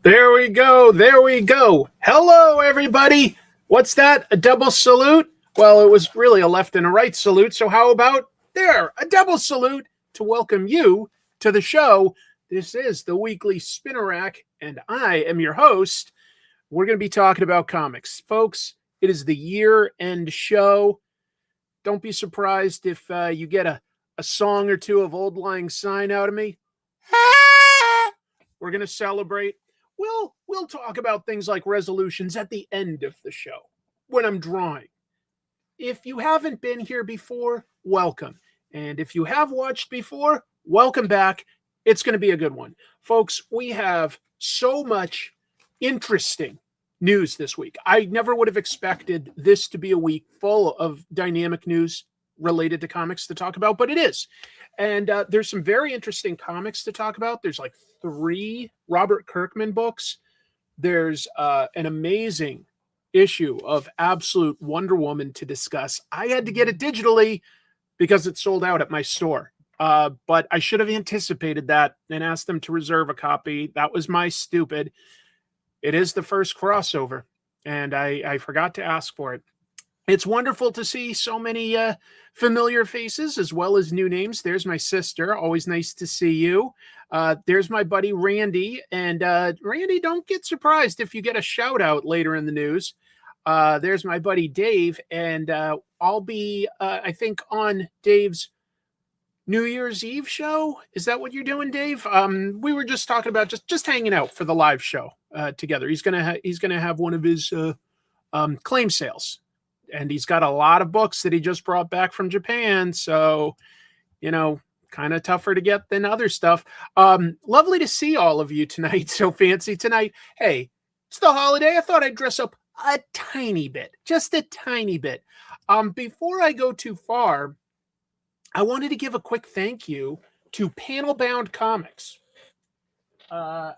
There we go. There we go. Hello, everybody. What's that? A double salute? Well, it was really a left and a right salute. So how about there? A double salute to welcome you to the show. This is the weekly Spinner Rack, and I am your host. We're going to be talking about comics. Folks, it is the year-end show. Don't be surprised if you get a song or two of Old Lang Syne out of me. We're going to celebrate. We'll talk about things like resolutions at the end of the show when I'm drawing. If you haven't been here before, welcome. And if you have watched before, welcome back. It's going to be a good one. Folks, we have so much interesting news this week. I never would have expected this to be a week full of dynamic news related to comics to talk about, but it is. And there's some very interesting comics to talk about. There's like 3 Robert Kirkman books. There's an amazing issue of Absolute Wonder Woman to discuss. I had to get it digitally because it sold out at my store. But I should have anticipated that and asked them to reserve a copy. That was my stupid. It is the first crossover, and I forgot to ask for it. It's wonderful to see so many familiar faces as well as new names. There's my sister. Always nice to see you. There's my buddy Randy. And Randy, don't get surprised if you get a shout out later in the news. There's my buddy Dave. And I'll be, I think, on Dave's New Year's Eve show. Is that what you're doing, Dave? We were just talking about just hanging out for the live show together. He's gonna have one of his claim sales. And he's got a lot of books that he just brought back from Japan. So, kind of tougher to get than other stuff. Lovely to see all of you tonight. So fancy tonight. Hey, it's the holiday. I thought I'd dress up a tiny bit, just a tiny bit. Before I go too far, I wanted to give a quick thank you to Panel Bound Comics. I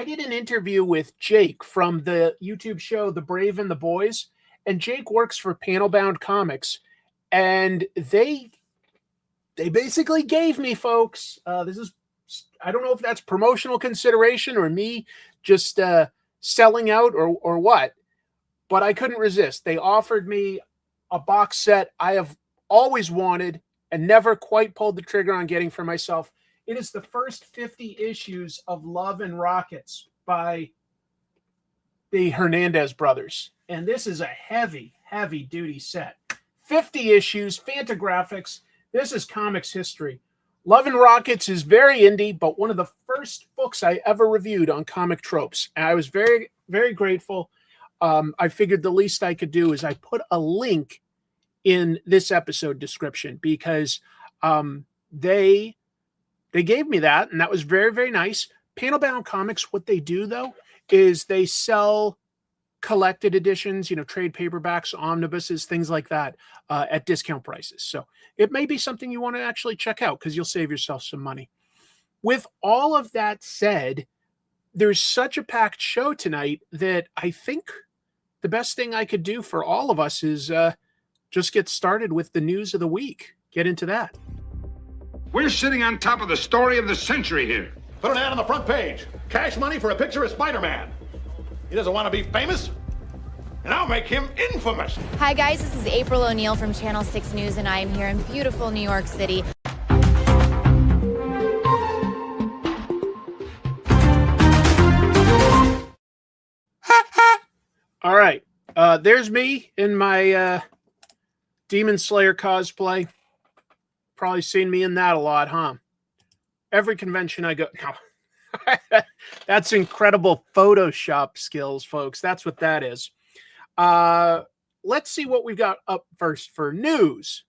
did an interview with Jake from the YouTube show The Brave and the Boys. And Jake works for Panel Bound Comics, and they basically gave me, folks, this is, I don't know if that's promotional consideration or me just selling out or what, but I couldn't resist. They offered me a box set I have always wanted and never quite pulled the trigger on getting for myself. It is the first 50 issues of Love and Rockets by the Hernandez brothers. And this is a heavy, heavy duty set. 50 issues, Fantagraphics. This is comics history. Love and Rockets is very indie, but one of the first books I ever reviewed on Comic Tropes. And I was very, very grateful. I figured the least I could do is I put a link in this episode description because they gave me that, and that was very, very nice. Panel Bound Comics, what they do, though, is they sell collected editions, trade paperbacks, omnibuses, things like that at discount prices. So it may be something you want to actually check out because you'll save yourself some money. With all of that said, there's such a packed show tonight that I think the best thing I could do for all of us is just get started with the news of the week. Get into that. We're sitting on top of the story of the century here. Put an ad on the front page. Cash money for a picture of Spider-Man. He doesn't want to be famous, and I'll make him infamous. Hi, guys. This is April O'Neil from Channel 6 News, and I am here in beautiful New York City. All right. There's me in my Demon Slayer cosplay. Probably seen me in that a lot, huh? Every convention I go... No. That's incredible Photoshop skills, folks. That's what that is. Let's see what we've got up first for news.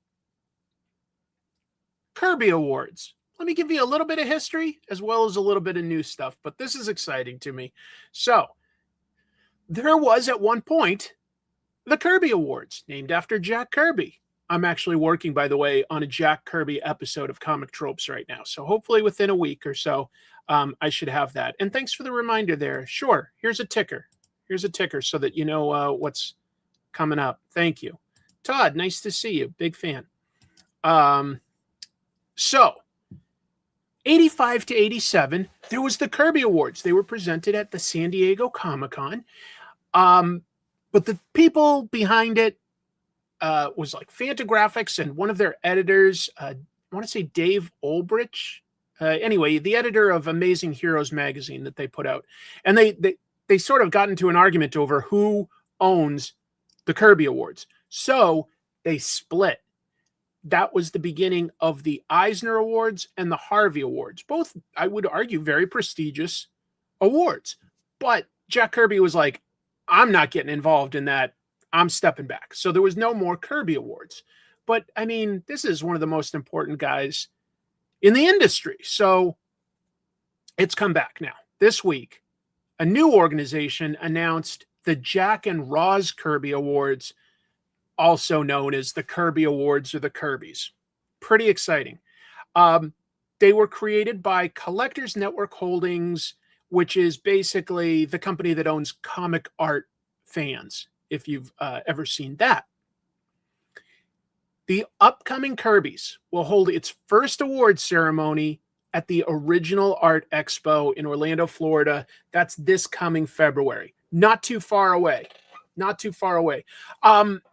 Kirby Awards. Let me give you a little bit of history as well as a little bit of new stuff, but this is exciting to me. So, there was at one point the Kirby Awards, named after Jack Kirby. I'm actually working, by the way, on a Jack Kirby episode of Comic Tropes right now. So hopefully within a week or so, I should have that. And thanks for the reminder there. Sure, here's a ticker. Here's a ticker so that you know what's coming up. Thank you. Todd, nice to see you. Big fan. So 85 to 87, there was the Kirby Awards. They were presented at the San Diego Comic-Con. But the people behind it was like Fantagraphics, and one of their editors, I want to say Dave Olbrich. Anyway, the editor of Amazing Heroes magazine that they put out. And they sort of got into an argument over who owns the Kirby Awards. So they split. That was the beginning of the Eisner Awards and the Harvey Awards. Both, I would argue, very prestigious awards. But Jack Kirby was like, I'm not getting involved in that. I'm stepping back. So there was no more Kirby Awards. But, I mean, this is one of the most important guys in the industry. So it's come back now. This week, a new organization announced the Jack and Roz Kirby Awards, also known as the Kirby Awards or the Kirby's. Pretty exciting. They were created by Collectors Network Holdings, which is basically the company that owns Comic Art Fans, if you've ever seen that. The upcoming Kirby's will hold its first awards ceremony at the Original Art Expo in Orlando, Florida. That's this coming February. Not too far away. Not too far away.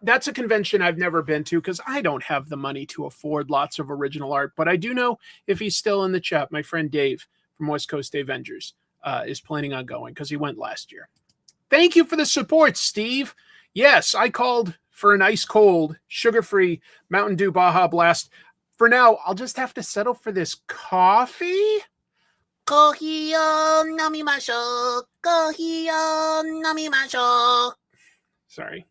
That's a convention I've never been to because I don't have the money to afford lots of original art. But I do know, if he's still in the chat, my friend Dave from West Coast Avengers is planning on going because he went last year. Thank you for the support, Steve. Yes, I called for an ice cold, sugar-free Mountain Dew Baja Blast. For now, I'll just have to settle for this coffee. Coffee namimashou. Coffee namimashou. Sorry.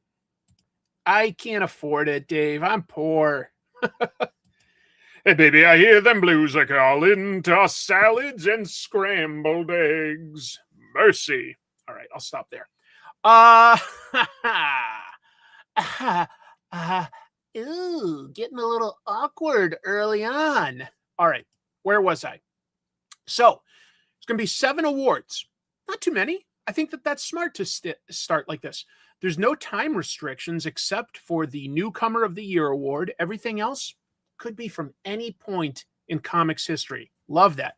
I can't afford it, Dave. I'm poor. Hey, baby, I hear them blues are calling. Toss salads and scrambled eggs. Mercy. All right, I'll stop there. Ooh, getting a little awkward early on. All right, where was I? So, it's going to be 7 awards. Not too many. I think that's smart to start like this. There's no time restrictions except for the Newcomer of the Year award. Everything else could be from any point in comics history. Love that.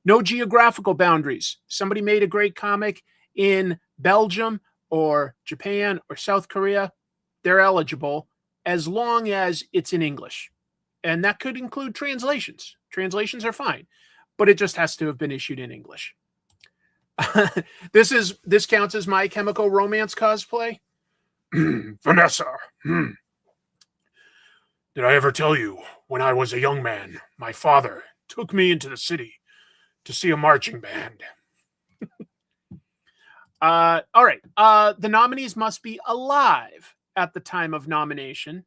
No geographical boundaries. Somebody made a great comic in Belgium or Japan or South Korea, they're eligible as long as it's in English. And that could include translations. Translations are fine, but it just has to have been issued in English. This counts as My Chemical Romance cosplay. Vanessa, did I ever tell you, when I was a young man, my father took me into the city to see a marching band? All right. The nominees must be alive at the time of nomination.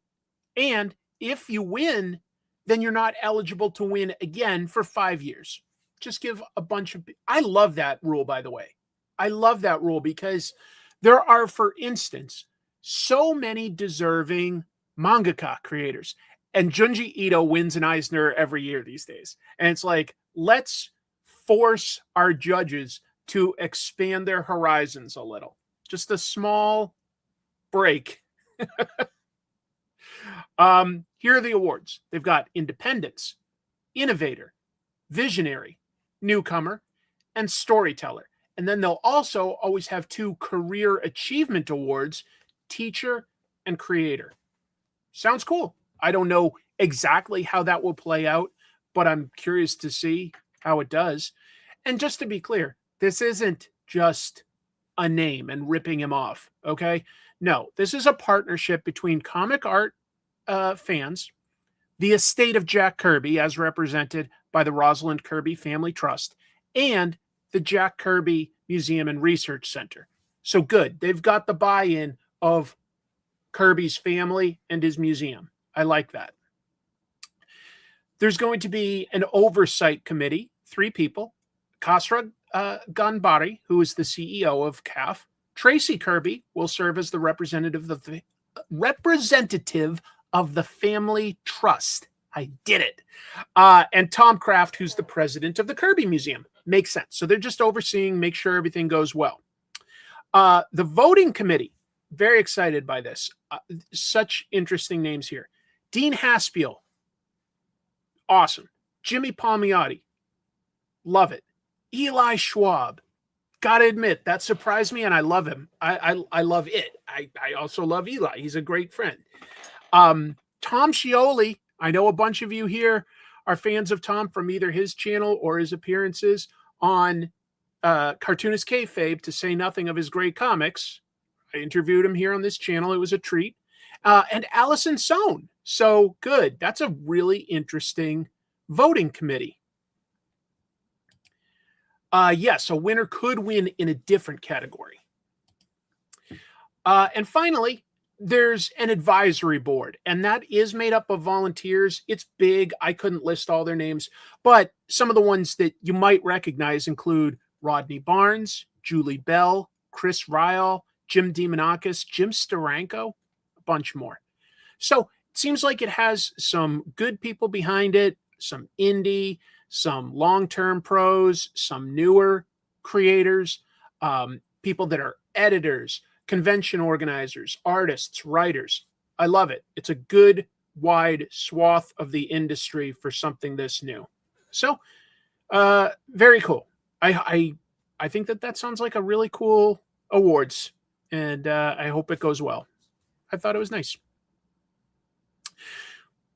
And if you win, then you're not eligible to win again for 5 years. Just give a bunch of... I love that rule, by the way. I love that rule because there are, for instance, so many deserving mangaka creators. And Junji Ito wins an Eisner every year these days. And it's like, let's force our judges to expand their horizons a little. Just a small break. Here are the awards. They've got Independence, Innovator, Visionary, Newcomer, and Storyteller. And then they'll also always have 2 Career Achievement Awards, Teacher and Creator. Sounds cool. I don't know exactly how that will play out, but I'm curious to see how it does. And just to be clear, this isn't just a name and ripping him off, okay? No, this is a partnership between comic art fans, the estate of Jack Kirby, as represented by the Rosalind Kirby Family Trust, and the Jack Kirby Museum and Research Center. So good. They've got the buy-in of Kirby's family and his museum. I like that. There's going to be an oversight committee, 3 people. Kasra Ganbari, who is the CEO of CAF. Tracy Kirby will serve as the representative of the Family Trust. I did it. And Tom Kraft, who's the president of the Kirby Museum. Makes sense. So they're just overseeing, make sure everything goes well. The voting committee, very excited by this. Such interesting names here. Dean Haspiel, awesome. Jimmy Palmiotti, Love it. Eli Schwab. Gotta admit, that surprised me, and I love him. I love it. I also love Eli. He's a great friend. Tom Scioli. I know a bunch of you here are fans of Tom from either his channel or his appearances on Cartoonist Kayfabe, to say nothing of his great comics. I interviewed him here on this channel. It was a treat. And Allison Sohn. So good. That's a really interesting voting committee. Yes, a winner could win in a different category. And finally, there's an advisory board, and that is made up of volunteers. It's big. I couldn't list all their names, but some of the ones that you might recognize include Rodney Barnes, Julie Bell, Chris Ryle, Jim Demonakis, Jim Steranko, a bunch more. So it seems like it has some good people behind it, some indie, some long-term pros, some newer creators, people that are editors, convention organizers, artists, writers. I love it. It's a good, wide swath of the industry for something this new. So, very cool. I think that sounds like a really cool awards, and I hope it goes well. I thought it was nice.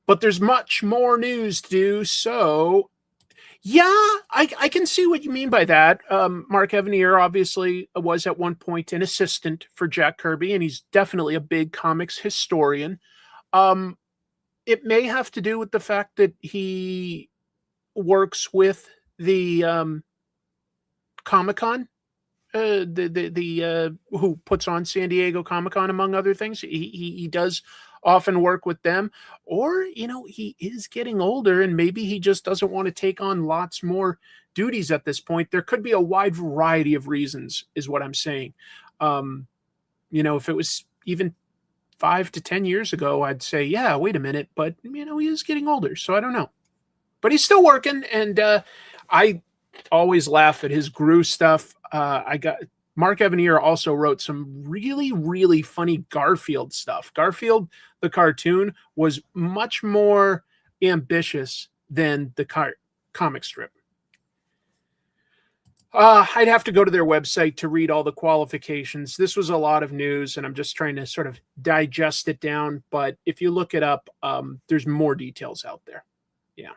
But there's much more news to do, so yeah, I can see what you mean by that. Mark Evanier obviously was at one point an assistant for Jack Kirby, and he's definitely a big comics historian. It may have to do with the fact that he works with the Comic-Con, who puts on San Diego Comic-Con, among other things. He does often work with them, or he is getting older and maybe he just doesn't want to take on lots more duties at this point. There could be a wide variety of reasons, is what I'm saying. If it was even 5 to 10 years ago, I'd say, yeah, wait a minute, but he is getting older, so I don't know, but he's still working. And I always laugh at his Gru stuff. Mark Evanier also wrote some really, really funny Garfield stuff. Garfield, the cartoon, was much more ambitious than the comic strip. I'd have to go to their website to read all the qualifications. This was a lot of news, and I'm just trying to sort of digest it down. But if you look it up, there's more details out there. Yeah.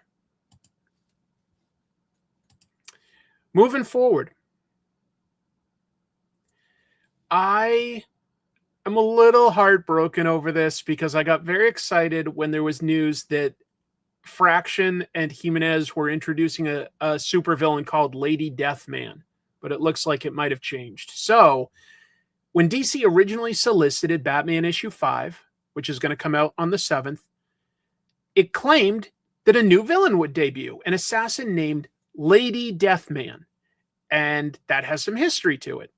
Moving forward. I am a little heartbroken over this because I got very excited when there was news that Fraction and Jimenez were introducing a supervillain called Lady Deathman, but it looks like it might have changed. So when DC originally solicited Batman issue 5, which is going to come out on the 7th, it claimed that a new villain would debut, an assassin named Lady Deathman, and that has some history to it.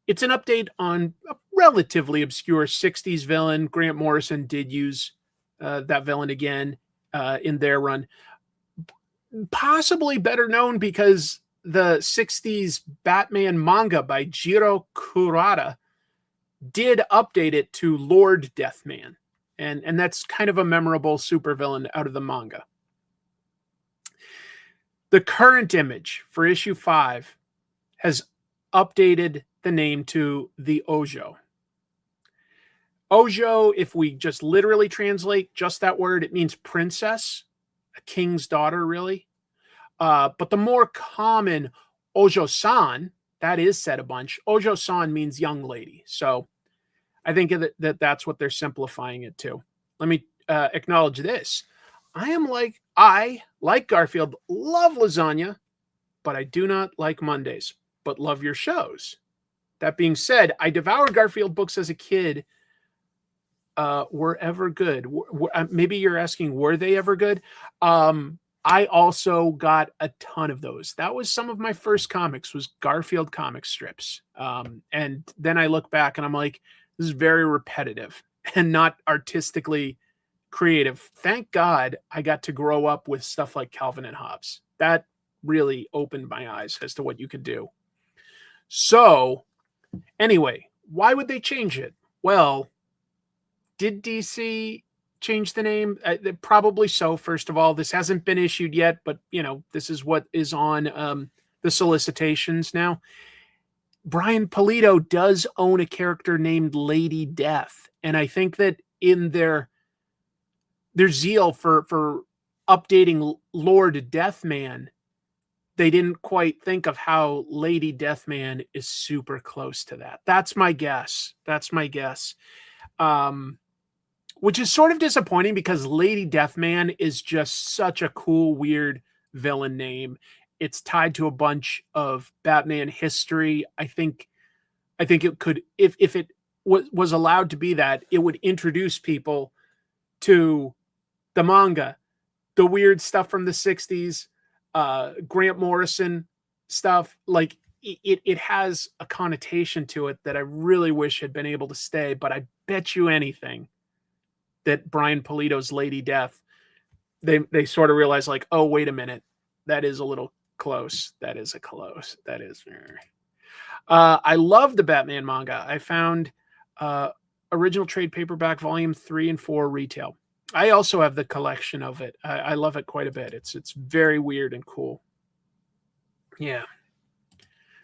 It's an update on a relatively obscure 60s villain. Grant Morrison did use that villain again in their run. Possibly better known because the 60s Batman manga by Jiro Kurata did update it to Lord Deathman. And that's kind of a memorable supervillain out of the manga. The current image for issue 5 has updated the name to the Ojo. Ojo, if we just literally translate just that word, it means princess, a king's daughter, really. But the more common Ojo-san, that is said a bunch. Ojo-san means young lady. So I think that's what they're simplifying it to. Let me acknowledge this. I, like Garfield, love lasagna, but I do not like Mondays, but love your shows. That being said, I devoured Garfield books as a kid. Were ever good? Maybe you're asking, were they ever good? I also got a ton of those. That was some of my first comics, was Garfield comic strips. And then I look back and I'm like, this is very repetitive and not artistically creative. Thank God I got to grow up with stuff like Calvin and Hobbes. That really opened my eyes as to what you could do. So anyway, why would they change it? Well, did DC change the name? Probably so. First of all, this hasn't been issued yet, but this is what is on the solicitations now. Brian Pulido does own a character named Lady Death, and I think that in their zeal for updating Lord Deathman, they didn't quite think of how Lady Deathman is super close to that. That's my guess. Which is sort of disappointing because Lady Deathman is just such a cool, weird villain name. It's tied to a bunch of Batman history. I think it could, if it was allowed to be that, it would introduce people to the manga, the weird stuff from the 60s, Grant Morrison stuff. Like it has a connotation to it that I really wish had been able to stay, but I bet you anything that Brian Pulido's Lady Death, they sort of realize like, oh, wait a minute, that is a little close. I love the Batman manga. I found original trade paperback volume 3 and 4 retail. I also have the collection of it. I love it quite a bit. It's very weird and cool. Yeah.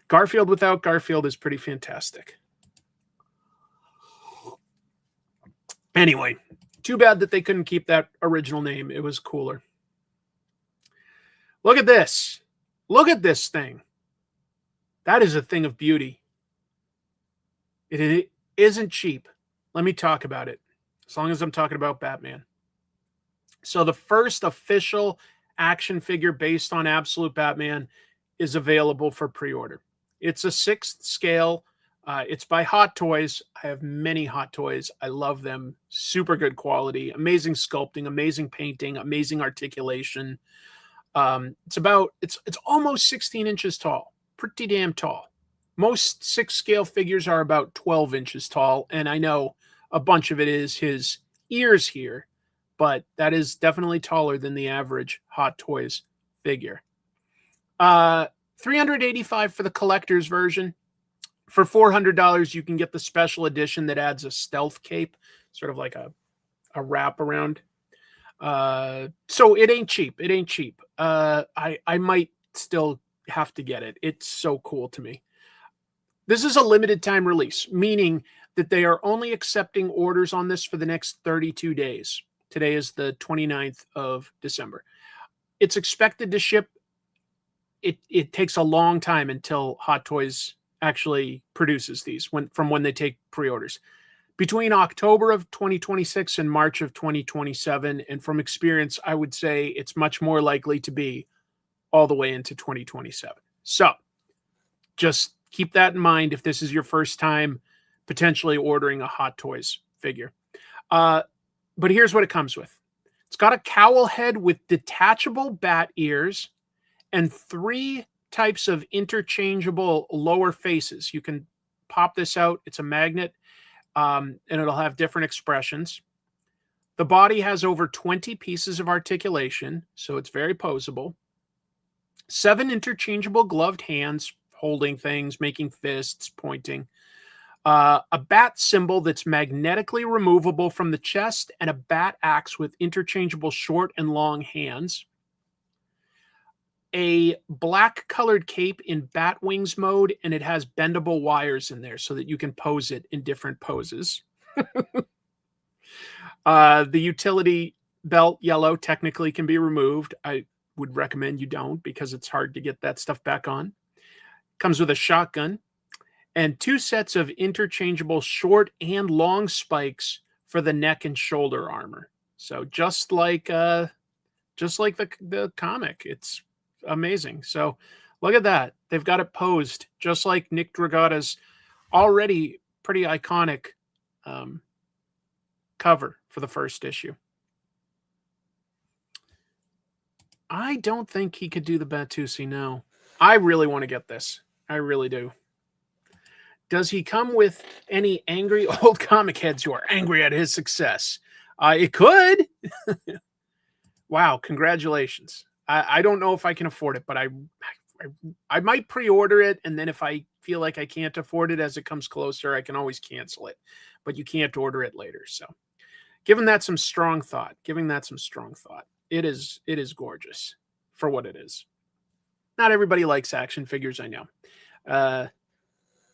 Garfield without Garfield is pretty fantastic. Anyway, too bad that they couldn't keep that original name. It was cooler. Look at this. Look at this thing. That is a thing of beauty. It isn't cheap. Let me talk about it. As long as I'm talking about Batman. So the first official action figure based on Absolute Batman is available for pre-order. It's a 6th scale. It's by Hot Toys. I have many Hot Toys. I love them. Super good quality. Amazing sculpting. Amazing painting. Amazing articulation. It's almost 16 inches tall. Pretty damn tall. Most 6 scale figures are about 12 inches tall. And I know a bunch of it is his ears here, but that is definitely taller than the average Hot Toys figure. $385 for the collector's version. For $400, you can get the special edition that adds a stealth cape, sort of like a wrap around. So it ain't cheap. I might still have to get it. It's so cool to me. This is a limited time release, meaning that they are only accepting orders on this for the next 32 days. Today is the 29th of December. It's expected to ship. It takes a long time until Hot Toys actually produces these from when they take pre-orders. Between October of 2026 and March of 2027, and from experience, I would say it's much more likely to be all the way into 2027. So just keep that in mind if this is your first time potentially ordering a Hot Toys figure. But here's what it comes with. It's got a cowl head with detachable bat ears and 3 types of interchangeable lower faces. You can pop this out. It's a magnet, and it'll have different expressions. The body has over 20 pieces of articulation, so it's very poseable. 7 interchangeable gloved hands holding things, making fists, pointing. A bat symbol that's magnetically removable from the chest, and a bat axe with interchangeable short and long hands. A black colored cape in bat wings mode, and it has bendable wires in there so that you can pose it in different poses. The utility belt, yellow, technically can be removed. I would recommend you don't because it's hard to get that stuff back on. Comes with a shotgun and 2 sets of interchangeable short and long spikes for the neck and shoulder armor. So just like the comic, it's amazing. So look at that. They've got it posed just like Nick Dragata's already pretty iconic cover for the first issue. I don't think he could do the Batusi, no. I really want to get this. I really do. Does he come with any angry old comic heads who are angry at his success? It could. Wow, congratulations. I don't know if I can afford it, but I might pre-order it, and then if I feel like I can't afford it as it comes closer, I can always cancel it. But you can't order it later. So giving that some strong thought. It is gorgeous for what it is. Not everybody likes action figures, I know.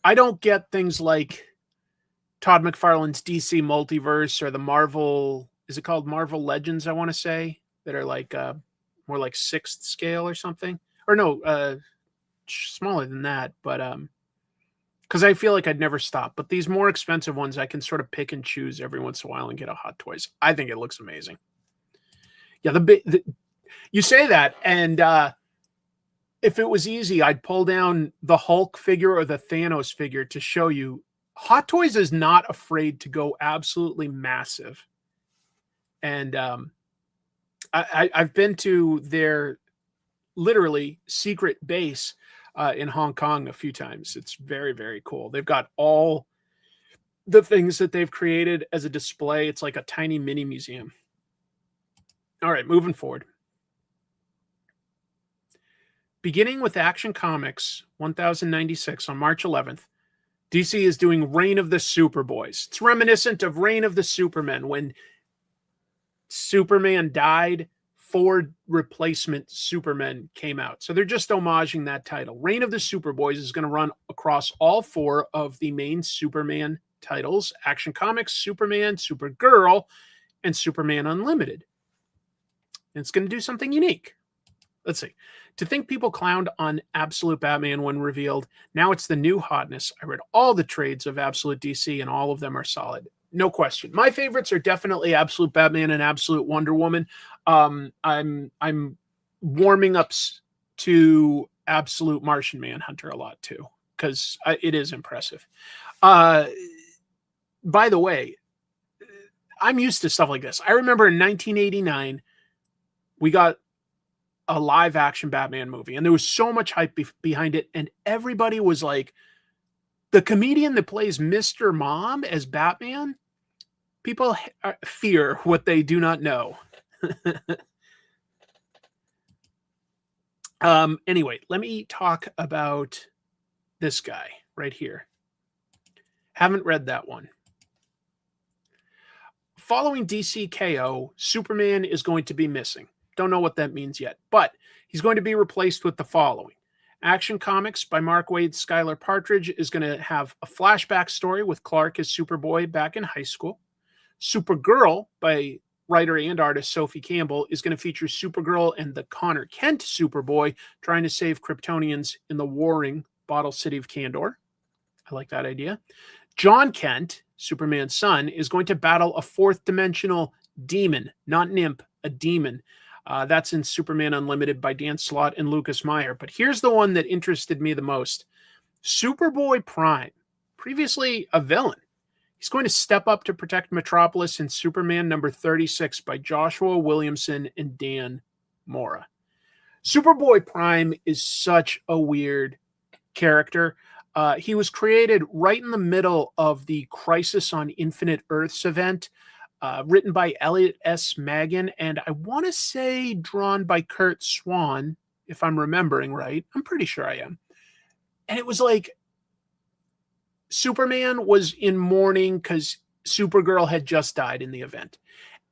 I don't get things like Todd McFarlane's DC Multiverse or the Marvel, is it called Marvel Legends, I want to say, that are like more like 6th scale or something. Or no, smaller than that, but because I feel like I'd never stop. But these more expensive ones, I can sort of pick and choose every once in a while and get a Hot Toys. I think it looks amazing. Yeah, you say that, and if it was easy, I'd pull down the Hulk figure or the Thanos figure to show you. Hot Toys is not afraid to go absolutely massive. And I've been to their literally secret base in Hong Kong a few times. It's very, very cool. They've got all the things that they've created as a display. It's like a tiny mini museum. All right, moving forward. Beginning with Action Comics 1096 on March 11th, DC is doing Reign of the Superboys. It's reminiscent of Reign of the Supermen. When Superman died, 4 replacement Supermen came out. So they're just homaging that title. Reign of the Superboys is going to run across all 4 of the main Superman titles: Action Comics, Superman, Supergirl, and Superman Unlimited. And it's going to do something unique. Let's see. To think people clowned on Absolute Batman when revealed, now it's the new hotness. I read all the trades of Absolute DC, and all of them are solid. No question. My favorites are definitely Absolute Batman and Absolute Wonder Woman. I'm warming up to Absolute Martian Manhunter a lot too, because it is impressive. By the way, I'm used to stuff like this. I remember in 1989, we got a live action Batman movie, and there was so much hype behind it, and everybody was like, the comedian that plays Mr. Mom as Batman, people fear what they do not know. Anyway, let me talk about this guy right here. Haven't read that one. Following DC KO, Superman is going to be missing. Don't know what that means yet, but he's going to be replaced with the following. Action Comics by Mark Waid, Skylar Partridge is going to have a flashback story with Clark as Superboy back in high school. Supergirl by writer and artist Sophie Campbell is going to feature Supergirl and the Connor Kent Superboy trying to save Kryptonians in the warring Bottle City of Kandor. I like that idea. John Kent, Superman's son, is going to battle a 4th dimensional demon, not an imp, a demon. That's in Superman Unlimited by Dan Slott and Lucas Meyer. But here's the one that interested me the most. Superboy Prime, previously a villain. He's going to step up to protect Metropolis in Superman number 36 by Joshua Williamson and Dan Mora. Superboy Prime is such a weird character. He was created right in the middle of the Crisis on Infinite Earths event, written by Elliot S. Magan, and I want to say drawn by Kurt Swan, if I'm remembering right. I'm pretty sure I am. And it was like Superman was in mourning because Supergirl had just died in the event.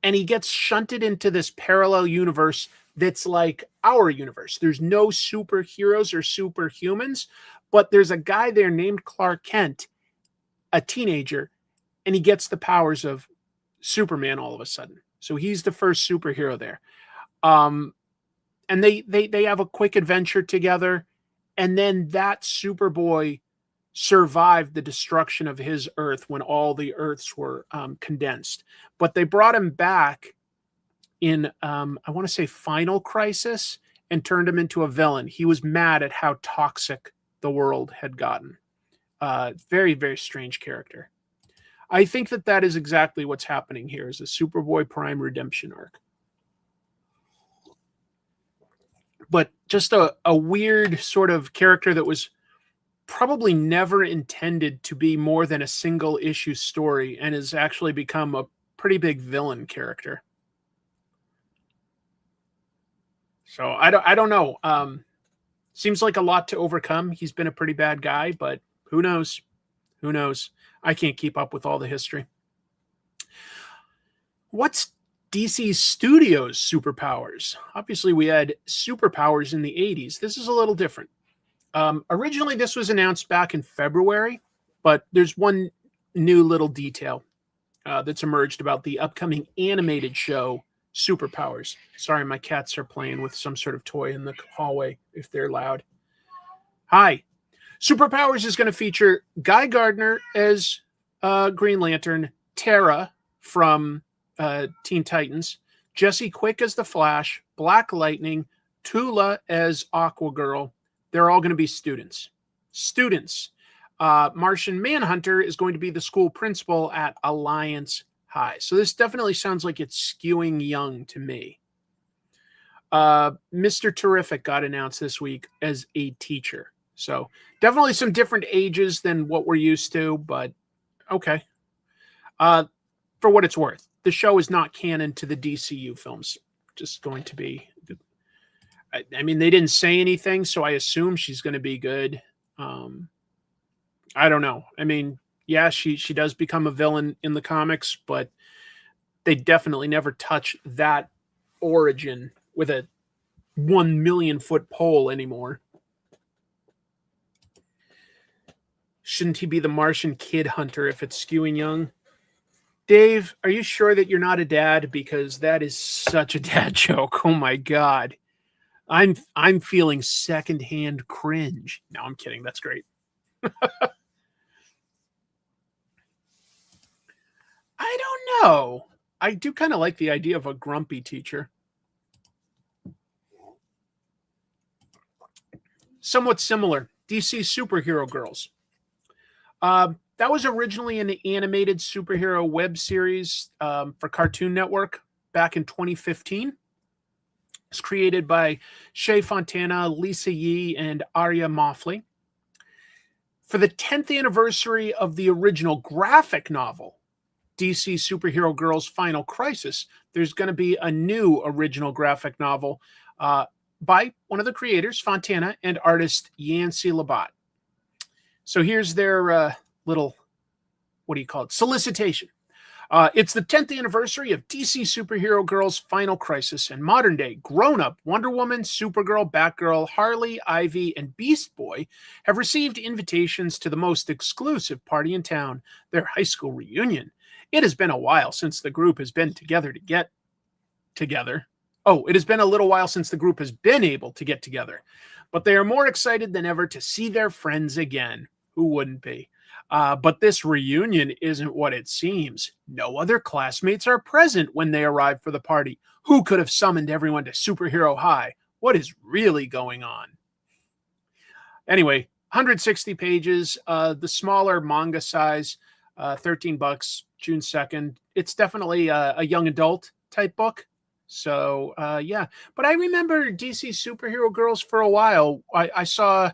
And he gets shunted into this parallel universe that's like our universe. There's no superheroes or superhumans, but there's a guy there named Clark Kent, a teenager, and he gets the powers of Superman all of a sudden. So he's the first superhero there. And they have a quick adventure together, and then that Superboy survived the destruction of his Earth when all the Earths were condensed. But they brought him back in, I want to say, Final Crisis, and turned him into a villain. He was mad at how toxic the world had gotten. Very, very strange character. I think that is exactly what's happening here, is a Superboy Prime redemption arc. But just a weird sort of character that was probably never intended to be more than a single issue story, and has actually become a pretty big villain character. So I don't know. Seems like a lot to overcome. He's been a pretty bad guy, but who knows? Who knows? I can't keep up with all the history. What's DC Studios' superpowers? Obviously, we had superpowers in the 80s. This is a little different. Originally, this was announced back in February, but there's one new little detail that's emerged about the upcoming animated show, Superpowers. Sorry, my cats are playing with some sort of toy in the hallway if they're loud. Hi. Superpowers is going to feature Guy Gardner as Green Lantern, Tara from Teen Titans, Jesse Quick as the Flash, Black Lightning, Tula as Aquagirl. They're all going to be students. Martian Manhunter is going to be the school principal at Alliance High. So this definitely sounds like it's skewing young to me. Mr. Terrific got announced this week as a teacher. So definitely some different ages than what we're used to, but okay. For what it's worth, the show is not canon to the DCU films. Just going to be... I mean, they didn't say anything, so I assume she's going to be good. I don't know. I mean, yeah, she does become a villain in the comics, but they definitely never touch that origin with a 1 million foot pole anymore. Shouldn't he be the Martian kid hunter if it's skewing young? Dave, are you sure that you're not a dad? Because that is such a dad joke. Oh my God. I'm feeling secondhand cringe. No, I'm kidding. That's great. I don't know. I do kind of like the idea of a grumpy teacher. Somewhat similar. DC Superhero Girls. That was originally an animated superhero web series for Cartoon Network back in 2015. It's created by Shea Fontana, Lisa Yee, and Arya Moffley. For the 10th anniversary of the original graphic novel, DC Superhero Girls Final Crisis, there's going to be a new original graphic novel by one of the creators, Fontana, and artist Yancy Labatt. So here's their little, what do you call it, solicitation. It's the 10th anniversary of DC Superhero Girls Final Crisis, and modern-day grown-up Wonder Woman, Supergirl, Batgirl, Harley, Ivy, and Beast Boy have received invitations to the most exclusive party in town, their high school reunion. It has been a while since the group has been together to get together. Oh, it has been a little while since the group has been able to get together, but they are more excited than ever to see their friends again. Who wouldn't be? But this reunion isn't what it seems. No other classmates are present when they arrive for the party. Who could have summoned everyone to Superhero High? What is really going on? Anyway, 160 pages, the smaller manga size, $13, June 2nd. It's definitely a young adult type book. So, yeah. But I remember DC Superhero Girls for a while. I saw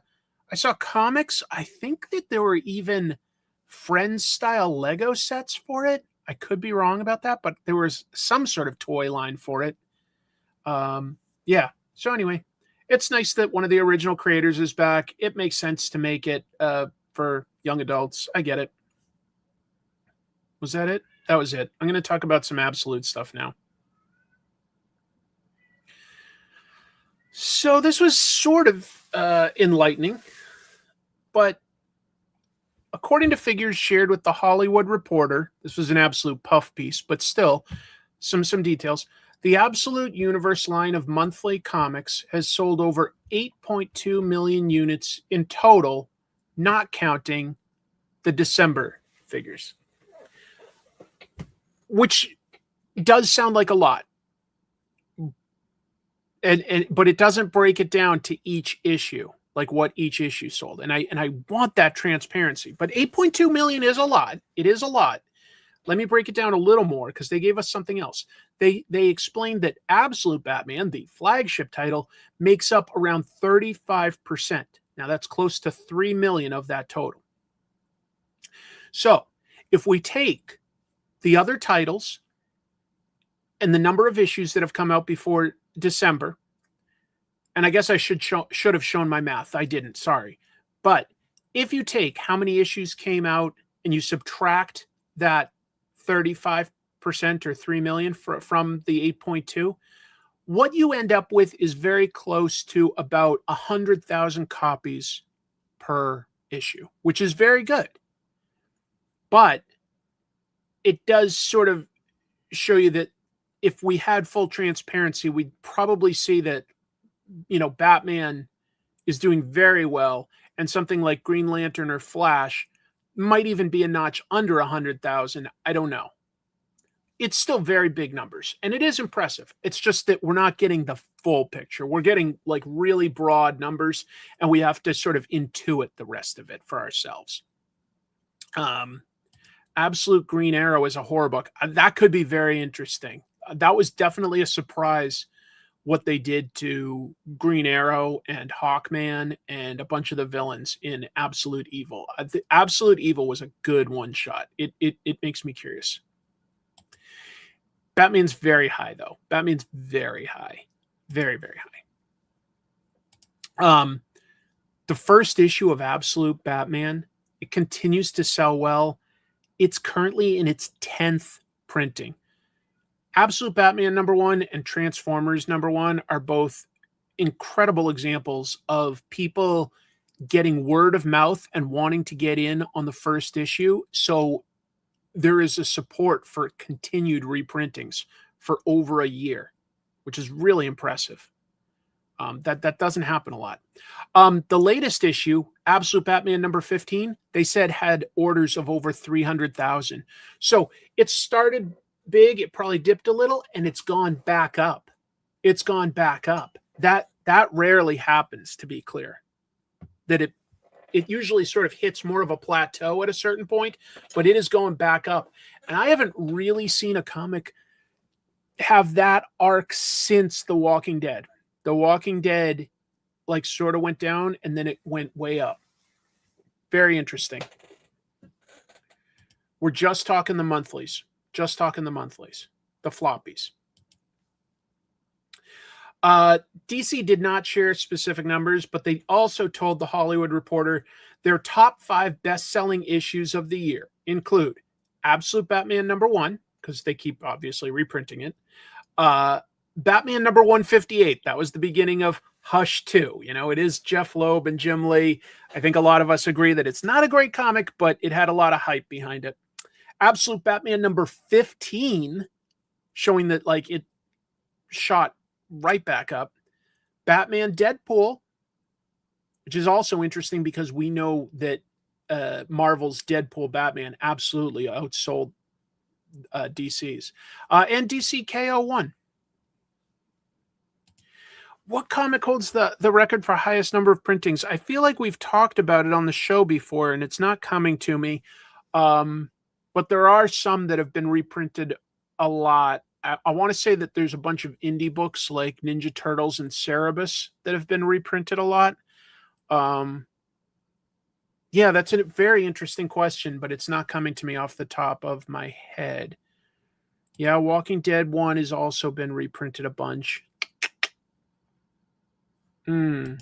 comics. I think that there were even Friends style Lego sets for it. I could be wrong about that, but there was some sort of toy line for it. Yeah. So anyway, it's nice that one of the original creators is back. It makes sense to make it for young adults. I get it. Was that it? That was it. I'm going to talk about some absolute stuff now. So this was sort of enlightening, but according to figures shared with The Hollywood Reporter, this was an absolute puff piece, but still some details. The Absolute Universe line of monthly comics has sold over 8.2 million units in total, not counting the December figures, which does sound like a lot. But it doesn't break it down to each issue, like what each issue sold. And I want that transparency. But 8.2 million is a lot. It is a lot. Let me break it down a little more because they gave us something else. They explained that Absolute Batman, the flagship title, makes up around 35%. Now that's close to 3 million of that total. So if we take the other titles and the number of issues that have come out before December, and I guess I should have shown my math. I didn't, sorry. But if you take how many issues came out and you subtract that 35%, 3% or 3 million from the 8.2. What you end up with is very close to about 100,000 copies per issue, which is very good. But it does sort of show you that if we had full transparency, we'd probably see that, Batman is doing very well, and something like Green Lantern or Flash might even be a notch under 100,000. I don't know. It's still very big numbers, and it is impressive. It's just that we're not getting the full picture. We're getting like really broad numbers, and we have to sort of intuit the rest of it for ourselves. Absolute Green Arrow is a horror book. That could be very interesting. That was definitely a surprise what they did to Green Arrow and Hawkman and a bunch of the villains in Absolute Evil. Absolute Evil was a good one shot. It makes me curious. Batman's very high, though. Batman's very high. Very, very high. The first issue of Absolute Batman, it continues to sell well. It's currently in its 10th printing. Absolute Batman #1 and Transformers #1 are both incredible examples of people getting word of mouth and wanting to get in on the first issue. So there is a support for continued reprintings for over a year, which is really impressive. That doesn't happen a lot. The latest issue, Absolute Batman #15, they said had orders of over 300,000. So it started big, it probably dipped a little, and it's gone back up. It's gone back up. That rarely happens, to be clear. That it usually sort of hits more of a plateau at a certain point, but it is going back up. And I haven't really seen a comic have that arc since The Walking Dead. The Walking Dead like sort of went down and then it went way up. Very interesting. We're just talking the monthlies. Just talking the monthlies. The floppies. DC did not share specific numbers, but they also told The Hollywood Reporter their top 5 best-selling issues of the year include Absolute Batman #1, because they keep obviously reprinting it. Batman #158. That was the beginning of Hush 2. It is Jeff Loeb and Jim Lee. I think a lot of us agree that it's not a great comic, but it had a lot of hype behind it. Absolute Batman #15, showing that like it shot right back up. Batman Deadpool, which is also interesting because we know that Marvel's Deadpool Batman absolutely outsold DC's. And DC KO1. What comic holds the record for highest number of printings? I feel like we've talked about it on the show before, and it's not coming to me. But there are some that have been reprinted a lot. I want to say that there's a bunch of indie books like Ninja Turtles and Cerebus that have been reprinted a lot. Yeah, that's a very interesting question, but it's not coming to me off the top of my head. Yeah, Walking Dead 1 has also been reprinted a bunch. Good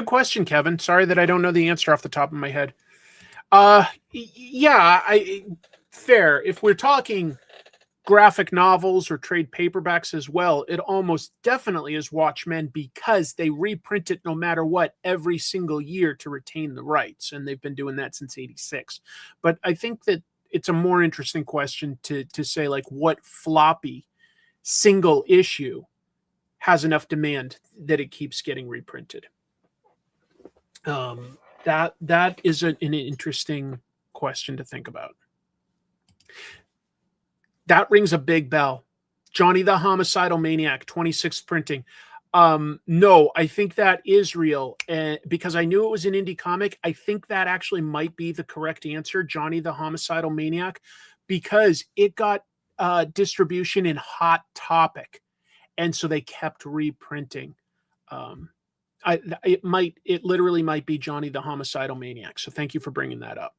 question, Kevin. Sorry that I don't know the answer off the top of my head. Yeah, fair. If we're talking graphic novels or trade paperbacks as well, it almost definitely is Watchmen because they reprint it no matter what every single year to retain the rights, and they've been doing that since '86. But I think that it's a more interesting question to say like what floppy single issue has enough demand that it keeps getting reprinted. That is an interesting question to think about. That rings a big bell. Johnny the Homicidal Maniac, 26th printing. No, I think that is real. Because I knew it was an indie comic, I think that actually might be the correct answer, Johnny the Homicidal Maniac, because it got distribution in Hot Topic. And so they kept reprinting. It literally might be Johnny the Homicidal Maniac. So thank you for bringing that up.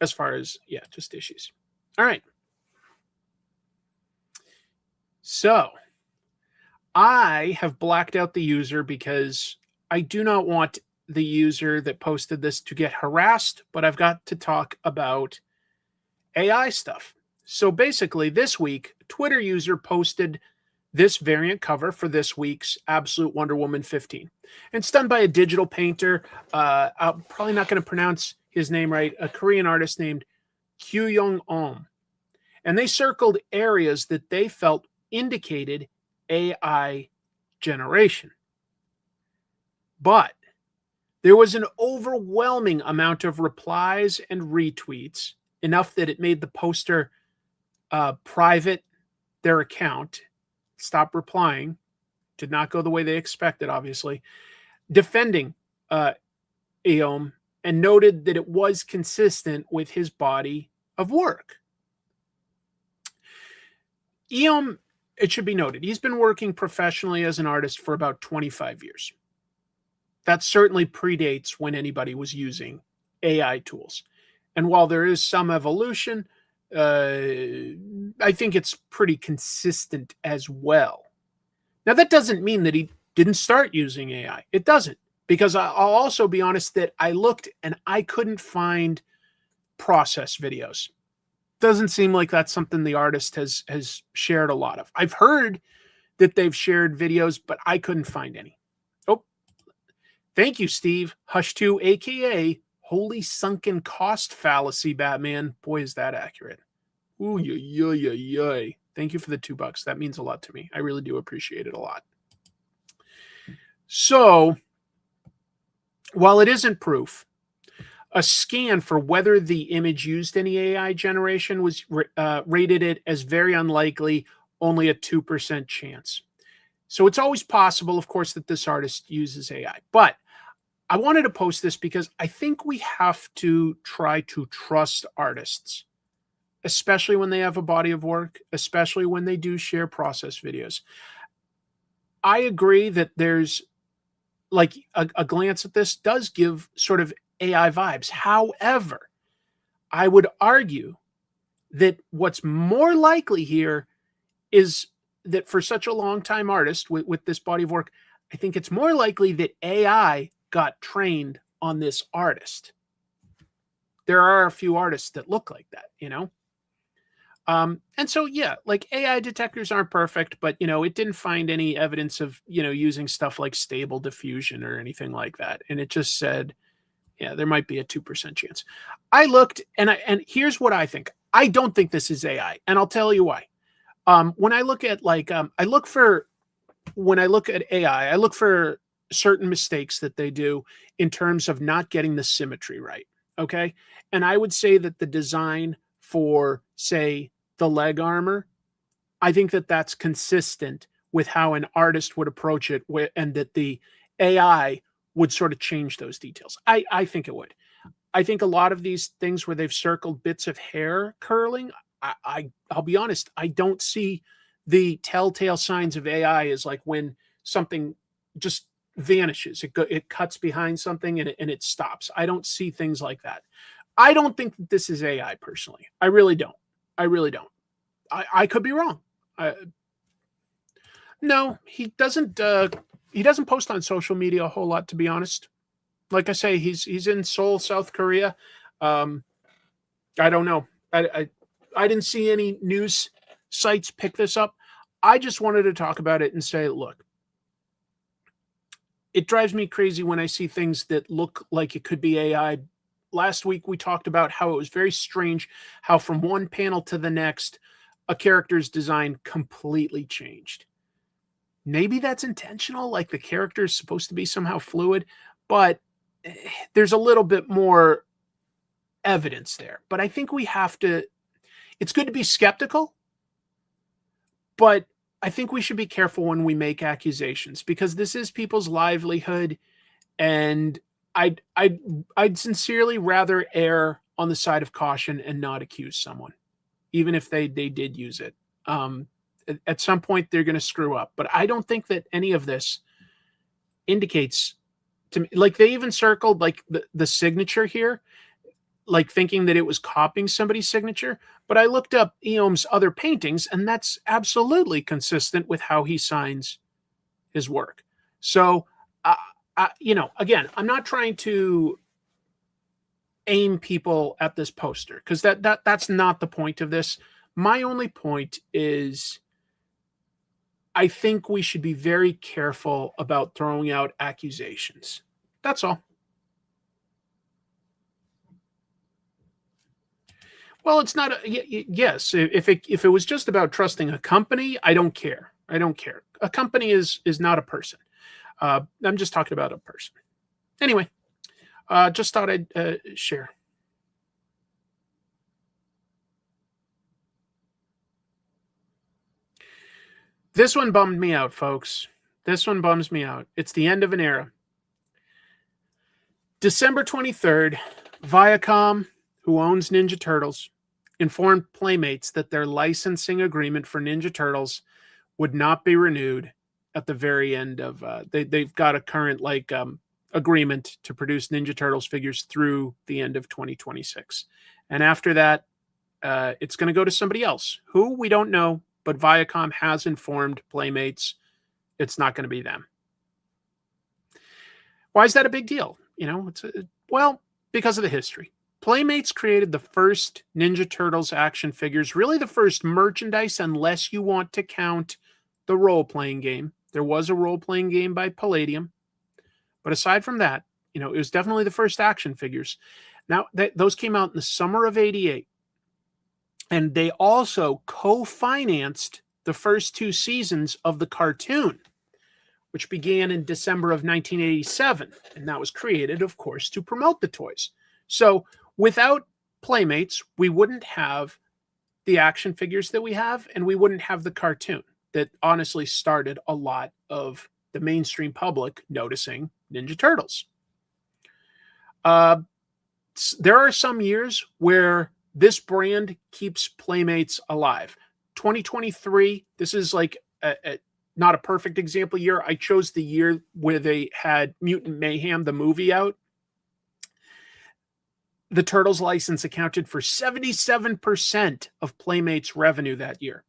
As far as, just issues. All right. So I have blacked out the user because I do not want the user that posted this to get harassed, but I've got to talk about AI stuff. So basically, this week, a Twitter user posted this variant cover for this week's Absolute Wonder Woman 15. And it's done by a digital painter. I'm probably not going to pronounce his name right, a Korean artist named Kyuyong. And they circled areas that they felt indicated AI generation. But there was an overwhelming amount of replies and retweets, enough that it made the poster private their account, stop replying, did not go the way they expected, obviously, defending Eom, and noted that it was consistent with his body of work. Eom, it should be noted, he's been working professionally as an artist for about 25 years. That certainly predates when anybody was using AI tools. And while there is some evolution, I think it's pretty consistent as well. Now, that doesn't mean that he didn't start using AI. It doesn't, because I'll also be honest that I looked and I couldn't find process videos. Doesn't seem like that's something the artist has shared a lot of. I've heard that they've shared videos, but I couldn't find any. Oh, thank you, Steve. Hush2, aka Holy Sunken Cost Fallacy Batman. Boy, is that accurate. Ooh, yoy. Thank you for the $2. That means a lot to me. I really do appreciate it a lot. So, while it isn't proof, a scan for whether the image used any AI generation was rated it as very unlikely, only a 2% chance. So it's always possible, of course, that this artist uses AI. But I wanted to post this because I think we have to try to trust artists, especially when they have a body of work, especially when they do share process videos. I agree that there's, like, a glance at this does give sort of AI vibes. However, I would argue that what's more likely here is that for such a long time artist with this body of work, I think it's more likely that AI got trained on this artist. There are a few artists that look like that, you know? And so, yeah, like AI detectors aren't perfect, but, you know, it didn't find any evidence of, you know, using stuff like stable diffusion or anything like that. And it just said, yeah, there might be a 2% chance. I looked and here's what I think. I don't think this is AI. And I'll tell you why. When I look at when I look at AI, I look for certain mistakes that they do in terms of not getting the symmetry right. Okay. And I would say that the design for, say, the leg armor, I think that that's consistent with how an artist would approach it, and that the AI would sort of change those details. I think it would. I think a lot of these things where they've circled bits of hair curling, I'll be honest, I don't see the telltale signs of AI as like when something just vanishes. It cuts behind something and it stops. I don't see things like that. I don't think that this is AI personally. I really don't. I could be wrong. No, he doesn't post on social media a whole lot, to be honest. Like I say, he's in Seoul, South Korea. I don't know. I didn't see any news sites pick this up. I just wanted to talk about it and say, look, it drives me crazy when I see things that look like it could be AI. Last week, we talked about how it was very strange how from one panel to the next, a character's design completely changed. Maybe that's intentional, like the character is supposed to be somehow fluid, but there's a little bit more evidence there. But I think we have to, it's good to be skeptical, but I think we should be careful when we make accusations, because this is people's livelihood, and I'd sincerely rather err on the side of caution and not accuse someone, even if they did use it. At some point, they're going to screw up. But I don't think that any of this indicates to me, like they even circled like the signature here, like thinking that it was copying somebody's signature. But I looked up Eom's other paintings, and that's absolutely consistent with how he signs his work. So, you know, again, I'm not trying to aim people at this poster, because that's not the point of this. My only point is I think we should be very careful about throwing out accusations. That's all. Well, it's not. Yes, if it was just about trusting a company, I don't care. I don't care. A company is not a person. I'm just talking about a person. Anyway, just thought I'd share. This one bummed me out, folks. This one bums me out. It's the end of an era. December 23rd, Viacom, who owns Ninja Turtles, informed Playmates that their licensing agreement for Ninja Turtles would not be renewed at the very end of they've got a current agreement to produce Ninja Turtles figures through the end of 2026. And after that, it's going to go to somebody else who we don't know, but Viacom has informed Playmates it's not going to be them. Why is that a big deal? You know, well, because of the history. Playmates created the first Ninja Turtles action figures, really the first merchandise, unless you want to count the role-playing game. There was a role-playing game by Palladium. But aside from that, you know, it was definitely the first action figures. Now, those came out in the summer of '88. And they also co-financed the first 2 seasons of the cartoon, which began in December of 1987. And that was created, of course, to promote the toys. So without Playmates, we wouldn't have the action figures that we have, and we wouldn't have the cartoon that honestly started a lot of the mainstream public noticing Ninja Turtles. There are some years where this brand keeps Playmates alive. 2023, this is like not a perfect example year. I chose the year where they had Mutant Mayhem, the movie, out. The Turtles license accounted for 77% of Playmates revenue that year.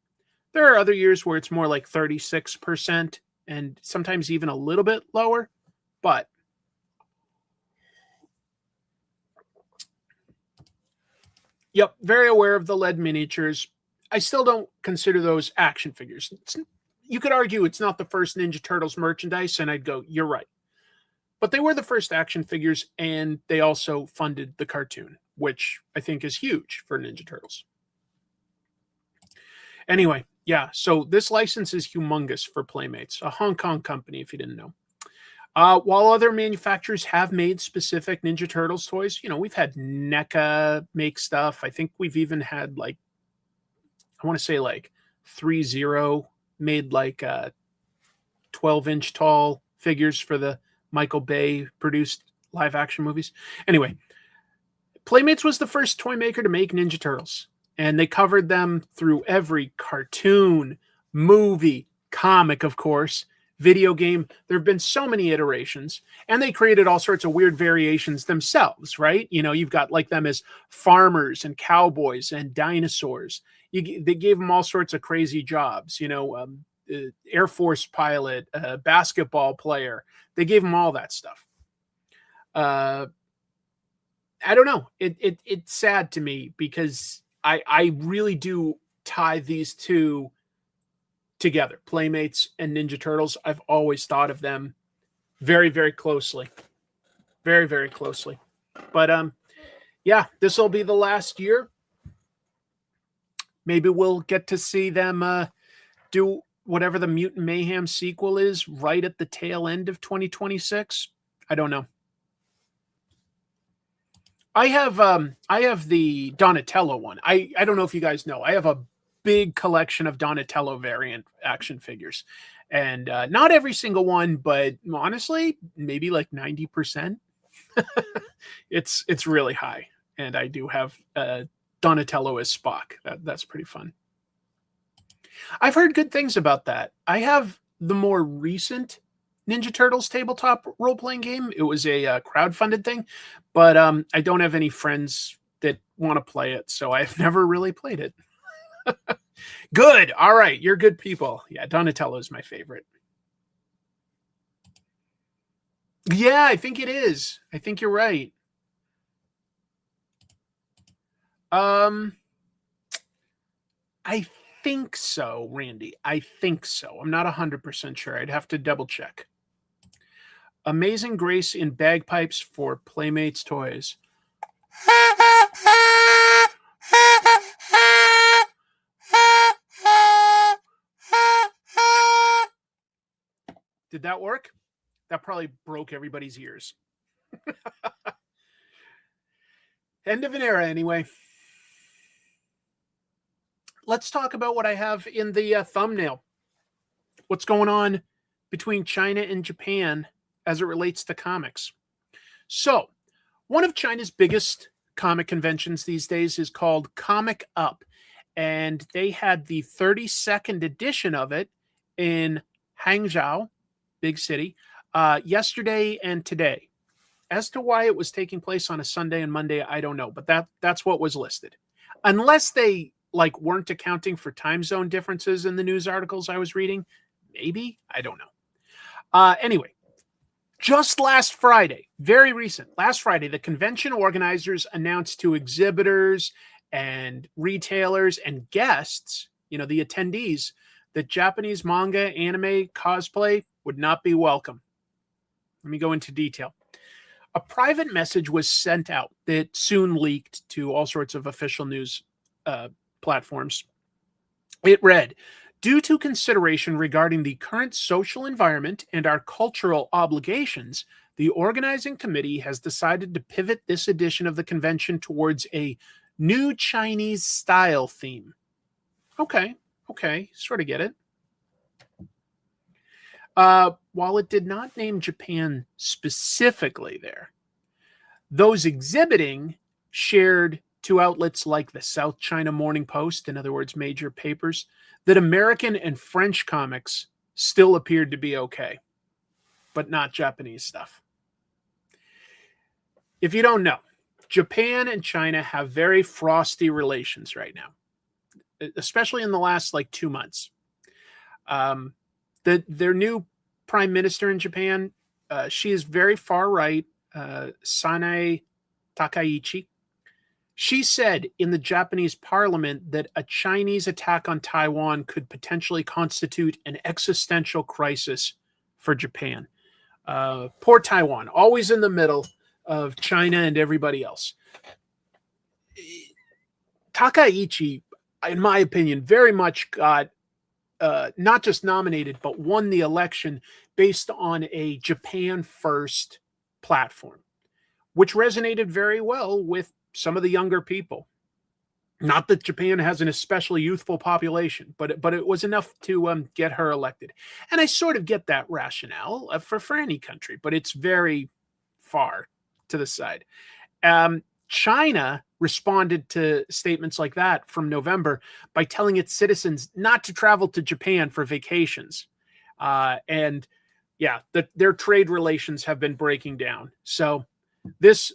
There are other years where it's more like 36% and sometimes even a little bit lower, but yep, very aware of the lead miniatures. I still don't consider those action figures. You could argue it's not the first Ninja Turtles merchandise, and I'd go, you're right. But they were the first action figures, and they also funded the cartoon, which I think is huge for Ninja Turtles. Anyway, yeah, so this license is humongous for Playmates, a Hong Kong company, if you didn't know. While other manufacturers have made specific Ninja Turtles toys, you know, we've had NECA make stuff. I think we've even had I want to say 3-0 made 12-inch tall figures for the Michael Bay produced live action movies. Anyway, Playmates was the first toy maker to make Ninja Turtles, and they covered them through every cartoon, movie, comic, of course, video game. There have been so many iterations, and they created all sorts of weird variations themselves, right? You know, you've got them as farmers and cowboys and dinosaurs. They gave them all sorts of crazy jobs, you know, Air Force pilot, basketball player. They gave them all that stuff. I don't know. It's sad to me because I really do tie these two together, Playmates and Ninja Turtles. I've always thought of them very, very closely. Very, very closely. But yeah, this will be the last year. Maybe we'll get to see them do whatever the Mutant Mayhem sequel is right at the tail end of 2026. I don't know. I have the Donatello one. I don't know if you guys know. I have a big collection of Donatello variant action figures. And not every single one, but honestly, maybe 90%. It's really high. And I do have Donatello as Spock. That's pretty fun. I've heard good things about that. I have the more recent Ninja Turtles tabletop role-playing game. It was a crowdfunded thing, but I don't have any friends that want to play it, so I've never really played it. Good. All right. You're good people. Yeah, Donatello is my favorite. Yeah, I think it is. I think you're right. I think so, Randy. I think so. I'm not 100% sure. I'd have to double check. Amazing Grace in bagpipes for Playmates toys. Did that work? That probably broke everybody's ears. End of an era, anyway. Let's talk about what I have in the thumbnail. What's going on between China and Japan as it relates to comics. So, one of China's biggest comic conventions these days is called Comic Up, and they had the 32nd edition of it in Hangzhou, big city, yesterday and today. As to why it was taking place on a Sunday and Monday, I don't know, but that's what was listed. Unless they weren't accounting for time zone differences in the news articles I was reading, maybe, I don't know. Anyway, just last Friday, very recent, last Friday, the convention organizers announced to exhibitors and retailers and guests, the attendees, that Japanese manga, anime, cosplay would not be welcome. Let me go into detail. A private message was sent out that soon leaked to all sorts of official news platforms. It read, due to consideration regarding the current social environment and our cultural obligations, the organizing committee has decided to pivot this edition of the convention towards a new Chinese style theme. Okay, sort of get it. While it did not name Japan specifically there, those exhibiting shared to outlets like the South China Morning Post, in other words, major papers, that American and French comics still appeared to be okay, but not Japanese stuff. If you don't know, Japan and China have very frosty relations right now, especially in the last 2 months. Their new prime minister in Japan, she is very far right, Sanae Takaichi. She said in the Japanese parliament that a Chinese attack on Taiwan could potentially constitute an existential crisis for Japan. Poor Taiwan, always in the middle of China and everybody else. Takaichi, in my opinion, very much got not just nominated, but won the election based on a Japan first platform, which resonated very well with some of the younger people. Not that Japan has an especially youthful population, but it was enough to get her elected. And I sort of get that rationale for any country, but it's very far to the side. China responded to statements like that from November by telling its citizens not to travel to Japan for vacations. And yeah, their trade relations have been breaking down. So this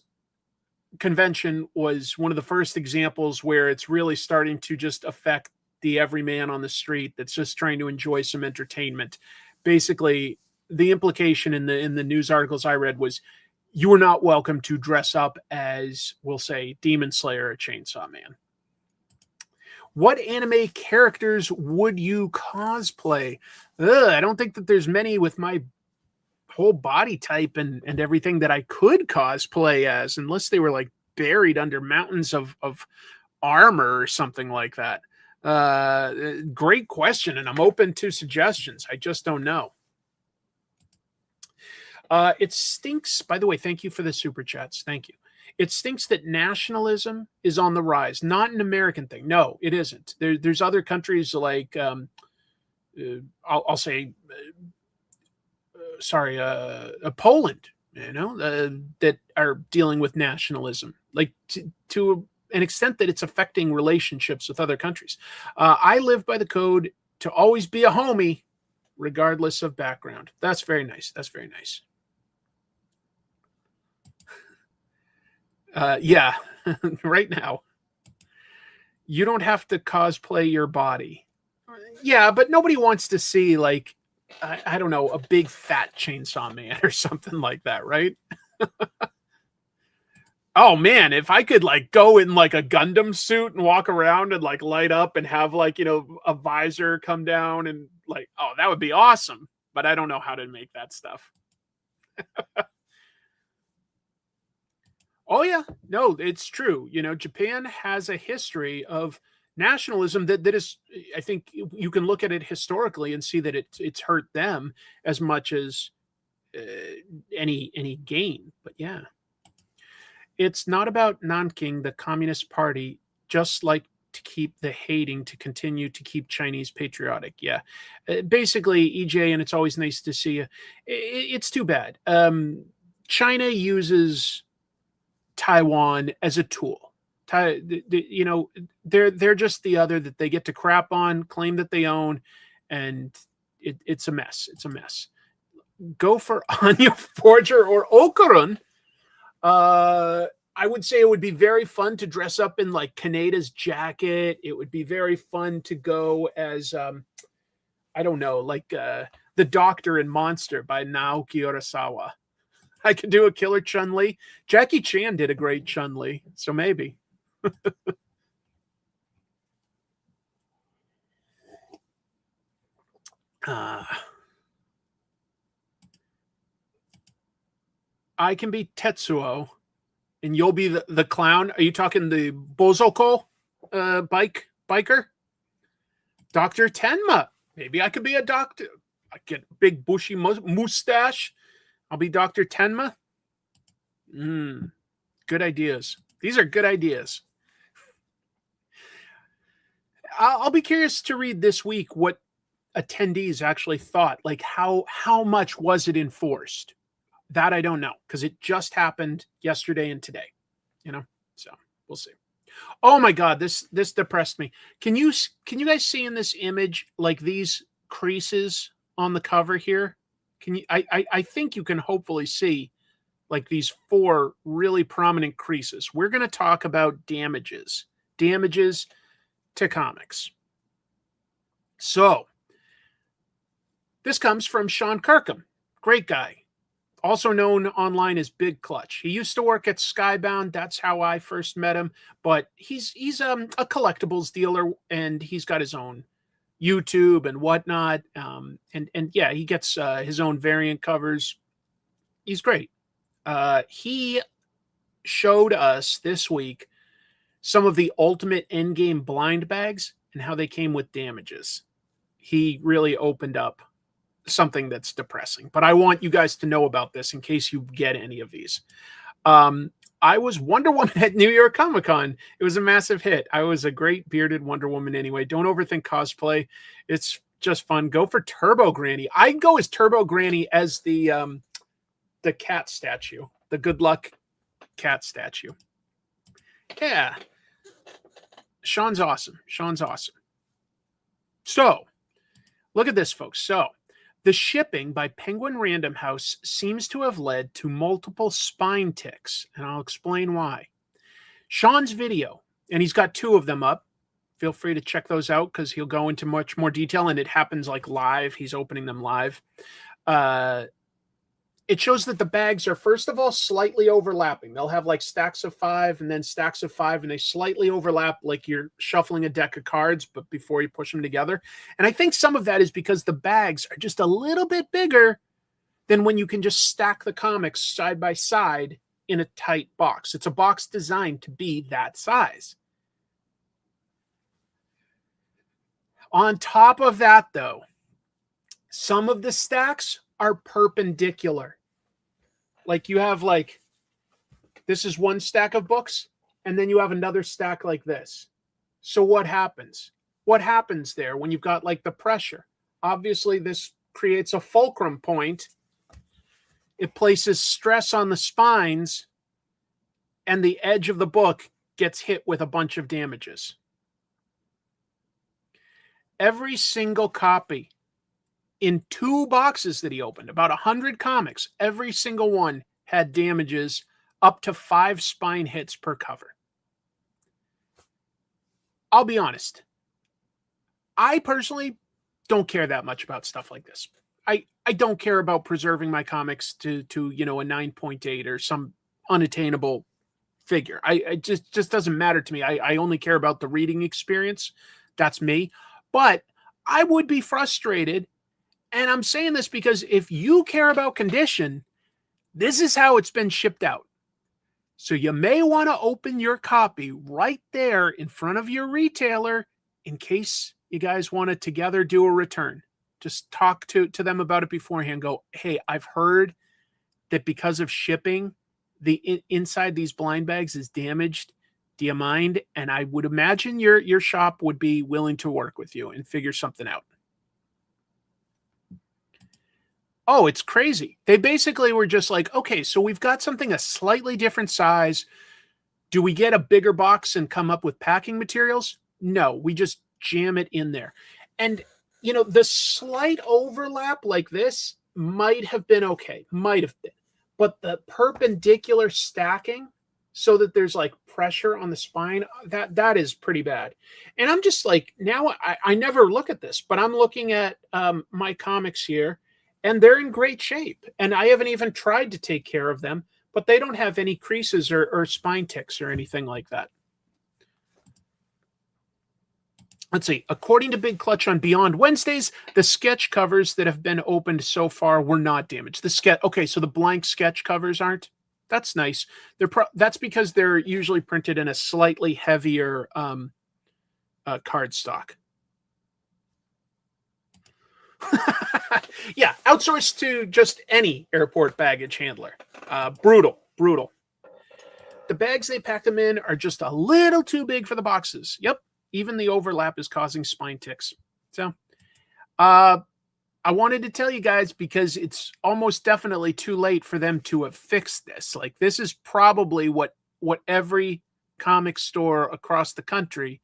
convention was one of the first examples where it's really starting to just affect the everyman on the street that's just trying to enjoy some entertainment. Basically, the implication in the news articles I read was you are not welcome to dress up as, we'll say, Demon Slayer or Chainsaw Man. What anime characters would you cosplay? I don't think that there's many with my whole body type and everything that I could cosplay as, unless they were buried under mountains of armor or something like that. Great question, and I'm open to suggestions. I just don't know. It stinks, by the way, thank you for the super chats. Thank you. It stinks that nationalism is on the rise. Not an American thing. No, it isn't. There's other countries like, I'll say, Poland, that are dealing with nationalism, to an extent that it's affecting relationships with other countries. I live by the code to always be a homie, regardless of background. That's very nice. That's very nice. Yeah, right now, you don't have to cosplay your body. Yeah, but nobody wants to see I don't know, a big fat Chainsaw Man or something like that, right? Oh man, if I could like go in like a Gundam suit and walk around and like light up and have like, a visor come down and like, oh, that would be awesome. But I don't know how to make that stuff. Oh yeah, no, it's true. Japan has a history of nationalism that is, I think you can look at it historically and see that it's hurt them as much as any gain. But yeah. It's not about Nanking, the Communist Party, just like to keep the hating, to continue to keep Chinese patriotic. Yeah. Basically, EJ, and it's always nice to see you. It's too bad. China uses Taiwan as a tool. They're just the other that they get to crap on, claim that they own, and it's a mess. It's a mess. Go for Anya Forger or Okarun. I would say it would be very fun to dress up in like Kaneda's jacket. It would be very fun to go as, I don't know, like the Doctor in Monster by Naoki Urasawa. I could do a killer Chun-Li. Jackie Chan did a great Chun-Li, so maybe. I can be Tetsuo, and you'll be the clown. Are you talking the Bozoko biker? Dr. Tenma. Maybe I could be a doctor. I get big bushy mustache. I'll be Dr. Tenma. Good ideas. These are good ideas. I'll be curious to read this week what attendees actually thought. Like how much was it enforced? That I don't know, because it just happened yesterday and today, so we'll see. Oh my God, this depressed me. Can you guys see in this image, like these creases on the cover here? Can you, I think you can hopefully see like these 4 really prominent creases. We're going to talk about damages to comics. So this comes from Sean Kirkham, great guy. Also known online as Big Clutch. He used to work at Skybound. That's how I first met him. But he's a collectibles dealer, and he's got his own YouTube and whatnot. And yeah, he gets his own variant covers. He's great. He showed us this week some of the Ultimate Endgame blind bags and how they came with damages. He really opened up something that's depressing, but I want you guys to know about this in case you get any of these. I was Wonder Woman at New York Comic Con. It was a massive hit. I was a great bearded Wonder Woman anyway. Don't overthink cosplay. It's just fun. Go for Turbo Granny. I'd go as Turbo Granny as the cat statue, the good luck cat statue. Yeah. Sean's awesome. So look at this, folks. So the shipping by Penguin Random House seems to have led to multiple spine ticks, and I'll explain why. Sean's video, and he's got 2 of them up. Feel free to check those out because he'll go into much more detail, and it happens like live. He's opening them live. It shows that the bags are, first of all, slightly overlapping. They'll have like stacks of 5 and then stacks of 5, and they slightly overlap like you're shuffling a deck of cards, but before you push them together. And I think some of that is because the bags are just a little bit bigger than when you can just stack the comics side by side in a tight box. It's a box designed to be that size. On top of that, though, some of the stacks are perpendicular. Like you have like, this is one stack of books, and then you have another stack like this. So what happens? What happens there when you've got like the pressure? Obviously, this creates a fulcrum point. It places stress on the spines, and the edge of the book gets hit with a bunch of damages. Every single copy in 2 boxes that he opened, about 100 comics, every single one had damages up to 5 spine hits per cover. I'll be honest. I personally don't care that much about stuff like this. I don't care about preserving my comics to a 9.8 or some unattainable figure. It just doesn't matter to me. I only care about the reading experience. That's me. But I would be frustrated. And I'm saying this because if you care about condition, this is how it's been shipped out. So you may want to open your copy right there in front of your retailer in case you guys want to together do a return. Just talk to them about it beforehand. Go, hey, I've heard that because of shipping, the inside these blind bags is damaged. Do you mind? And I would imagine your shop would be willing to work with you and figure something out. Oh, it's crazy. They basically were just like, okay, so we've got something a slightly different size. Do we get a bigger box and come up with packing materials? No, we just jam it in there. And, you know, the slight overlap like this might have been okay. Might have been. But the perpendicular stacking so that there's like pressure on the spine, that is pretty bad. And I'm just like, now I never look at this, but I'm looking at my comics here. And they're in great shape. And I haven't even tried to take care of them, but they don't have any creases or spine ticks or anything like that. Let's see. According to Big Clutch on Beyond Wednesdays, the sketch covers that have been opened so far were not damaged. Okay, so the blank sketch covers aren't? That's nice. That's because they're usually printed in a slightly heavier cardstock. Yeah, outsourced to just any airport baggage handler. Brutal. The bags they pack them in are just a little too big for the boxes. Yep, even the overlap is causing spine ticks. So, I wanted to tell you guys because it's almost definitely too late for them to have fixed this. Like, this is probably what every comic store across the country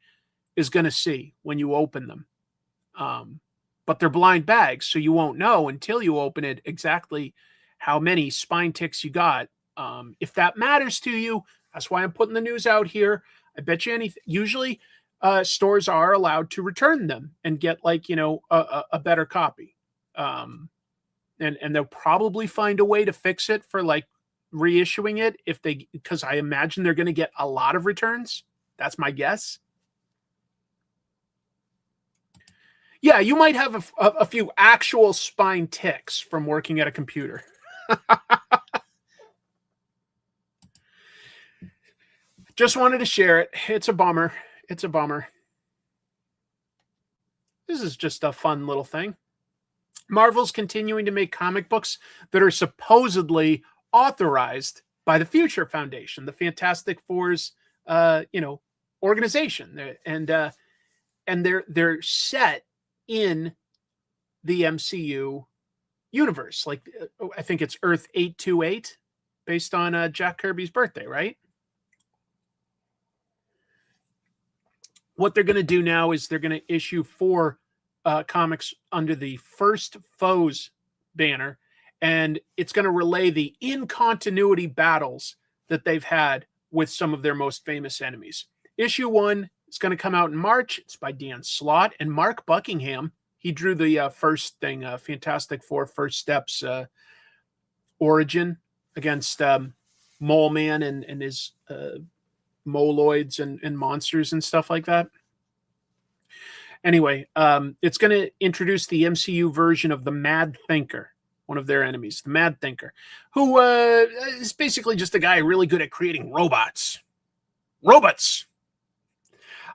is going to see when you open them. But they're blind bags, so you won't know until you open it exactly how many spine ticks you got. If that matters to you, that's why I'm putting the news out here. I bet you anything. Usually, stores are allowed to return them and get a better copy. And they'll probably find a way to fix it for like reissuing it because I imagine they're going to get a lot of returns. That's my guess. Yeah, you might have a few actual spine ticks from working at a computer. Just wanted to share it. It's a bummer. This is just a fun little thing. Marvel's continuing to make comic books that are supposedly authorized by the Future Foundation, the Fantastic Four's, organization, and they're set in the MCU universe. Like, I think it's Earth 828, based on Jack Kirby's birthday, right? What they're going to do now is they're going to issue 4 comics under the First Foes banner, and it's going to relay the in-continuity battles that they've had with some of their most famous enemies. Issue 1 is going to come out in March. It's by Dan Slott and Mark Buckingham. He drew the first thing, Fantastic Four First Steps origin against Mole Man and his moloids and monsters and stuff like that. Anyway, it's going to introduce the MCU version of the Mad Thinker, one of their enemies, the Mad Thinker, who is basically just a guy really good at creating robots.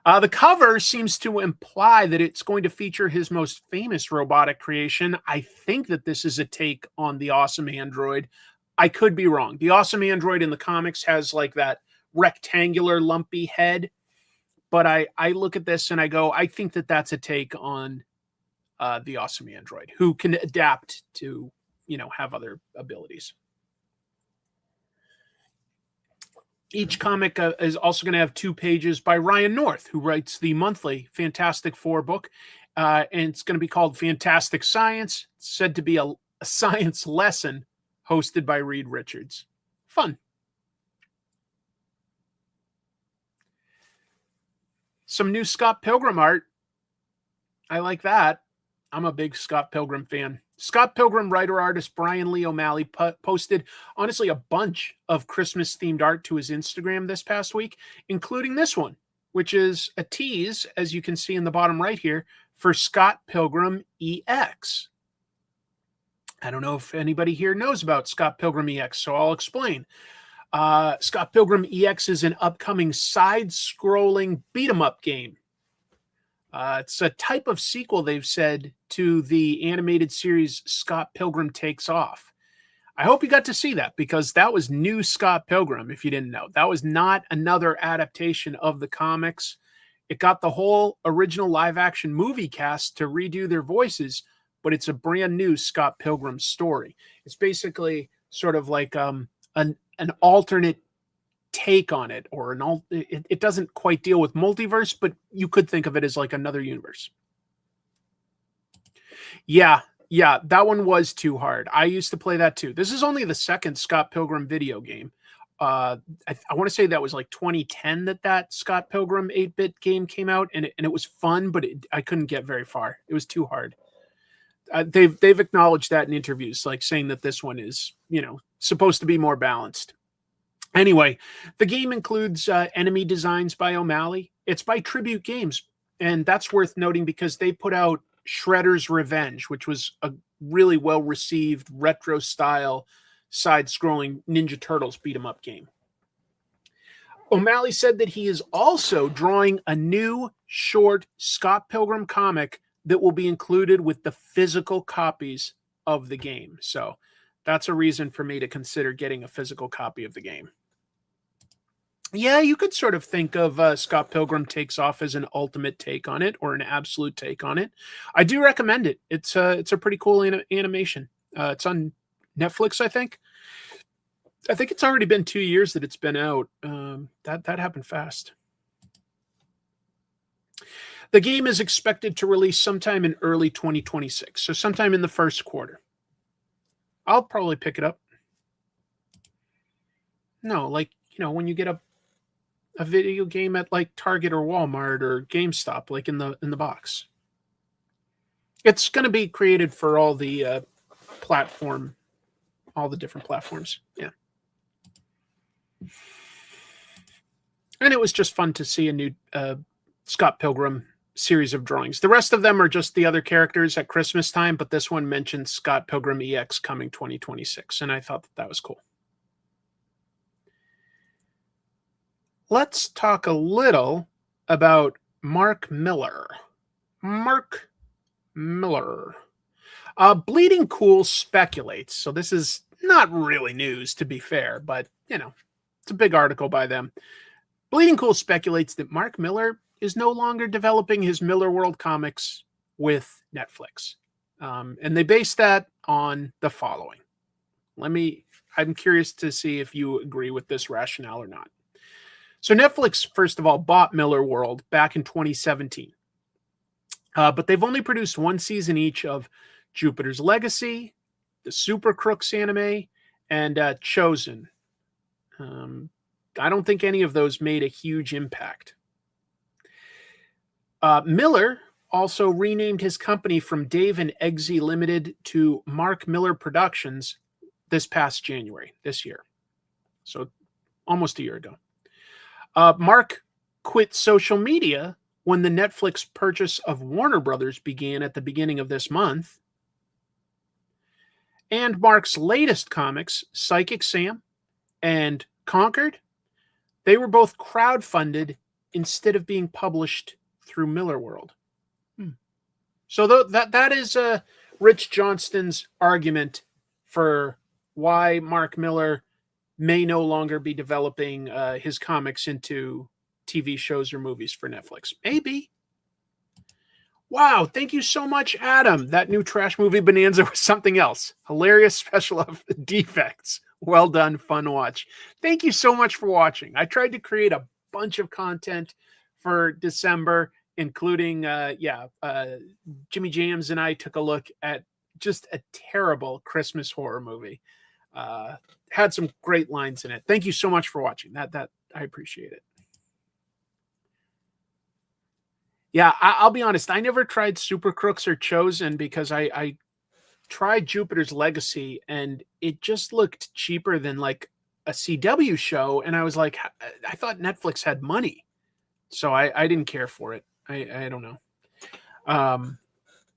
The cover seems to imply that it's going to feature his most famous robotic creation. I think that this is a take on the Awesome Android. I could be wrong. The Awesome Android in the comics has like that rectangular lumpy head, but I look at this and I go, I think that that's a take on the Awesome Android, who can adapt to, have other abilities. Each comic is also going to have 2 pages by Ryan North, who writes the monthly Fantastic Four book. And it's going to be called Fantastic Science. It's said to be a science lesson hosted by Reed Richards. Fun. Some new Scott Pilgrim art. I like that. I'm a big Scott Pilgrim fan. Scott Pilgrim writer-artist Brian Lee O'Malley posted, honestly, a bunch of Christmas-themed art to his Instagram this past week, including this one, which is a tease, as you can see in the bottom right here, for Scott Pilgrim EX. I don't know if anybody here knows about Scott Pilgrim EX, so I'll explain. Scott Pilgrim EX is an upcoming side-scrolling beat-em-up game. It's a type of sequel, they've said, to the animated series Scott Pilgrim Takes Off. I hope you got to see that, because that was new Scott Pilgrim, if you didn't know. That was not another adaptation of the comics. It got the whole original live-action movie cast to redo their voices, but it's a brand new Scott Pilgrim story. It's basically sort of like an alternate take on it, or it doesn't quite deal with multiverse, but you could think of it as like another universe. Yeah, that one was too hard. I used to play that too. This is only the second Scott Pilgrim video game. I want to say that was like 2010 that Scott Pilgrim 8-bit game came out, and it was fun, but I couldn't get very far. It was too hard. They've acknowledged that in interviews, like saying that this one is, supposed to be more balanced. Anyway, the game includes enemy designs by O'Malley. It's by Tribute Games, and that's worth noting because they put out Shredder's Revenge, which was a really well-received retro-style side-scrolling Ninja Turtles beat-em-up game. O'Malley said that he is also drawing a new short Scott Pilgrim comic that will be included with the physical copies of the game. So that's a reason for me to consider getting a physical copy of the game. Yeah, you could sort of think of Scott Pilgrim Takes Off as an ultimate take on it, or an absolute take on it. I do recommend it. It's a pretty cool animation. It's on Netflix, I think. I think it's already been 2 years that it's been out. That happened fast. The game is expected to release sometime in early 2026, so sometime in the first quarter. I'll probably pick it up. No, like, when you get a video game at like Target or Walmart or GameStop, like in the box. It's going to be created for all the all the different platforms. Yeah. And it was just fun to see a new Scott Pilgrim series of drawings. The rest of them are just the other characters at Christmas time, but this one mentions Scott Pilgrim EX coming 2026, and I thought that was cool. Let's talk a little about Mark Millar. Mark Millar. Bleeding Cool speculates, so this is not really news, to be fair, but, it's a big article by them. Bleeding Cool speculates that Mark Millar is no longer developing his Millar World comics with Netflix. And they base that on the following. I'm curious to see if you agree with this rationale or not. So Netflix, first of all, bought Millar World back in 2017. But they've only produced one season each of Jupiter's Legacy, the Super Crooks anime, and Chosen. I don't think any of those made a huge impact. Millar also renamed his company from Dave and Eggsy Limited to Mark Millar Productions this past January, this year. So almost a year ago. Mark quit social media when the Netflix purchase of Warner Brothers began at the beginning of this month. And Mark's latest comics, Psychic Sam and Conquered, they were both crowdfunded instead of being published through Millar World. So that is Rich Johnston's argument for why Mark Millar may no longer be developing his comics into TV shows or movies for Netflix. Maybe. Wow, thank you so much, Adam. That new trash movie Bonanza was something else. Hilarious special of defects. Well done, fun watch. Thank you so much for watching. I tried to create a bunch of content for December, including, Jimmy Jams and I took a look at just a terrible Christmas horror movie. Had some great lines in it. Thank you so much for watching. That I appreciate it. Yeah, I'll be honest. I never tried Super Crooks or Chosen because I tried Jupiter's Legacy and it just looked cheaper than like a CW show. And I was like, I thought Netflix had money. So I didn't care for it. I don't know.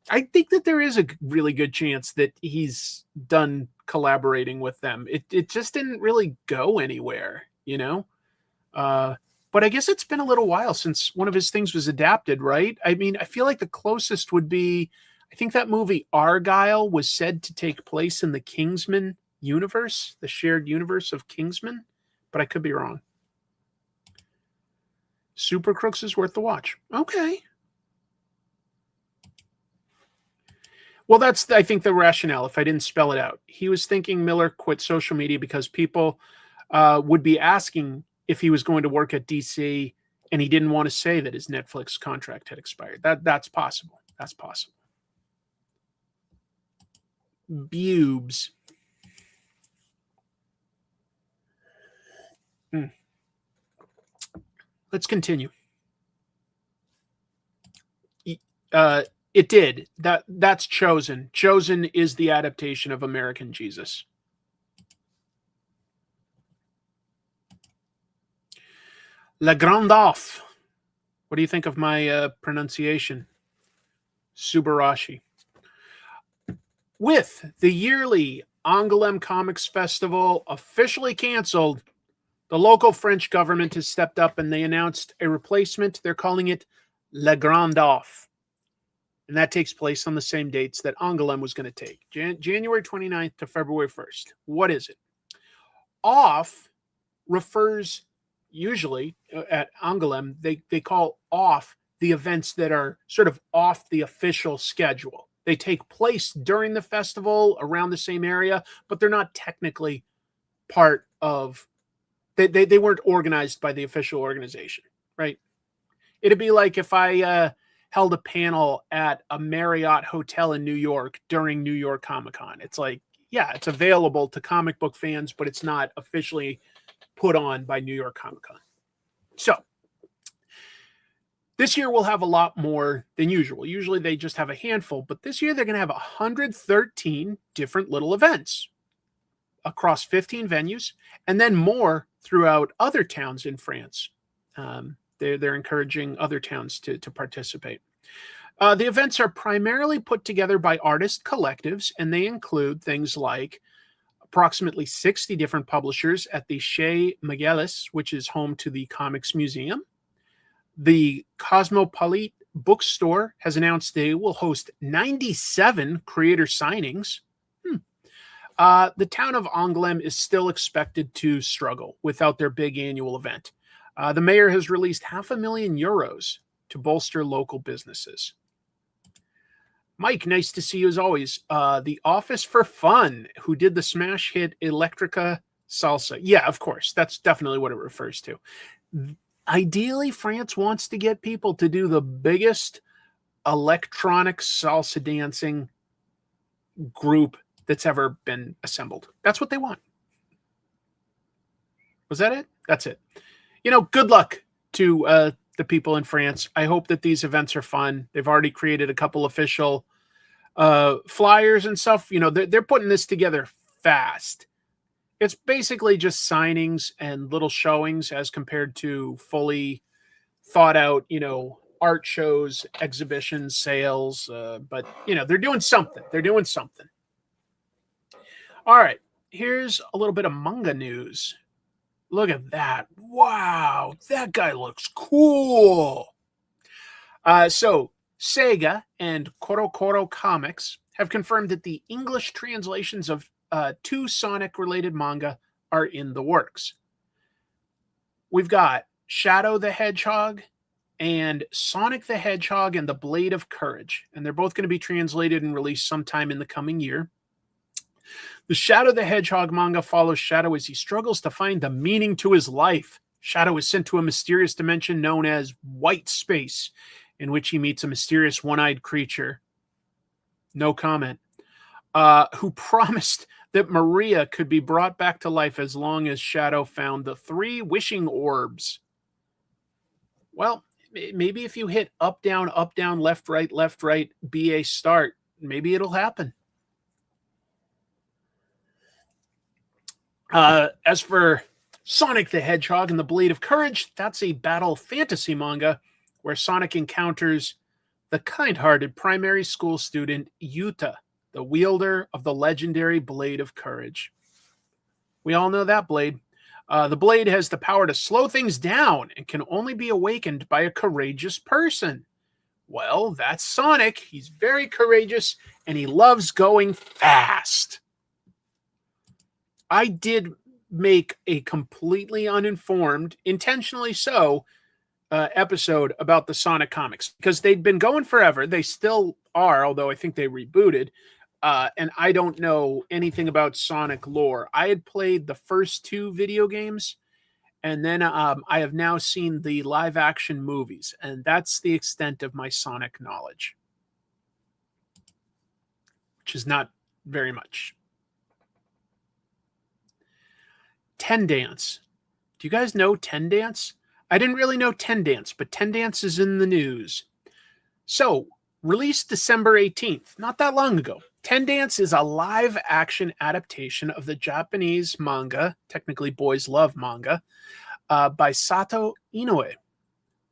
I think that there is a really good chance that he's done collaborating with them. It just didn't really go anywhere, you know? But I guess it's been a little while since one of his things was adapted, right? I mean, I feel like the closest would be, I think that movie Argyle was said to take place in the Kingsman universe, the shared universe of Kingsman, but I could be wrong. Super Crooks is worth the watch. Okay. Well, that's, I think, the rationale, if I didn't spell it out. He was thinking Millar quit social media because people would be asking if he was going to work at DC, and he didn't want to say that his Netflix contract had expired. That's possible. That's possible. Bubes. Let's continue. It did. That's Chosen. Chosen is the adaptation of American Jesus. La Grande Off. What do you think of my pronunciation? Subarashi. With the yearly Angoulême Comics Festival officially canceled, the local French government has stepped up and they announced a replacement. They're calling it La Grande Off. And that takes place on the same dates that Angoulême was going to take, January 29th to February 1st. What is it? Off refers, usually at Angoulême, they call off the events that are sort of off the official schedule. They take place during the festival around the same area, but they're not technically part of, they weren't organized by the official organization, right? It'd be like if I held a panel at a Marriott hotel in New York during New York Comic-Con. It's like, yeah, it's available to comic book fans, but it's not officially put on by New York Comic-Con. So this year we'll have a lot more than usual. Usually they just have a handful, but this year they're going to have 113 different little events across 15 venues, and then more throughout other towns in France. They're encouraging other towns to participate. The events are primarily put together by artist collectives, and they include things like approximately 60 different publishers at the Chez Magellis, which is home to the Comics Museum. The Cosmopolite Bookstore has announced they will host 97 creator signings. The town of Angoulême is still expected to struggle without their big annual event. The mayor has released €500,000 to bolster local businesses. Mike, nice to see you as always. The Office for Fun, who did the smash hit Electrica Salsa. Yeah, of course. That's definitely what it refers to. Ideally, France wants to get people to do the biggest electronic salsa dancing group that's ever been assembled. That's what they want. Was that it? That's it. You know, good luck to the people in France. I hope that these events are fun. They've already created a couple official flyers and stuff. You know, they're putting this together fast. It's basically just signings and little showings as compared to fully thought out, you know, art shows, exhibitions, sales. But, you know, they're doing something. They're doing something. All right. Here's a little bit of manga news. Look at that. Wow. That guy looks cool. So Sega and Korokoro Comics have confirmed that the English translations of 2 Sonic-related manga are in the works. We've got Shadow the Hedgehog and Sonic the Hedgehog and the Blade of Courage. And they're both going to be translated and released sometime in the coming year. The Shadow the Hedgehog manga follows Shadow as he struggles to find the meaning to his life. Shadow is sent to a mysterious dimension known as White Space, in which he meets a mysterious one-eyed creature. No comment. Who promised that Maria could be brought back to life as long as Shadow found the 3 wishing orbs. Well, maybe if you hit up, down, left, right, BA start, maybe it'll happen. As for Sonic the Hedgehog and the Blade of Courage, that's a battle fantasy manga where Sonic encounters the kind-hearted primary school student Yuta, the wielder of the legendary Blade of Courage. We all know that blade. The blade has the power to slow things down and can only be awakened by a courageous person. Well, that's Sonic. He's very courageous, and he loves going fast. I did make a completely uninformed, intentionally so, episode about the Sonic comics because they'd been going forever. They still are, although I think they rebooted. And I don't know anything about Sonic lore. I had played the first 2 video games, and then I have now seen the live-action movies, and that's the extent of my Sonic knowledge, which is not very much. Ten Dance. Do you guys know Ten Dance? I didn't really know Ten Dance, but Ten Dance is in the news. So, released December 18th, not that long ago. Ten Dance is a live-action adaptation of the Japanese manga, technically Boys Love manga, by Sato Inoue,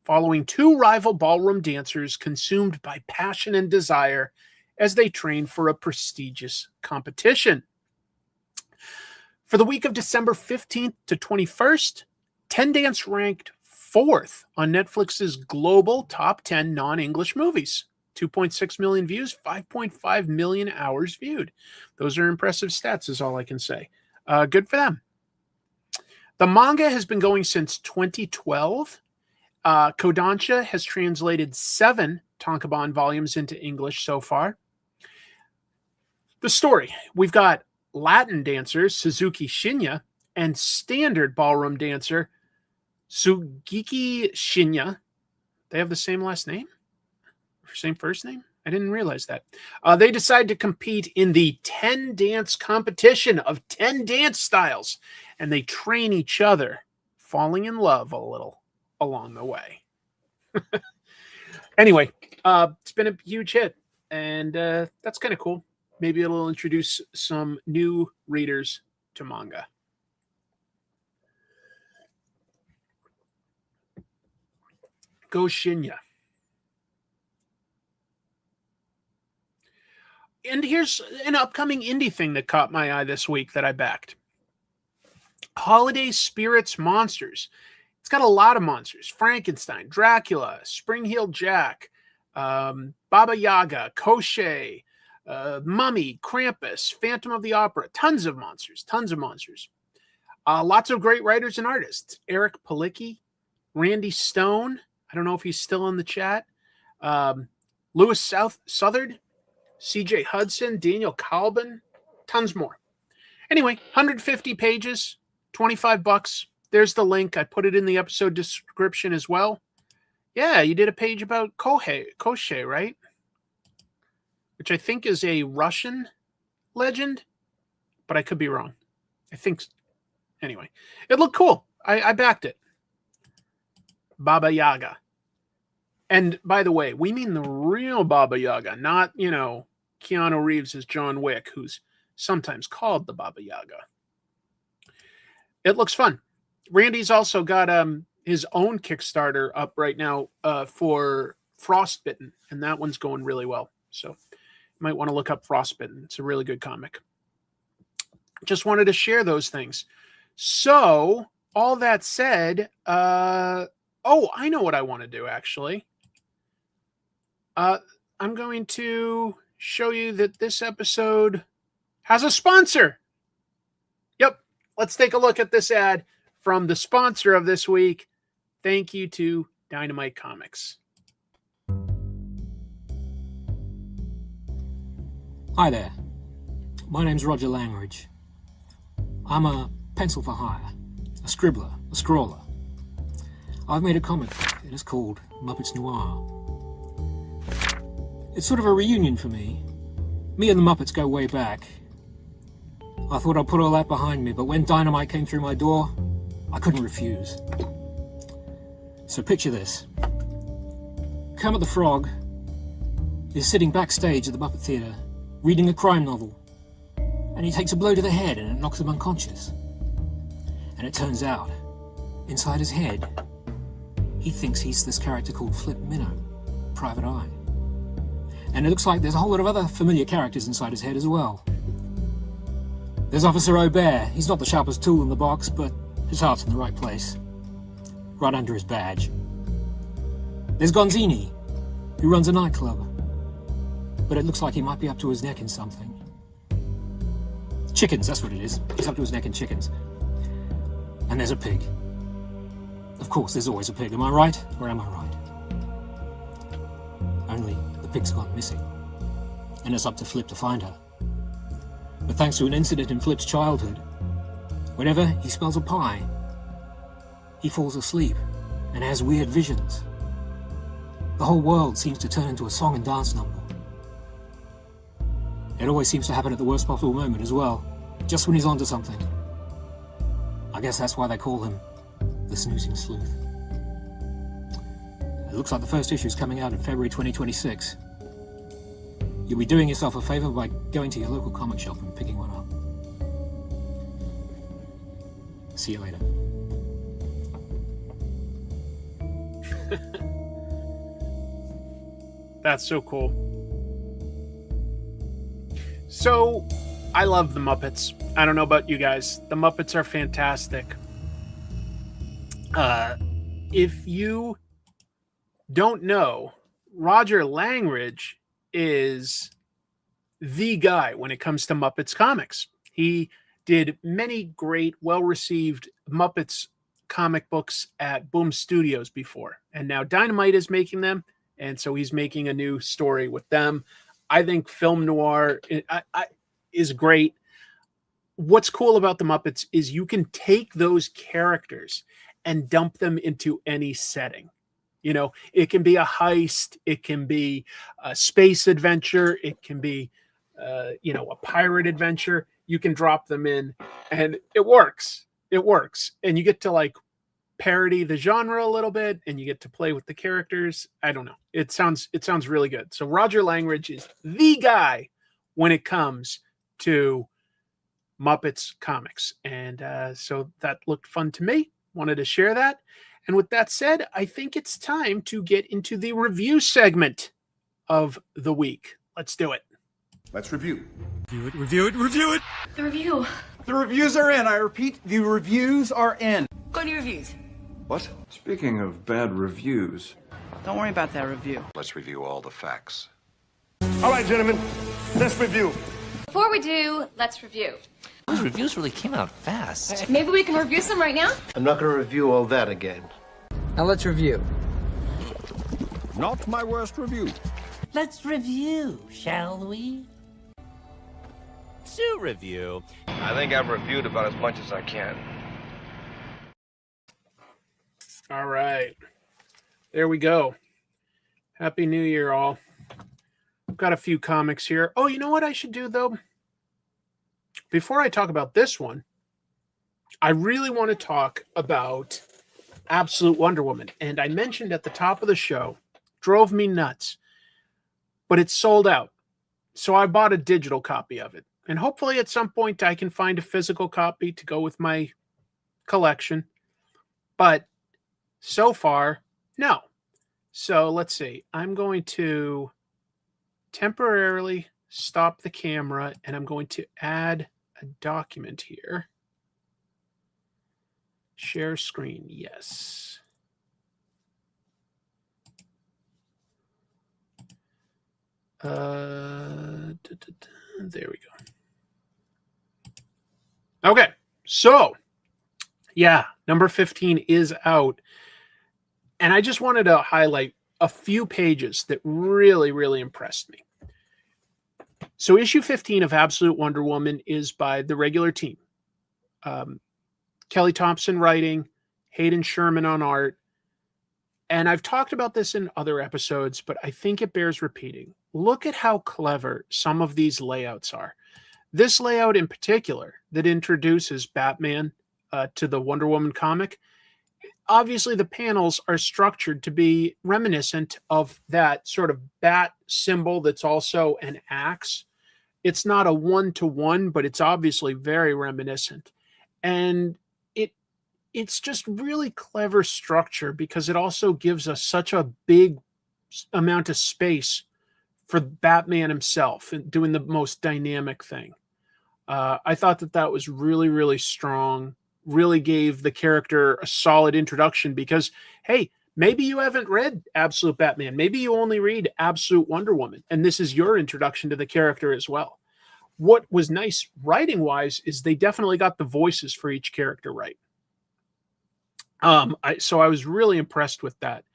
following 2 rival ballroom dancers consumed by passion and desire as they train for a prestigious competition. For the week of December 15th to 21st, Ten Dance ranked 4th on Netflix's global top 10 non-English movies. 2.6 million views, 5.5 million hours viewed. Those are impressive stats, is all I can say. Good for them. The manga has been going since 2012. Kodansha has translated 7 Tankobon volumes into English so far. The story. We've got Latin dancer Suzuki Shinya and standard ballroom dancer Sugiki Shinya. They have the same last name? Same first name? I didn't realize that. They decide to compete in the 10 dance competition of 10 dance styles, and they train each other, falling in love a little along the way. Anyway, it's been a huge hit, and that's kind of cool. Maybe it'll introduce some new readers to manga. Go Shinya. And here's an upcoming indie thing that caught my eye this week that I backed. Holiday Spirits Monsters. It's got a lot of monsters. Frankenstein, Dracula, Spring-Heeled Jack, Baba Yaga, Koschei, Mummy, Krampus, Phantom of the Opera. Tons of monsters. Lots of great writers and artists. Eric Palicki, Randy Stone. I don't know if he's still in the chat. Lewis Southard. CJ Hudson, Daniel Kalbin, tons more. Anyway, 150 pages, $25. There's the link. I put it in the episode description as well. Yeah, you did a page about Koschei, right? Which I think is a Russian legend, but I could be wrong. I think. Anyway, it looked cool. I backed it. Baba Yaga. And by the way, we mean the real Baba Yaga, not, Keanu Reeves as John Wick, who's sometimes called the Baba Yaga. It looks fun. Randy's also got his own Kickstarter up right now for Frostbitten, and that one's going really well. So you might want to look up Frostbitten. It's a really good comic. Just wanted to share those things. So, all that said, I know what I want to do, actually. I'm going to show you that this episode has a sponsor. Yep. Let's take a look at this ad from the sponsor of this week. Thank you to Dynamite Comics. Hi there. My name's Roger Langridge. I'm a pencil for hire, a scribbler, a scrawler. I've made a comic book, and it's called Muppets Noir. It's sort of a reunion for me. Me and the Muppets go way back. I thought I'd put all that behind me, but when Dynamite came through my door, I couldn't refuse. So picture this. Kermit the Frog is sitting backstage at the Muppet Theatre reading a crime novel, and he takes a blow to the head and it knocks him unconscious. And it turns out, inside his head, he thinks he's this character called Flip Minnow, Private Eye. And it looks like there's a whole lot of other familiar characters inside his head as well. There's Officer O'Bear. He's not the sharpest tool in the box, but his heart's in the right place, right under his badge. There's Gonzini, who runs a nightclub, but it looks like he might be up to his neck in something. Chickens, that's what it is. He's up to his neck in chickens. And there's a pig. Of course, there's always a pig. Am I right, or am I right? Only the pig's gone missing, and it's up to Flip to find her. But thanks to an incident in Flip's childhood, whenever he smells a pie, he falls asleep and has weird visions. The whole world seems to turn into a song and dance number. It always seems to happen at the worst possible moment as well, just when he's onto something. I guess that's why they call him the Snoozing Sleuth. It looks like the first issue is coming out in February 2026. You'll be doing yourself a favor by going to your local comic shop and picking one up. See you later. That's so cool. So, I love the Muppets. I don't know about you guys. The Muppets are fantastic. If you don't know, Roger Langridge is the guy when it comes to Muppets comics. He did many great, well-received Muppets comic books at Boom Studios before, and now Dynamite is making them, and so he's making a new story with them. I think film noir is great. What's cool about the Muppets is you can take those characters and dump them into any setting. You know, it can be a heist, it can be a space adventure, it can be, a pirate adventure. You can drop them in, and it works. It works, and you get to like parody the genre a little bit, and you get to play with the characters. I don't know. It sounds really good. So Roger Langridge is the guy when it comes to Muppets comics, and so that looked fun to me. Wanted to share that. And with that said, I think it's time to get into the review segment of the week. Let's do it. Let's review. Review it. The review. The reviews are in. I repeat, the reviews are in. Go to your reviews. What? Speaking of bad reviews. Don't worry about that review. Let's review all the facts. All right, gentlemen, let's review. Before we do, let's review. Those reviews really came out fast. Maybe we can review some right now? I'm not going to review all that again. Now let's review. Not my worst review. Let's review, shall we? To review. I think I've reviewed about as much as I can. All right. There we go. Happy New Year, all. I've got a few comics here. Oh, you know what I should do, though? Before I talk about this one, I really want to talk about Absolute Wonder Woman. And I mentioned at the top of the show, drove me nuts, but it's sold out. So I bought a digital copy of it. And hopefully at some point I can find a physical copy to go with my collection. But so far, no. So let's see. I'm going to temporarily stop the camera, and I'm going to add a document here. Share screen, yes. There we go. Okay, so yeah, number 15 is out. And I just wanted to highlight a few pages that really, really impressed me. So issue 15 of Absolute Wonder Woman is by the regular team. Kelly Thompson writing, Hayden Sherman on art. And I've talked about this in other episodes, but I think it bears repeating. Look at how clever some of these layouts are. This layout in particular that introduces Batman to the Wonder Woman comic, obviously the panels are structured to be reminiscent of that sort of bat symbol that's also an axe. It's not a one-to-one, but it's obviously very reminiscent. And it's just really clever structure because it also gives us such a big amount of space for Batman himself and doing the most dynamic thing. I thought that was really, really strong, really gave the character a solid introduction because, hey, maybe you haven't read Absolute Batman. Maybe you only read Absolute Wonder Woman, and this is your introduction to the character as well. What was nice writing-wise is they definitely got the voices for each character right. So I was really impressed with that.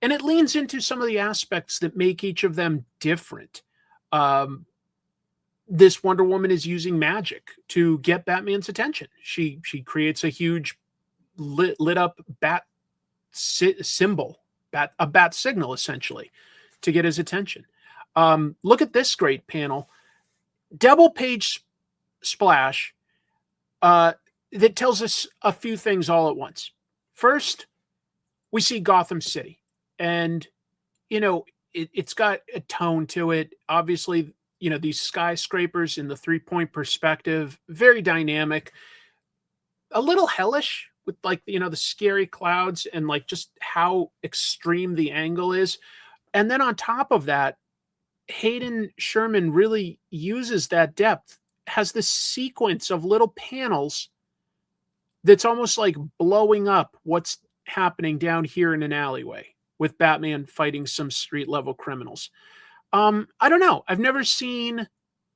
And it leans into some of the aspects that make each of them different. This Wonder Woman is using magic to get Batman's attention. She creates a huge lit up bat symbol, a bat signal essentially, to get his attention. Look at this great panel. Double page splash that tells us a few things all at once. First, we see Gotham City, and it's got a tone to it. Obviously, these skyscrapers in the 3-point perspective, very dynamic, a little hellish with the scary clouds and just how extreme the angle is. And then on top of that, Hayden Sherman really uses that depth, has this sequence of little panels that's almost like blowing up what's happening down here in an alleyway with Batman fighting some street level criminals. I don't know. I've never seen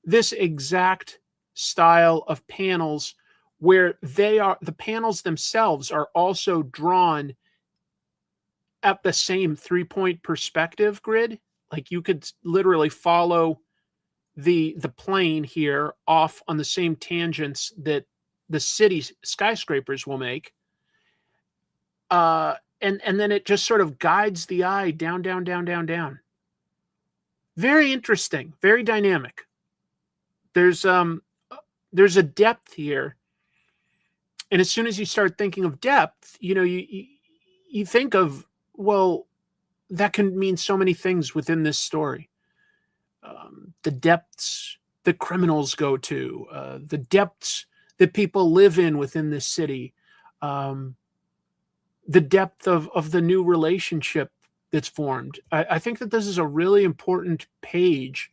this exact style of panels where the panels themselves are also drawn at the same 3-point perspective grid. Like you could literally follow the plane here off on the same tangents that the city skyscrapers will make. And then it just sort of guides the eye down, down, down, down, down. Very interesting, very dynamic. There's a depth here. And as soon as you start thinking of depth, you think of, well, that can mean so many things within this story. The depths that criminals go to, the depths that people live in within this city, the depth of the new relationship that's formed. I think that this is a really important page,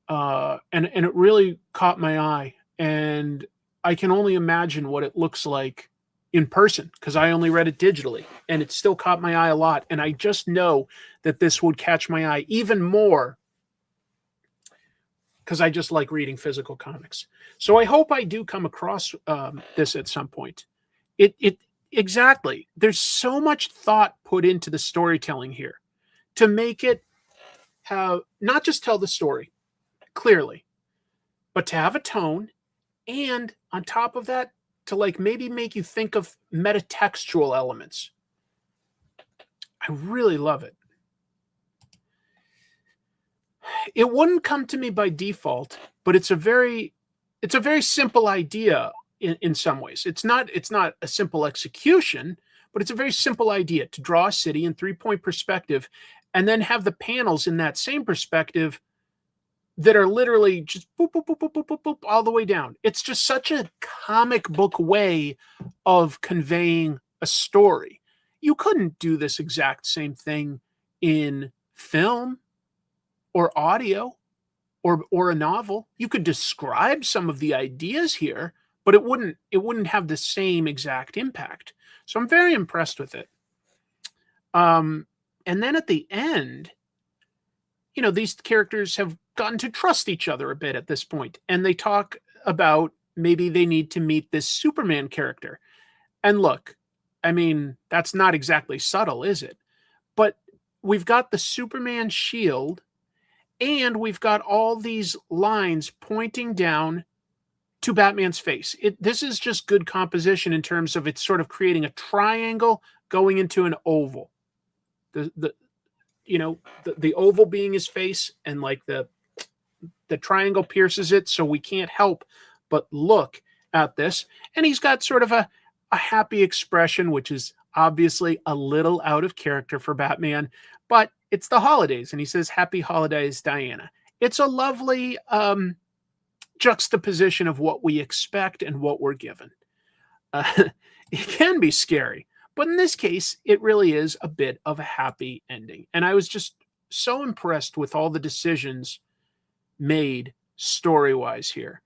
and it really caught my eye. And I can only imagine what it looks like in person because I only read it digitally, and it still caught my eye a lot. And I just know that this would catch my eye even more because I just like reading physical comics. So I hope I do come across this at some point. Exactly. There's so much thought put into the storytelling here to make it have not just tell the story clearly, but to have a tone, and on top of that, to maybe make you think of metatextual elements. I really love it. It wouldn't come to me by default, but it's a very simple idea in some ways. It's not a simple execution, but it's a very simple idea to draw a city in 3-point perspective and then have the panels in that same perspective that are literally just boop, boop, boop, boop, boop, boop, boop, all the way down. It's just such a comic book way of conveying a story. You couldn't do this exact same thing in film or audio or a novel. You could describe some of the ideas here, but it wouldn't have the same exact impact. So I'm very impressed with it. And then at the end, these characters have gotten to trust each other a bit at this point, and they talk about maybe they need to meet this Superman character. And look, I mean, that's not exactly subtle, is it? But we've got the Superman shield, and we've got all these lines pointing down to Batman's face. This is just good composition in terms of it's sort of creating a triangle going into an oval. The oval being his face, and the triangle pierces it, so we can't help but look at this. And he's got sort of a happy expression, which is Obviously a little out of character for Batman, but it's the holidays, and he says, "Happy holidays, Diana." It's a lovely juxtaposition of what we expect and what we're given. It can be scary, but in this case, it really is a bit of a happy ending. And I was just so impressed with all the decisions made story-wise here.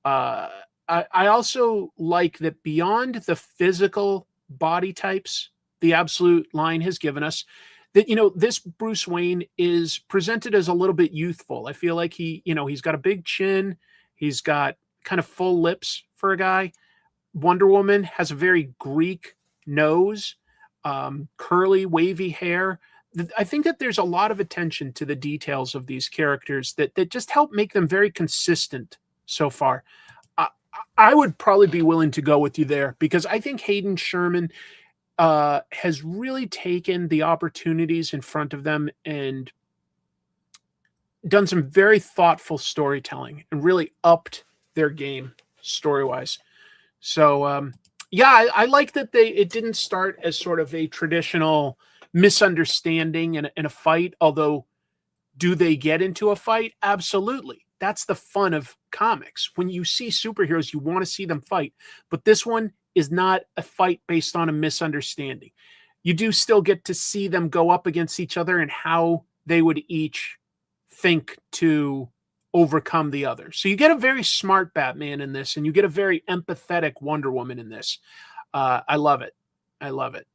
I also like that beyond the physical body types, the Absolute line has given us, that, this Bruce Wayne is presented as a little bit youthful. I feel like he's got a big chin. He's got kind of full lips for a guy. Wonder Woman has a very Greek nose, curly, wavy hair. I think that there's a lot of attention to the details of these characters that just help make them very consistent so far. I would probably be willing to go with you there, because I think Hayden Sherman has really taken the opportunities in front of them and done some very thoughtful storytelling and really upped their game story-wise. So, I like that it didn't start as sort of a traditional misunderstanding and a fight, although do they get into a fight? Absolutely. That's the fun of comics. When you see superheroes, you want to see them fight. But this one is not a fight based on a misunderstanding. You do still get to see them go up against each other and how they would each think to overcome the other. So you get a very smart Batman in this, and you get a very empathetic Wonder Woman in this. I love it. I love it.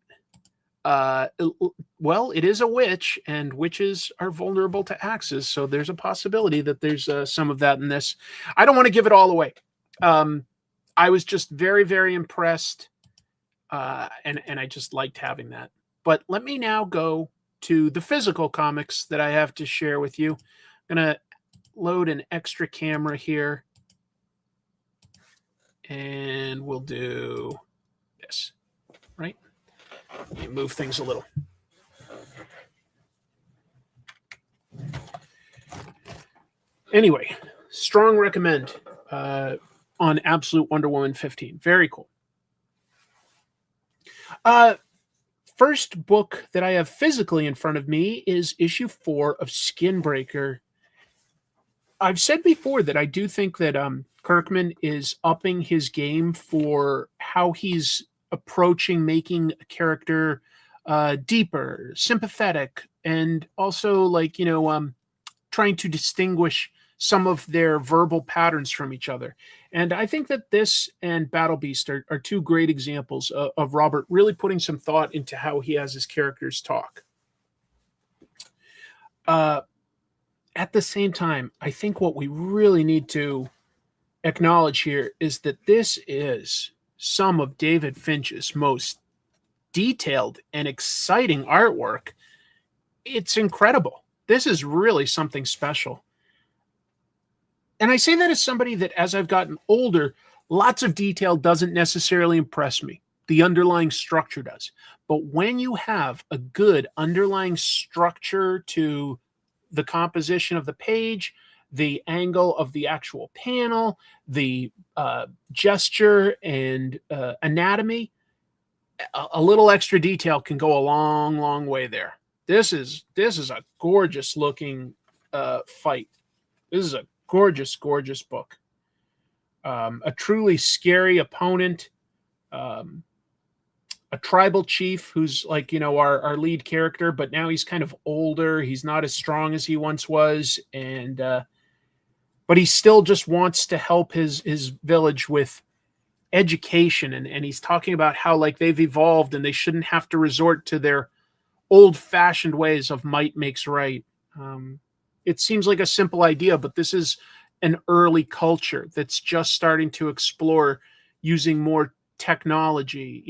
Well, it is a witch, and witches are vulnerable to axes, so there's a possibility that there's some of that in this. I don't want to give it all away. I was just very, very impressed, and I just liked having that. But let me now go to the physical comics that I have to share with you. I'm going to load an extra camera here, and we'll do this, right? Let me move things a little. Anyway, strong recommend on Absolute Wonder Woman 15. Very cool. First book that I have physically in front of me is issue 4 of Skinbreaker. I've said before that I do think that Kirkman is upping his game for how he's approaching making a character deeper, sympathetic, and also trying to distinguish some of their verbal patterns from each other. And I think that this and Battle Beast are two great examples of Robert really putting some thought into how he has his characters talk. At the same time, I think what we really need to acknowledge here is that this is some of David Finch's most detailed and exciting artwork. It's incredible. This is really something special. And I say that as somebody that, as I've gotten older, lots of detail doesn't necessarily impress me. The underlying structure does. But when you have a good underlying structure to the composition of the page, the angle of the actual panel, the gesture and anatomy, a little extra detail can go a long, long way there. This is a gorgeous looking fight. This is a gorgeous, gorgeous book. A truly scary opponent. A tribal chief who's like, our lead character, but now he's kind of older. He's not as strong as he once was. And, but he still just wants to help his village with education. And he's talking about how they've evolved and they shouldn't have to resort to their old fashioned ways of might makes right. It seems like a simple idea, but this is an early culture that's just starting to explore using more technology,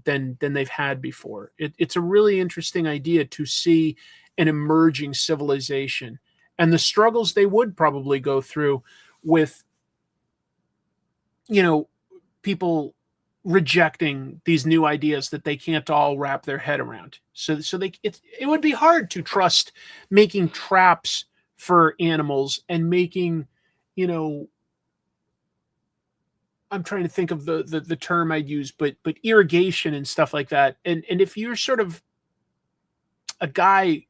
than they've had before. It's a really interesting idea to see an emerging civilization and the struggles they would probably go through with, people rejecting these new ideas that they can't all wrap their head around. So it would be hard to trust making traps for animals and making, I'm trying to think of the term I'd use, but irrigation and stuff like that. And if you're sort of a guy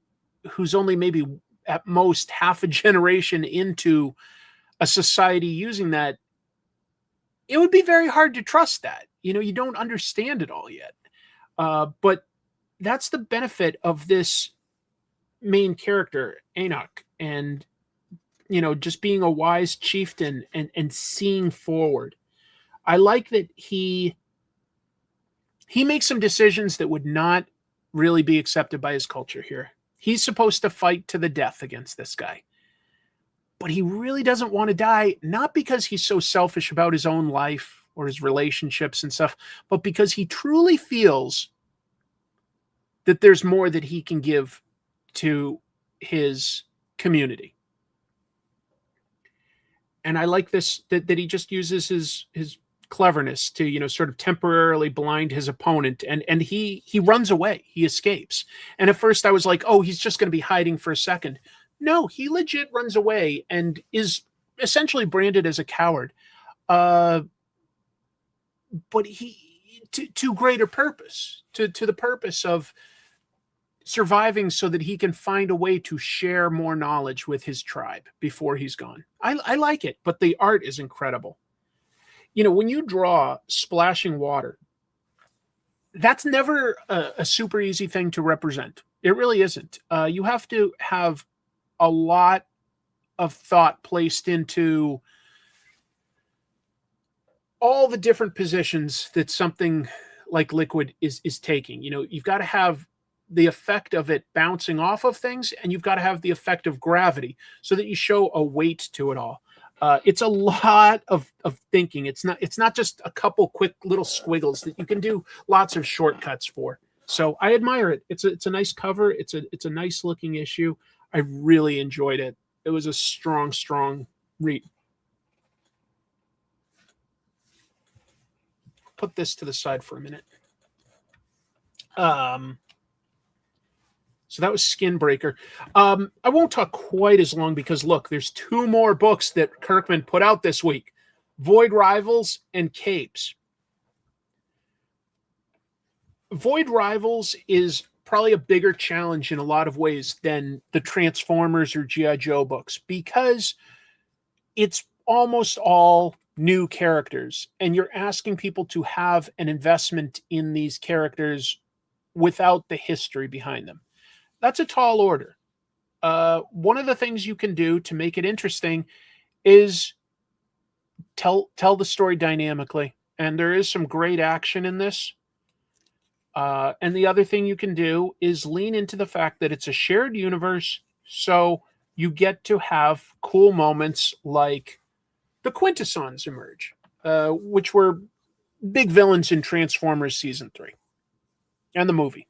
who's only maybe at most half a generation into a society using that, it would be very hard to trust that. You know, you don't understand it all yet. But that's the benefit of this main character, Enoch, and, you know, just being a wise chieftain and seeing forward. I like that he makes some decisions that would not really be accepted by his culture here. He's supposed to fight to the death against this guy. But he really doesn't want to die, not because he's so selfish about his own life or his relationships and stuff, but because he truly feels that there's more that he can give to his community. And I like this, that he just uses his cleverness to, you know, sort of temporarily blind his opponent, and he runs away. He escapes. And at first I was like, oh, he's just going to be hiding for a second. No, he legit runs away and is essentially branded as a coward. But he to greater purpose, to the purpose of surviving so that he can find a way to share more knowledge with his tribe before he's gone. I like it, but the art is incredible. You know, when you draw splashing water, that's never a super easy thing to represent. It really isn't. You have to have a lot of thought placed into all the different positions that something like liquid is taking. You know, you've got to have the effect of it bouncing off of things, and you've got to have the effect of gravity so that you show a weight to it all. It's a lot of thinking. It's not just a couple quick little squiggles that you can do lots of shortcuts for. So I admire it. It's a nice cover. It's a nice looking issue. I really enjoyed it. It was a strong read. Put this to the side for a minute. So that was Skinbreaker. I won't talk quite as long because, look, there's 2 more books that Kirkman put out this week. Void Rivals and Capes. Void Rivals is probably a bigger challenge in a lot of ways than the Transformers or G.I. Joe books because it's almost all new characters, and you're asking people to have an investment in these characters without the history behind them. That's a tall order. One of the things you can do to make it interesting is tell the story dynamically. And there is some great action in this. And the other thing you can do is lean into the fact that it's a shared universe. So you get to have cool moments like the Quintessons emerge, which were big villains in Transformers Season 3 and the movie.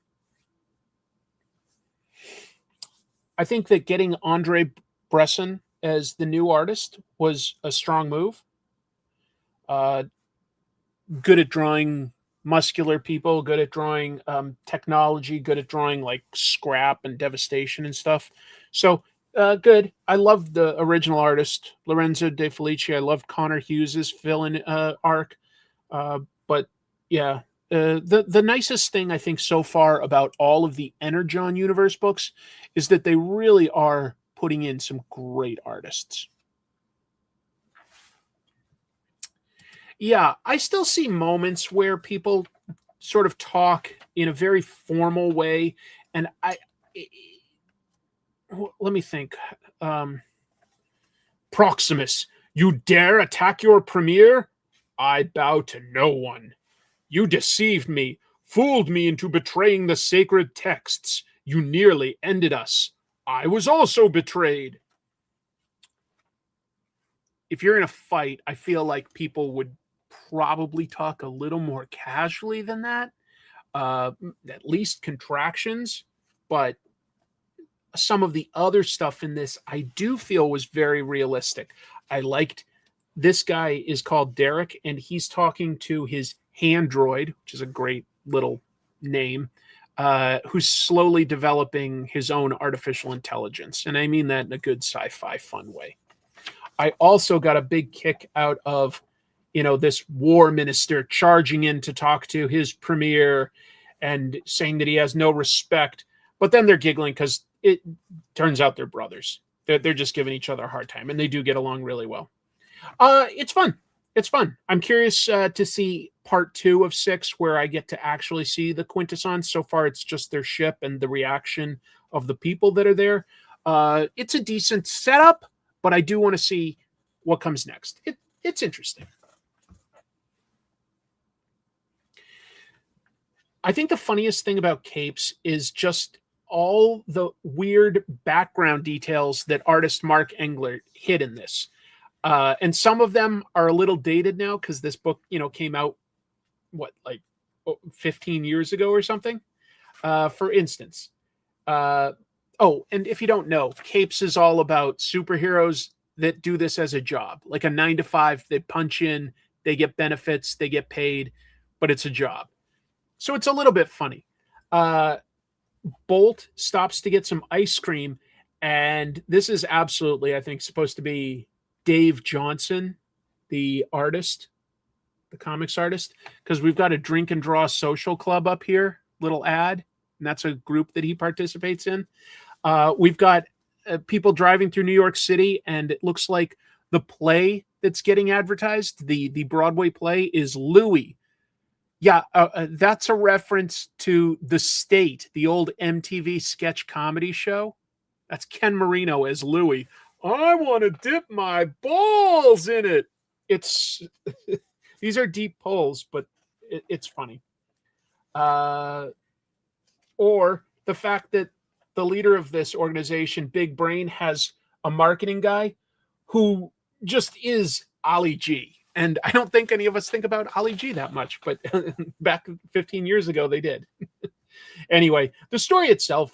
I think that getting Andre Bresson as the new artist was a strong move. Good at drawing muscular people, good at drawing technology, good at drawing like scrap and devastation and stuff. So good. I loved the original artist, Lorenzo De Felici. I loved Connor Hughes's villain arc. But yeah, the nicest thing I think so far about all of the Energon universe books is that they really are putting in some great artists. Yeah, I still see moments where people sort of talk in a very formal way, and let me think. Proximus, you dare attack your premier? I bow to no one. You deceived me, fooled me into betraying the sacred texts. You nearly ended us. I was also betrayed. If you're in a fight, I feel like people would probably talk a little more casually than that. At least contractions. But some of the other stuff in this, I do feel was very realistic. I liked this guy is called Derek, and he's talking to his hand droid, which is a great little name, who's slowly developing his own artificial intelligence. And I mean that in a good sci-fi fun way. I also got a big kick out of this war minister charging in to talk to his premier and saying that he has no respect. But then they're giggling because it turns out they're brothers. They're just giving each other a hard time, and they do get along really well. It's fun. It's fun. I'm curious to see part 2 of 6, where I get to actually see the Quintessons. So far, it's just their ship and the reaction of the people that are there. It's a decent setup, but I do want to see what comes next. It's interesting. I think the funniest thing about Capes is just all the weird background details that artist Mark Engler hid in this. And some of them are a little dated now because this book, came out, 15 years ago or something? For instance. And if you don't know, Capes is all about superheroes that do this as a job, like a 9-to-5. They punch in, they get benefits, they get paid, but it's a job. So it's a little bit funny. Bolt stops to get some ice cream, and this is absolutely, I think, supposed to be Dave Johnson, the artist, the comics artist, because we've got a drink and draw social club up here, little ad, and that's a group that he participates in. We've got people driving through New York City, and it looks like the play that's getting advertised, the Broadway play, is Louie. Yeah, that's a reference to The State, the old MTV sketch comedy show. That's Ken Marino as Louie. I want to dip my balls in it. It's these are deep pulls, but it's funny. Or the fact that the leader of this organization, Big Brain, has a marketing guy who just is Ali G. And I don't think any of us think about Ali G that much, but back 15 years ago, they did. Anyway, the story itself,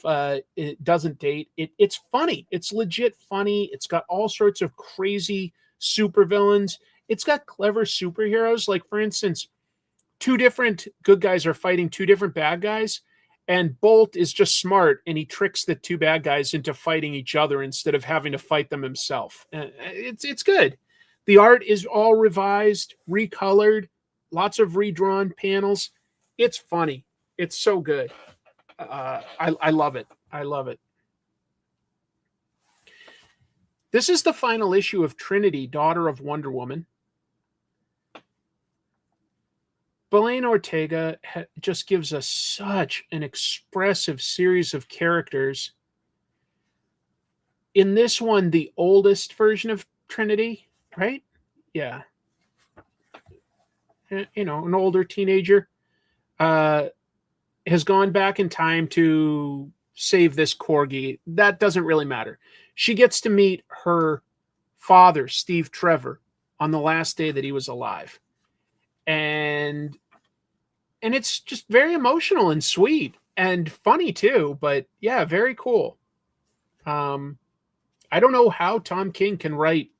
it doesn't date. It's funny. It's legit funny. It's got all sorts of crazy supervillains. It's got clever superheroes. Like, for instance, 2 different good guys are fighting 2 different bad guys, and Bolt is just smart, and he tricks the 2 bad guys into fighting each other instead of having to fight them himself. It's good. The art is all revised, recolored, lots of redrawn panels. It's funny. It's so good. I love it. I love it. This is the final issue of Trinity, Daughter of Wonder Woman. Belen Ortega just gives us such an expressive series of characters. In this one, the oldest version of Trinity, right? Yeah. An older teenager has gone back in time to save this corgi. That doesn't really matter. She gets to meet her father, Steve Trevor, on the last day that he was alive. And it's just very emotional and sweet and funny too, but yeah, very cool. I don't know how Tom King can write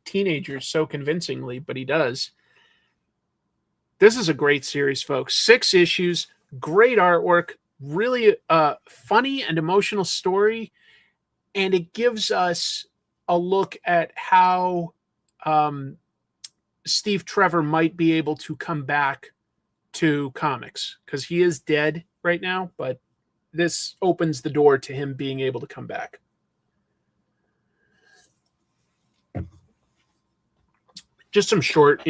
teenagers so convincingly, but he does. This is a great series, folks. 6 issues, great artwork, really funny and emotional story, and it gives us a look at how Steve Trevor might be able to come back to comics, because he is dead right now, but this opens the door to him being able to come back. Just some short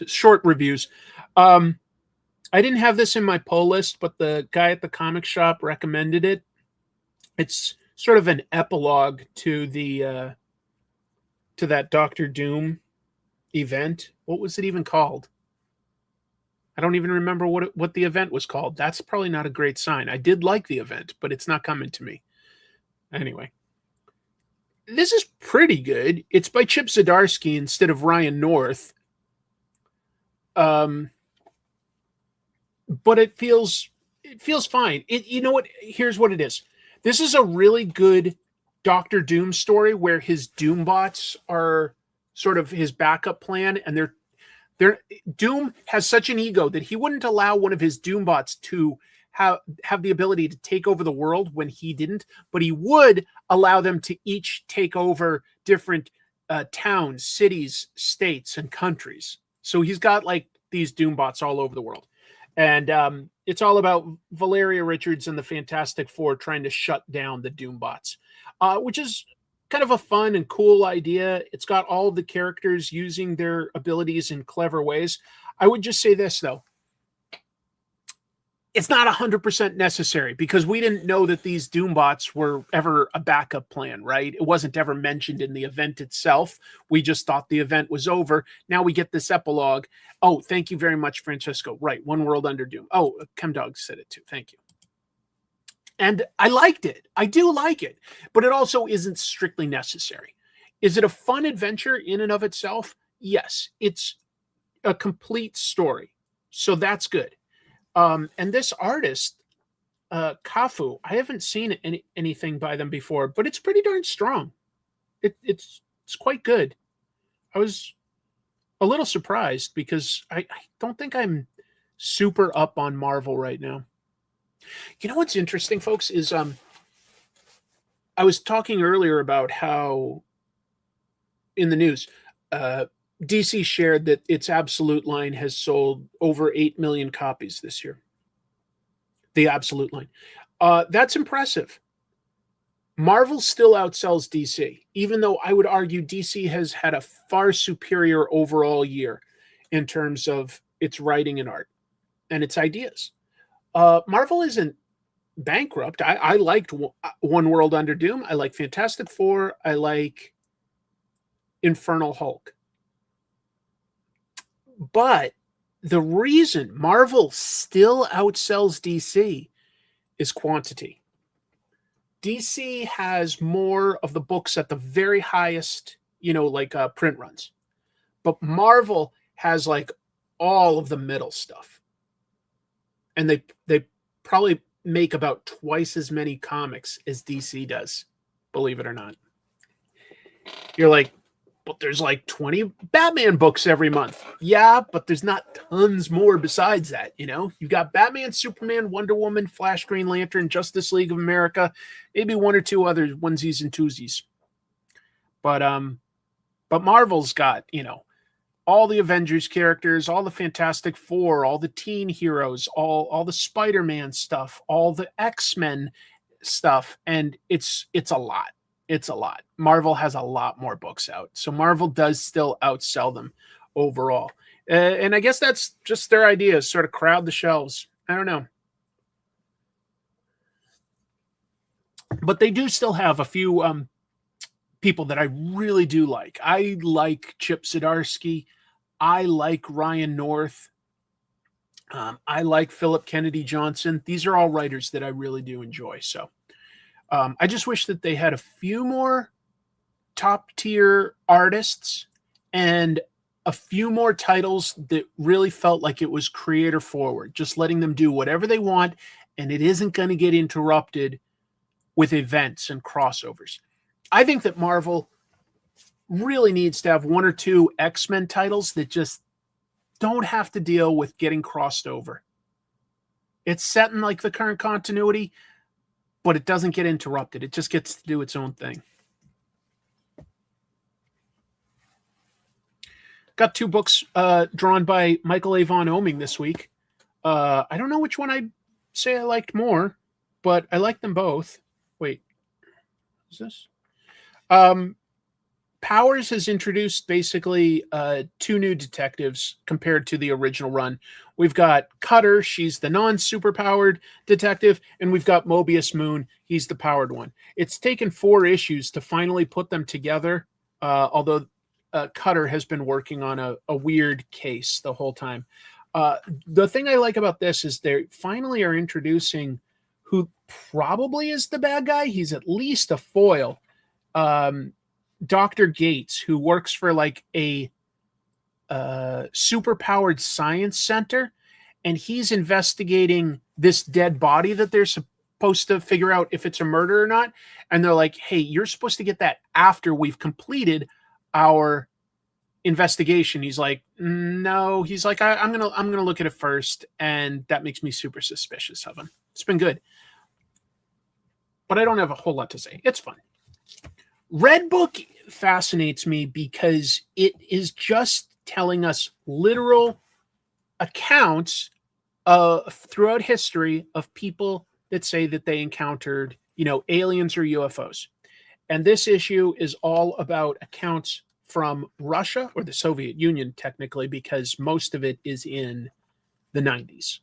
short reviews. I didn't have this in my pull list, but the guy at the comic shop recommended it. It's sort of an epilogue to the to that Doctor Doom event. What was it even called? I don't even remember what the event was called. That's probably not a great sign. I did like the event, but it's not coming to me. Anyway. This is pretty good. It's by Chip Zdarsky instead of Ryan North. But it feels fine. You know what? Here's what it is. This is a really good Doctor Doom story where his Doombots are sort of his backup plan, and they're Doom has such an ego that he wouldn't allow one of his Doombots to have the ability to take over the world when he didn't, but he would allow them to each take over different towns, cities, states, and countries. So he's got like these Doombots all over the world. And it's all about Valeria Richards and the Fantastic Four trying to shut down the Doombots, which is kind of a fun and cool idea. It's got all of the characters using their abilities in clever ways. I would just say this, though. It's not 100% necessary because we didn't know that these Doombots were ever a backup plan, right? It wasn't ever mentioned in the event itself. We just thought the event was over. Now we get this epilogue. Oh, thank you very much, Francisco. Right, One World Under Doom. Oh, ChemDog said it too. Thank you. And I liked it. I do like it. But it also isn't strictly necessary. Is it a fun adventure in and of itself? Yes. It's a complete story. So that's good. And this artist, Kafu, I haven't seen anything by them before, but it's pretty darn strong. It's quite good. I was a little surprised because I don't think I'm super up on Marvel right now. You know what's interesting, folks, is I was talking earlier about how in the news, DC shared that its Absolute line has sold over 8 million copies this year. The Absolute line. That's impressive. Marvel still outsells DC, even though I would argue DC has had a far superior overall year in terms of its writing and art and its ideas. Marvel isn't bankrupt. I liked One World Under Doom. I like Fantastic Four. I like Infernal Hulk. But the reason Marvel still outsells DC is quantity. DC has more of the books at the very highest, like print runs. But Marvel has like all of the middle stuff. And they probably make about twice as many comics as DC does, believe it or not. You're like, but there's like 20 Batman books every month. Yeah, but there's not tons more besides that, You've got Batman, Superman, Wonder Woman, Flash, Green Lantern, Justice League of America, maybe one or two other onesies and twosies. But Marvel's got, all the Avengers characters, all the Fantastic Four, all the teen heroes, all the Spider-Man stuff, all the X-Men stuff, and it's a lot. It's a lot. Marvel has a lot more books out. So Marvel does still outsell them overall. And I guess that's just their idea, sort of crowd the shelves. I don't know. But they do still have a few people that I really do like. I like Chip Zdarsky. I like Ryan North. I like Philip Kennedy Johnson. These are all writers that I really do enjoy. So I just wish that they had a few more top tier artists and a few more titles that really felt like it was creator forward, just letting them do whatever they want. And it isn't going to get interrupted with events and crossovers. I think that Marvel really needs to have one or two X-Men titles that just don't have to deal with getting crossed over. It's set in like the current continuity, but it doesn't get interrupted. It just gets to do its own thing. Got two books drawn by Michael A. Von Oming this week. I don't know which one I'd say I liked more, but I like them both. Wait, is this? Powers has introduced basically two new detectives compared to the original run. We've got Cutter, she's the non-superpowered detective, and we've got Mobius Moon, he's the powered one. It's taken 4 issues to finally put them together, although Cutter has been working on a weird case the whole time. The thing I like about this is they finally are introducing who probably is the bad guy. He's at least a foil. Dr. Gates, who works for like a superpowered science center, and he's investigating this dead body that they're supposed to figure out if it's a murder or not. And they're like, hey, you're supposed to get that after we've completed our investigation. He's like, no. He's like, I'm gonna look at it first, and that makes me super suspicious of him. It's been good, but I don't have a whole lot to say. It's fun. Red Book fascinates me because it is just telling us literal accounts throughout history of people that say that they encountered, aliens or UFOs. And this issue is all about accounts from Russia, or the Soviet Union, technically, because most of it is in the 90s.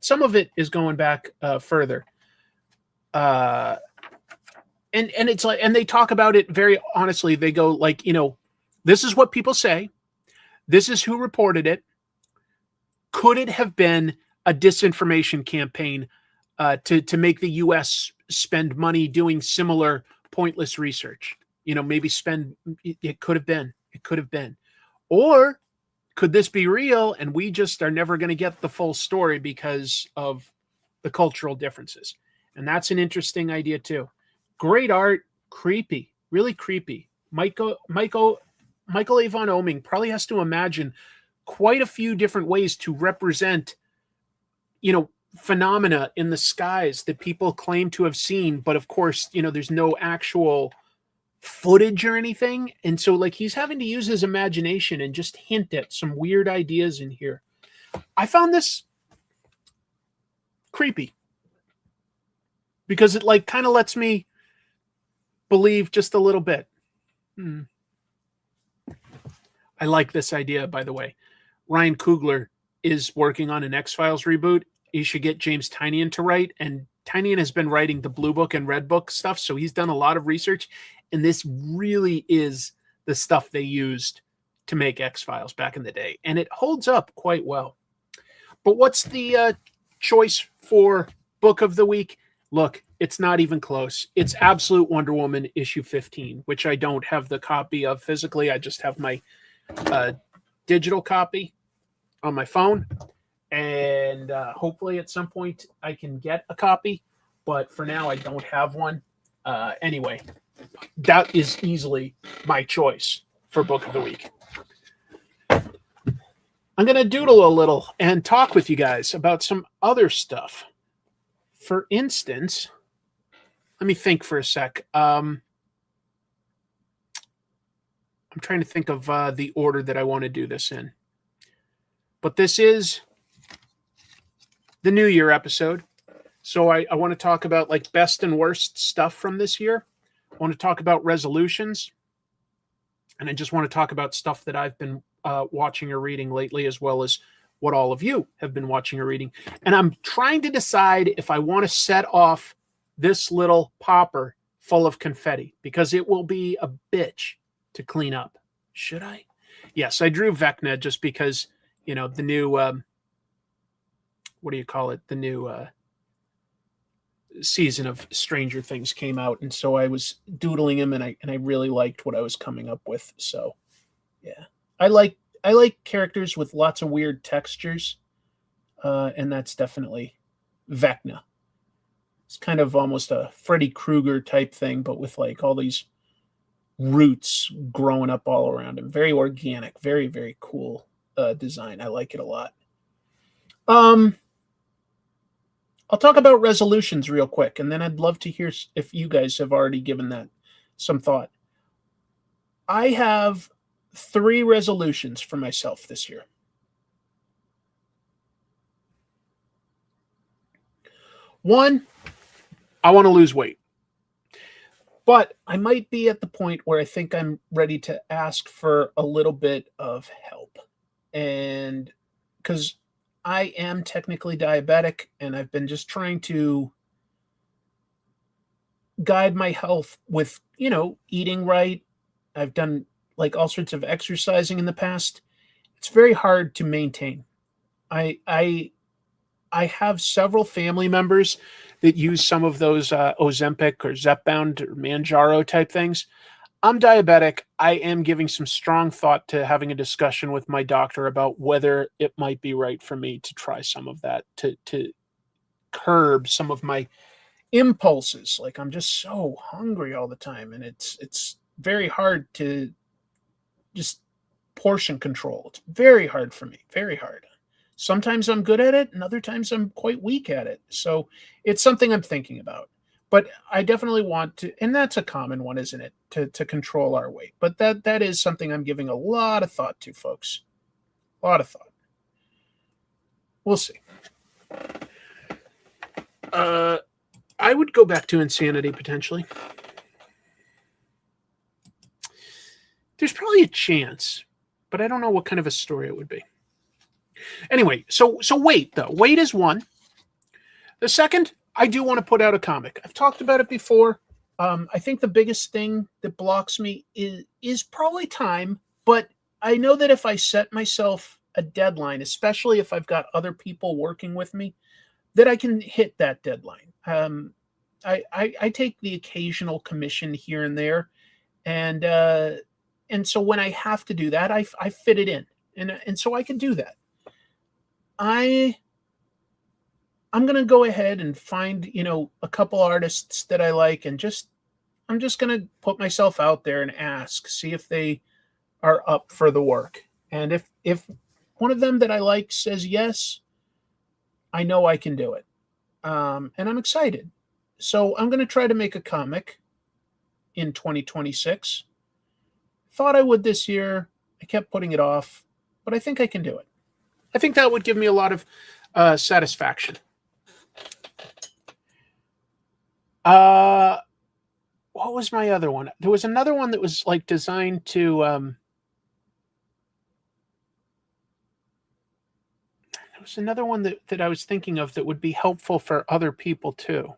Some of it is going back further. And it's like, and they talk about it very honestly. They go like, this is what people say. This is who reported it. Could it have been a disinformation campaign to make the U.S. spend money doing similar pointless research? Maybe it could have been. It could have been. Or could this be real and we just are never going to get the full story because of the cultural differences? And that's an interesting idea too. Great art, creepy, really creepy. Michael A. von Oming probably has to imagine quite a few different ways to represent, phenomena in the skies that people claim to have seen. But of course, there's no actual footage or anything. And so like he's having to use his imagination and just hint at some weird ideas in here. I found this creepy because it like kind of lets me believe just a little bit. I like this idea, by the way. Ryan Coogler is working on an X-Files reboot. You should get James Tynion to write. And Tynion has been writing the Blue Book and Red Book stuff, so he's done a lot of research. And this really is the stuff they used to make X-Files back in the day. And it holds up quite well. But what's the choice for Book of the Week? Look, it's not even close. It's Absolute Wonder Woman issue 15, which I don't have the copy of physically. I just have my digital copy on my phone. And hopefully at some point I can get a copy. But for now, I don't have one. Anyway, that is easily my choice for Book of the Week. I'm going to doodle a little and talk with you guys about some other stuff. For instance, let me think for a sec. I'm trying to think of the order that I want to do this in. But this is the New Year episode. So I want to talk about like best and worst stuff from this year. I want to talk about resolutions. And I just want to talk about stuff that I've been watching or reading lately, as well as what all of you have been watching or reading. And I'm trying to decide if I want to set off this little popper full of confetti, because it will be a bitch to clean up. Should I? Yes, I drew Vecna just because, the new, what do you call it? The new season of Stranger Things came out. And so I was doodling him and I really liked what I was coming up with. So yeah, I like characters with lots of weird textures. And that's definitely Vecna. It's kind of almost a Freddy Krueger type thing, but with like all these roots growing up all around him. Very organic, very, very cool design. I like it a lot. I'll talk about resolutions real quick, and then I'd love to hear if you guys have already given that some thought. I have 3 resolutions for myself this year. One, I want to lose weight. But I might be at the point where I think I'm ready to ask for a little bit of help. And because I am technically diabetic, and I've been just trying to guide my health with, eating right. I've done like all sorts of exercising in the past. It's very hard to maintain. I have several family members that use some of those Ozempic or Zepbound or Manjaro type things. I'm diabetic. I am giving some strong thought to having a discussion with my doctor about whether it might be right for me to try some of that to curb some of my impulses. Like I'm just so hungry all the time, and it's very hard to just portion control. It's very hard for me, very hard. Sometimes I'm good at it, and other times I'm quite weak at it. So it's something I'm thinking about. But I definitely want to, and that's a common one, isn't it? to control our weight. But that is something I'm giving a lot of thought to, folks. A lot of thought. We'll see. I would go back to insanity potentially. There's probably a chance, but I don't know what kind of a story it would be. Anyway, so weight though. Weight is one. The second, I do want to put out a comic. I've talked about it before. I think the biggest thing that blocks me is probably time, but I know that if I set myself a deadline, especially if I've got other people working with me, that I can hit that deadline. I take the occasional commission here and there, and so when I have to do that, I fit it in, and so I can do that. I'm going to go ahead and find, a couple artists that I like, and I'm just going to put myself out there and see if they are up for the work. And if one of them that I like says yes, I know I can do it. And I'm excited. So I'm going to try to make a comic in 2026. Thought I would this year. I kept putting it off, but I think I can do it. I think that would give me a lot of satisfaction. What was my other one? There was another one that was like designed to there was another one that I was thinking of that would be helpful for other people too.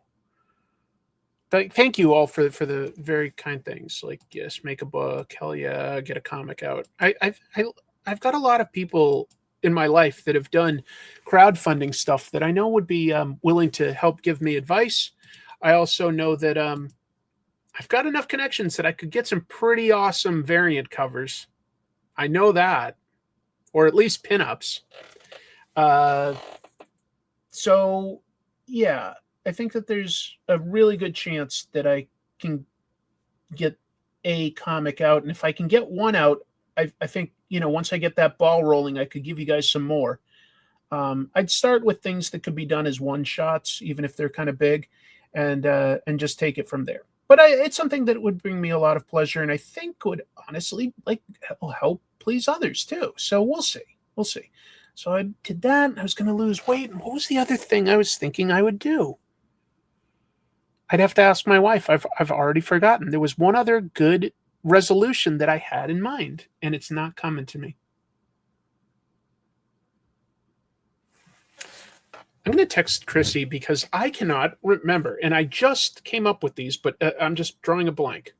Thank you all for the very kind things, like yes, make a book, hell yeah, get a comic out. I've got a lot of people in my life that have done crowdfunding stuff that I know would be willing to help give me advice. I also know that I've got enough connections that I could get some pretty awesome variant covers. I know that, or at least pinups. So yeah, I think that there's a really good chance that I can get a comic out. And if I can get one out, I think, once I get that ball rolling, I could give you guys some more. I'd start with things that could be done as one-shots, even if they're kind of big, and just take it from there. But it's something that would bring me a lot of pleasure, and I think would honestly help please others too. So we'll see. We'll see. So I did that. I was going to lose weight. And what was the other thing I was thinking I would do? I'd have to ask my wife. I've already forgotten. There was one other good resolution that I had in mind, and it's not coming to me. I'm going to text Chrissy because I cannot remember, and I just came up with these, but I'm just drawing a blank.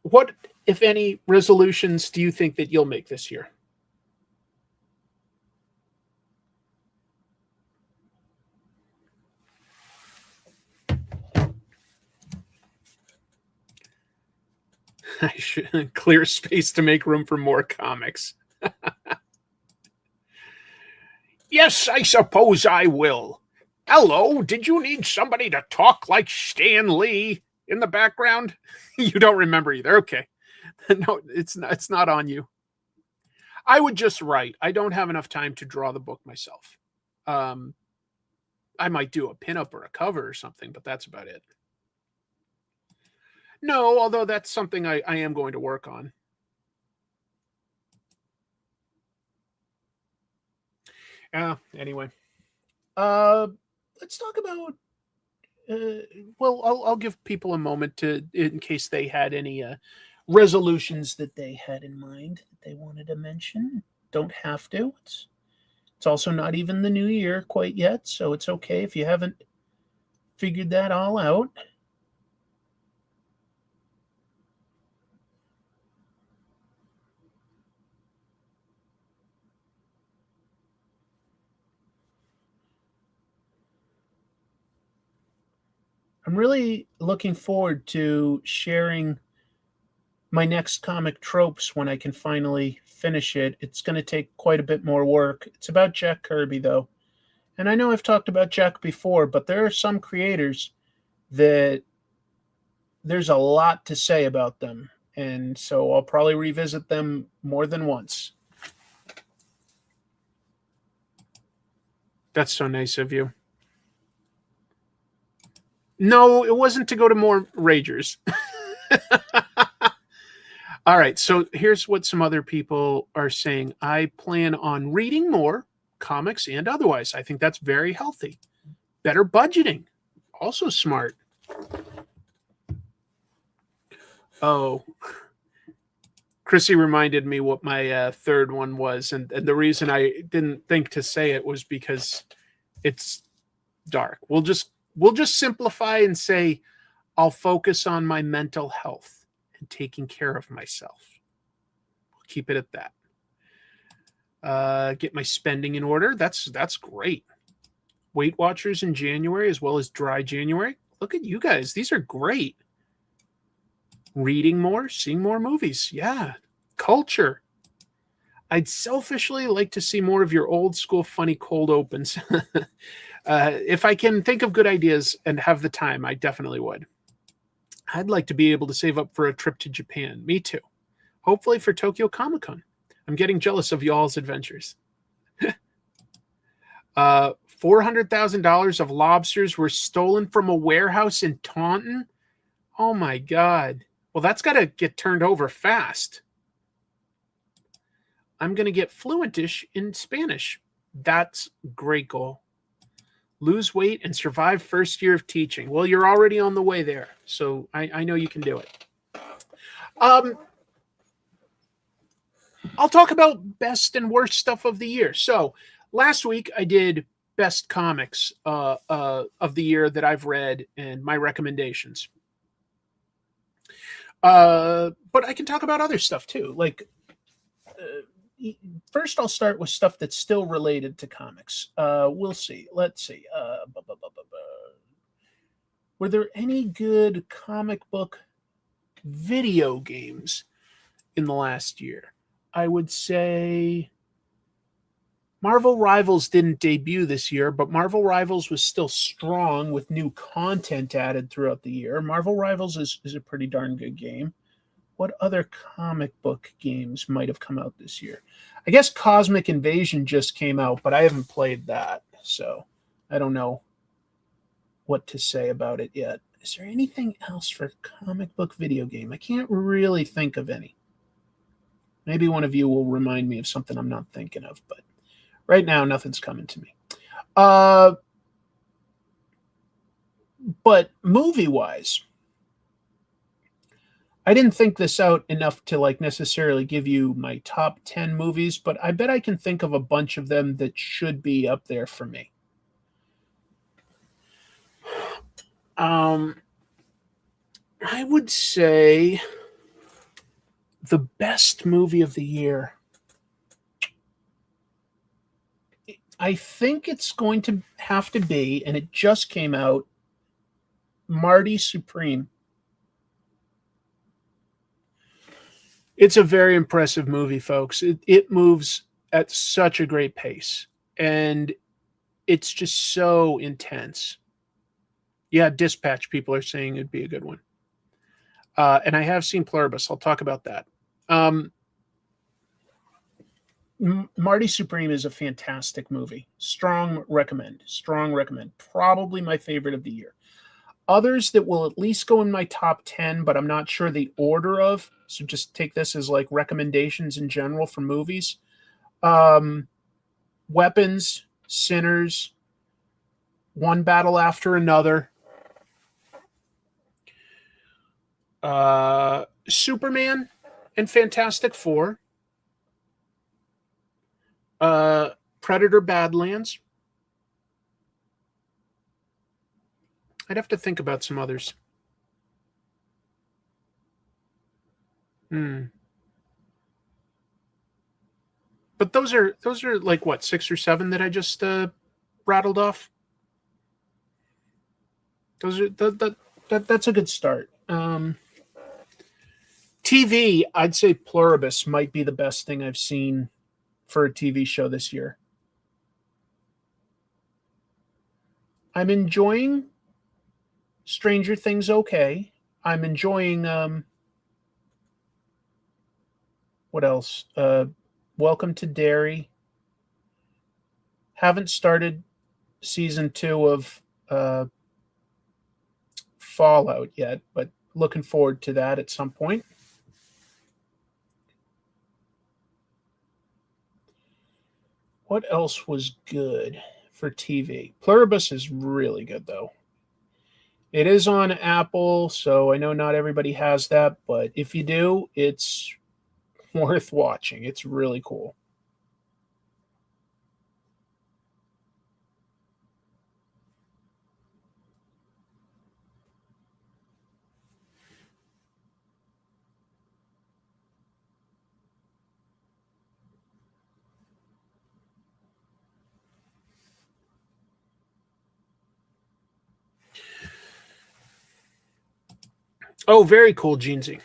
What, if any, resolutions do you think that you'll make this year? I should clear space to make room for more comics. Yes, I suppose I will. Hello, did you need somebody to talk like Stan Lee in the background? You don't remember either. Okay. No, it's not on you. I would just write. I don't have enough time to draw the book myself. I might do a pinup or a cover or something, but that's about it. No, although that's something I am going to work on. Anyway. Let's talk about... I'll give people a moment in case they had any resolutions that they had in mind that they wanted to mention. Don't have to. It's also not even the new year quite yet, so it's okay if you haven't figured that all out. I'm really looking forward to sharing my next comic Tropes when I can finally finish it. It's going to take quite a bit more work. It's about Jack Kirby, though. And I know I've talked about Jack before, but there are some creators that there's a lot to say about them. And so I'll probably revisit them more than once. That's so nice of you. No, it wasn't to go to more Ragers. All right, so here's what some other people are saying. I plan on reading more, comics and otherwise. I think that's very healthy. Better budgeting, also smart. Oh, Chrissy reminded me what my third one was, and the reason I didn't think to say it was because it's dark. We'll just simplify and say I'll focus on my mental health and taking care of myself. We'll keep it at that. Get my spending in order. That's great. Weight Watchers in January as well as Dry January. Look at you guys. These are great. Reading more, seeing more movies. Yeah. Culture. I'd selfishly like to see more of your old school funny cold opens. If I can think of good ideas and have the time, I definitely would. I'd like to be able to save up for a trip to Japan. Me too. Hopefully for Tokyo Comic-Con. I'm getting jealous of y'all's adventures. $400,000 of lobsters were stolen from a warehouse in Taunton. Oh my God. Well, that's got to get turned over fast. I'm going to get fluentish in Spanish. That's great goal. Lose weight and survive first year of teaching. Well, you're already on the way there, so I know you can do it. I'll talk about best and worst stuff of the year. So last week I did best comics of the year that I've read and my recommendations. But I can talk about other stuff too. Like, first I'll start with stuff that's still related to comics. We'll see. Let's see. Were there any good comic book video games in the last year? I would say Marvel Rivals didn't debut this year, but Marvel Rivals was still strong with new content added throughout the year. Marvel Rivals is a pretty darn good game. What other comic book games might have come out this year? I guess Cosmic Invasion just came out, but I haven't played that, so I don't know what to say about it yet. Is there anything else for comic book video game? I can't really think of any. Maybe one of you will remind me of something I'm not thinking of, but right now nothing's coming to me. But movie-wise, I didn't think this out enough to like necessarily give you my top 10 movies, but I bet I can think of a bunch of them that should be up there for me. I would say the best movie of the year. I think it's going to have to be, and it just came out, Marty Supreme. It's a very impressive movie, folks. It moves at such a great pace, and it's just so intense. Yeah, Dispatch, people are saying it'd be a good one. And I have seen Pluribus. I'll talk about that. Marty Supreme is a fantastic movie. Strong recommend. Probably my favorite of the year. Others that will at least go in my top 10, but I'm not sure the order of. So just take this as like recommendations in general for movies. Weapons, Sinners, One Battle After Another. Superman and Fantastic Four. Predator Badlands. I'd have to think about some others. But those are like what, 6 or 7 that I just rattled off. Those are that's a good start. TV, I'd say Pluribus might be the best thing I've seen for a TV show this year. I'm enjoying Stranger Things okay. I'm enjoying what else? Welcome to Derry. Haven't started season 2 of Fallout yet, but looking forward to that at some point. What else was good for TV? Pluribus is really good, though. It is on Apple, so I know not everybody has that, but if you do, it's worth watching. It's really cool. Oh, very cool, Jeansy.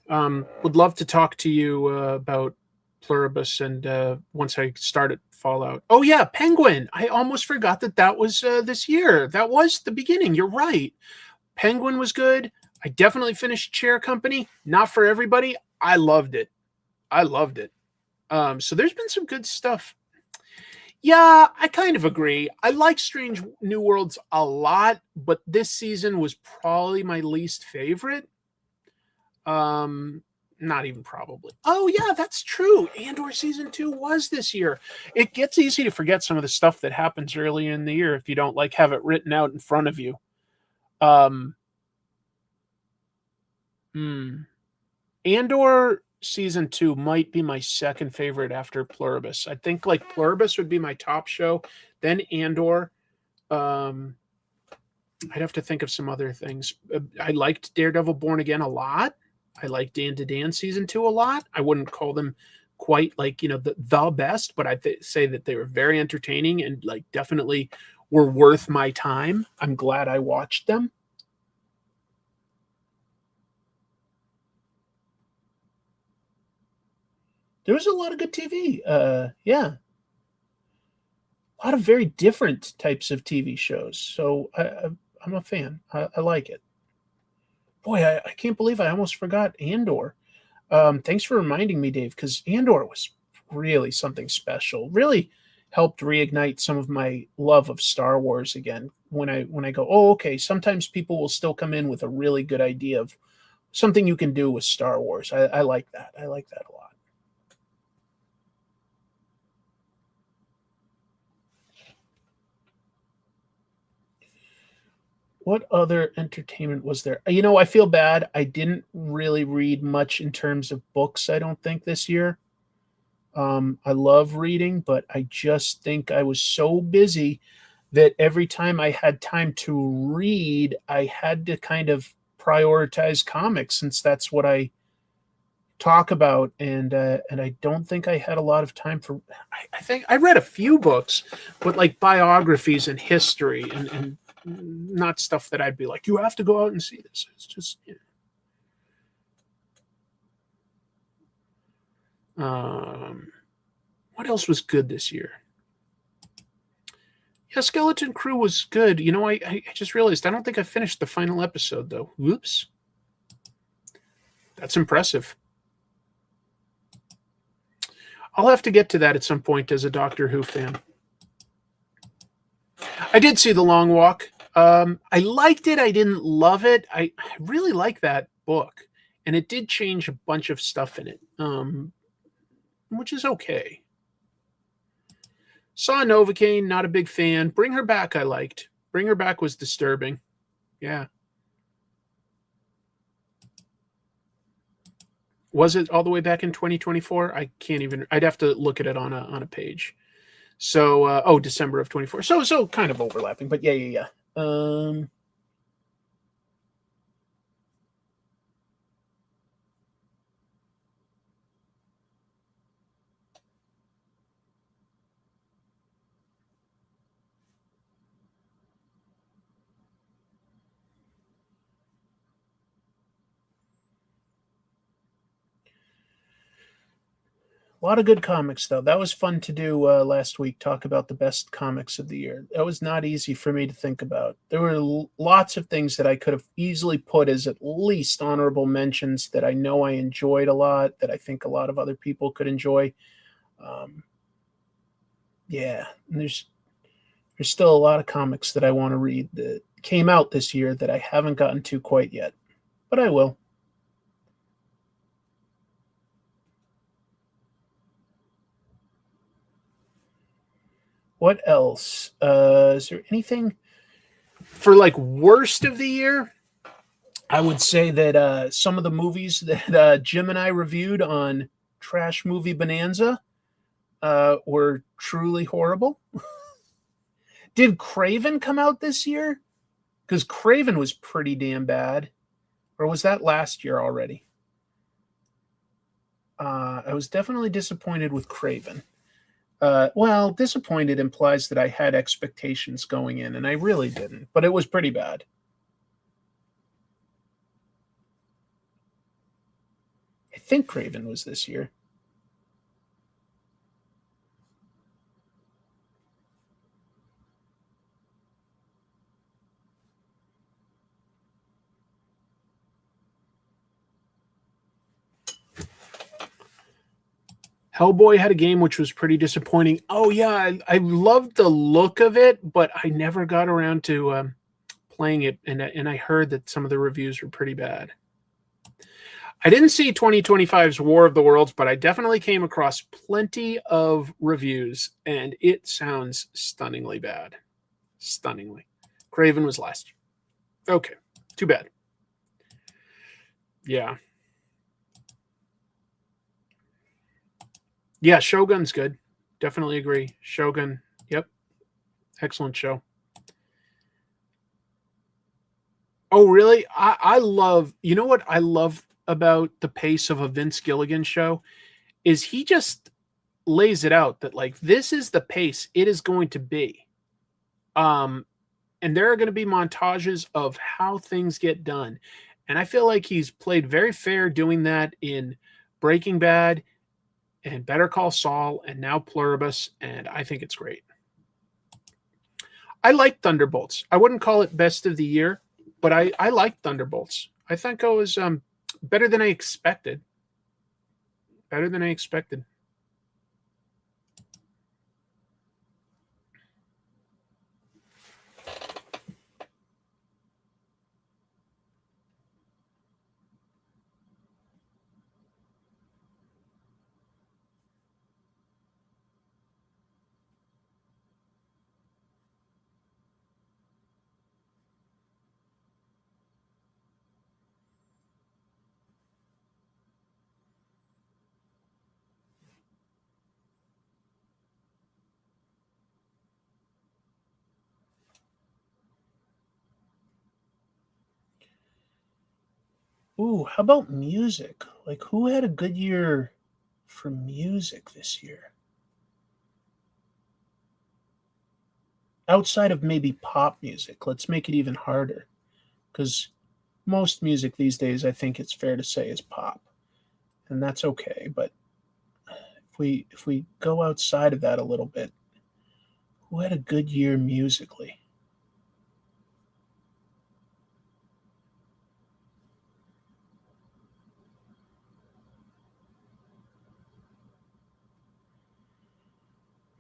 Would love to talk to you about Pluribus and once I started Fallout. Oh, yeah, Penguin. I almost forgot that was this year. That was the beginning. You're right. Penguin was good. I definitely finished Chair Company. Not for everybody. I loved it. So there's been some good stuff. Yeah, I kind of agree. I like Strange New Worlds a lot, but this season was probably my least favorite. Not even probably. Oh, yeah, that's true. Andor Season 2 was this year. It gets easy to forget some of the stuff that happens early in the year if you don't have it written out in front of you. Andor Season 2 might be my second favorite after Pluribus. I think Pluribus would be my top show, then Andor. I'd have to think of some other things. I liked Daredevil Born Again a lot. I liked Dan to Dan Season 2 a lot. I wouldn't call them quite the best, but I'd say that they were very entertaining and definitely were worth my time. I'm glad I watched them. There was a lot of good TV. Yeah. A lot of very different types of TV shows. So I'm a fan. I like it. Boy, I can't believe I almost forgot Andor. Thanks for reminding me, Dave, because Andor was really something special. Really helped reignite some of my love of Star Wars again. When I go, oh, okay, sometimes people will still come in with a really good idea of something you can do with Star Wars. I like that. I like that a lot. What other entertainment was there? I feel bad. I didn't really read much in terms of books, I don't think, this year. I love reading, but I just think I was so busy that every time I had time to read, I had to kind of prioritize comics since that's what I talk about. And I don't think I had a lot of time for. I think I read a few books, but biographies and history and not stuff that I'd be like, you have to go out and see this. It's just, what else was good this year? Yeah, Skeleton Crew was good. I just realized I don't think I finished the final episode, though. Whoops. That's impressive. I'll have to get to that at some point as a Doctor Who fan. I did see The Long Walk. I liked it. I didn't love it. I really like that book. And it did change a bunch of stuff in it, which is okay. Saw Novocaine, not a big fan. Bring Her Back I liked. Bring Her Back was disturbing. Yeah. Was it all the way back in 2024? I can't even. I'd have to look at it on a page. So, December of 24. So kind of overlapping, but yeah. A lot of good comics, though. That was fun to do last week, talk about the best comics of the year. That was not easy for me to think about. There were lots of things that I could have easily put as at least honorable mentions that I know I enjoyed a lot, that I think a lot of other people could enjoy. Yeah, and there's There's still a lot of comics that I want to read that came out this year that I haven't gotten to quite yet, but I will. What else? Is there anything for like worst of the year? I would say that some of the movies that Jim and I reviewed on Trash Movie Bonanza were truly horrible. Did Craven come out this year? Because Craven was pretty damn bad. Or was that last year already? I was definitely disappointed with Craven. Well, disappointed implies that I had expectations going in, and I really didn't. But it was pretty bad. I think Craven was this year. Hellboy had a game which was pretty disappointing. Oh, yeah, I loved the look of it, but I never got around to playing it, and I heard that some of the reviews were pretty bad. I didn't see 2025's War of the Worlds, but I definitely came across plenty of reviews, and it sounds stunningly bad. Stunningly. Craven was last year. Okay, too bad. Yeah. Yeah, Shogun's good. Definitely agree. Shogun, yep. Excellent show. Oh, really? I love, you know what I love about the pace of a Vince Gilligan show is he just lays it out that like this is the pace it is going to be. And there are going to be montages of how things get done. And I feel like he's played very fair doing that in Breaking Bad and Better Call Saul and now Pluribus, and I think it's great. I like Thunderbolts. I wouldn't call it best of the year, but I like Thunderbolts. I think it was better than I expected. Better than I expected. Ooh, how about music? Like, who had a good year for music this year? Outside of maybe pop music, let's make it even harder. Because most music these days, I think it's fair to say, is pop. And that's okay. But if we go outside of that a little bit, who had a good year musically?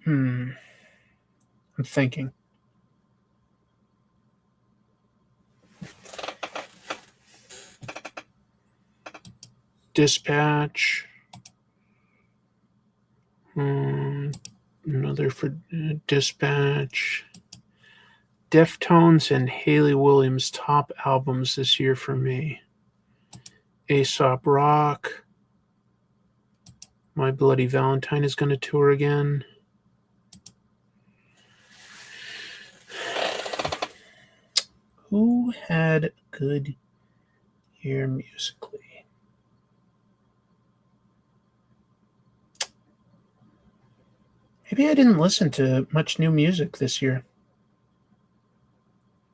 I'm thinking. Dispatch. Another for Dispatch. Deftones and Hayley Williams top albums this year for me. Aesop Rock. My Bloody Valentine is going to tour again. Who had a good year musically? Maybe I didn't listen to much new music this year.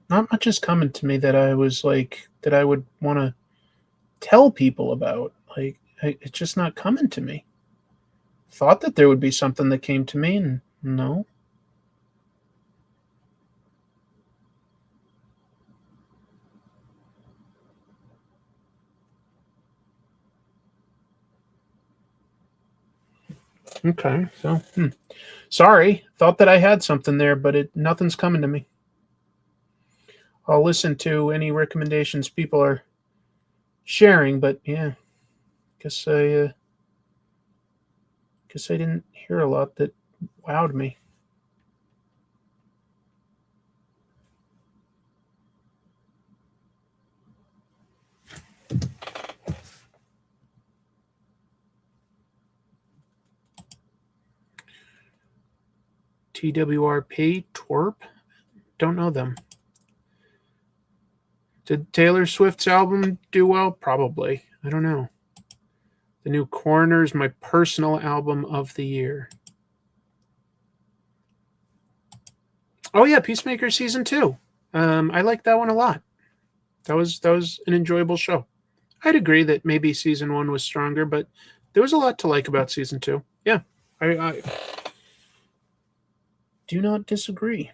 Not much is coming to me that I was like, that I would want to tell people about. Like, it's just not coming to me. Thought that there would be something that came to me, and no. Okay, so sorry, thought that I had something there, but nothing's coming to me. I'll listen to any recommendations people are sharing, but yeah, guess I didn't hear a lot that wowed me. TWRP, Twerp? Don't know them. Did Taylor Swift's album do well? Probably. I don't know. The new Coroner's my personal album of the year. Oh yeah, Peacemaker season 2. I liked that one a lot. That was an enjoyable show. I'd agree that maybe season 1 was stronger, but there was a lot to like about season 2. Yeah, I do not disagree.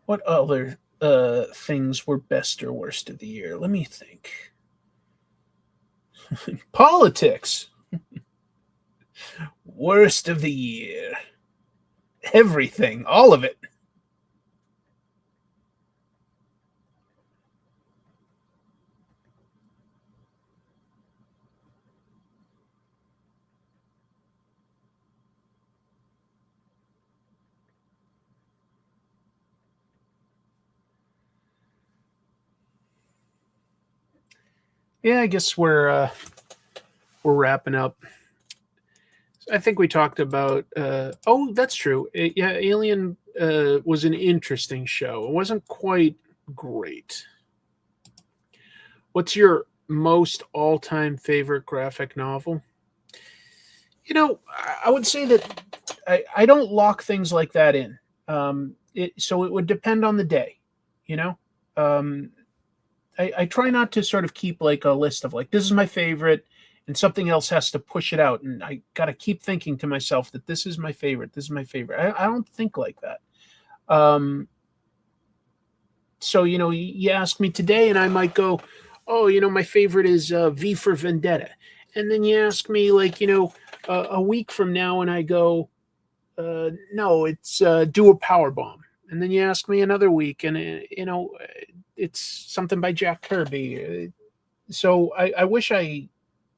What other things were best or worst of the year? Let me think. Politics. Worst of the year. Everything. All of it. Yeah, I guess we're wrapping up. I think we talked about. Oh, that's true. Yeah, Alien was an interesting show. It wasn't quite great. What's your most all-time favorite graphic novel? You know, I would say that I don't lock things like that in. So it would depend on the day. You know, I try not to sort of keep like a list of like, this is my favorite and something else has to push it out. And I got to keep thinking to myself that this is my favorite. This is my favorite. I don't think like that. So, you know, you ask me today and I might go, oh, you know, my favorite is V for Vendetta. And then you ask me like, you know, a week from now and I go, no, it's Do a Power Bomb. And then you ask me another week and, you know, it's something by Jack Kirby. So I wish I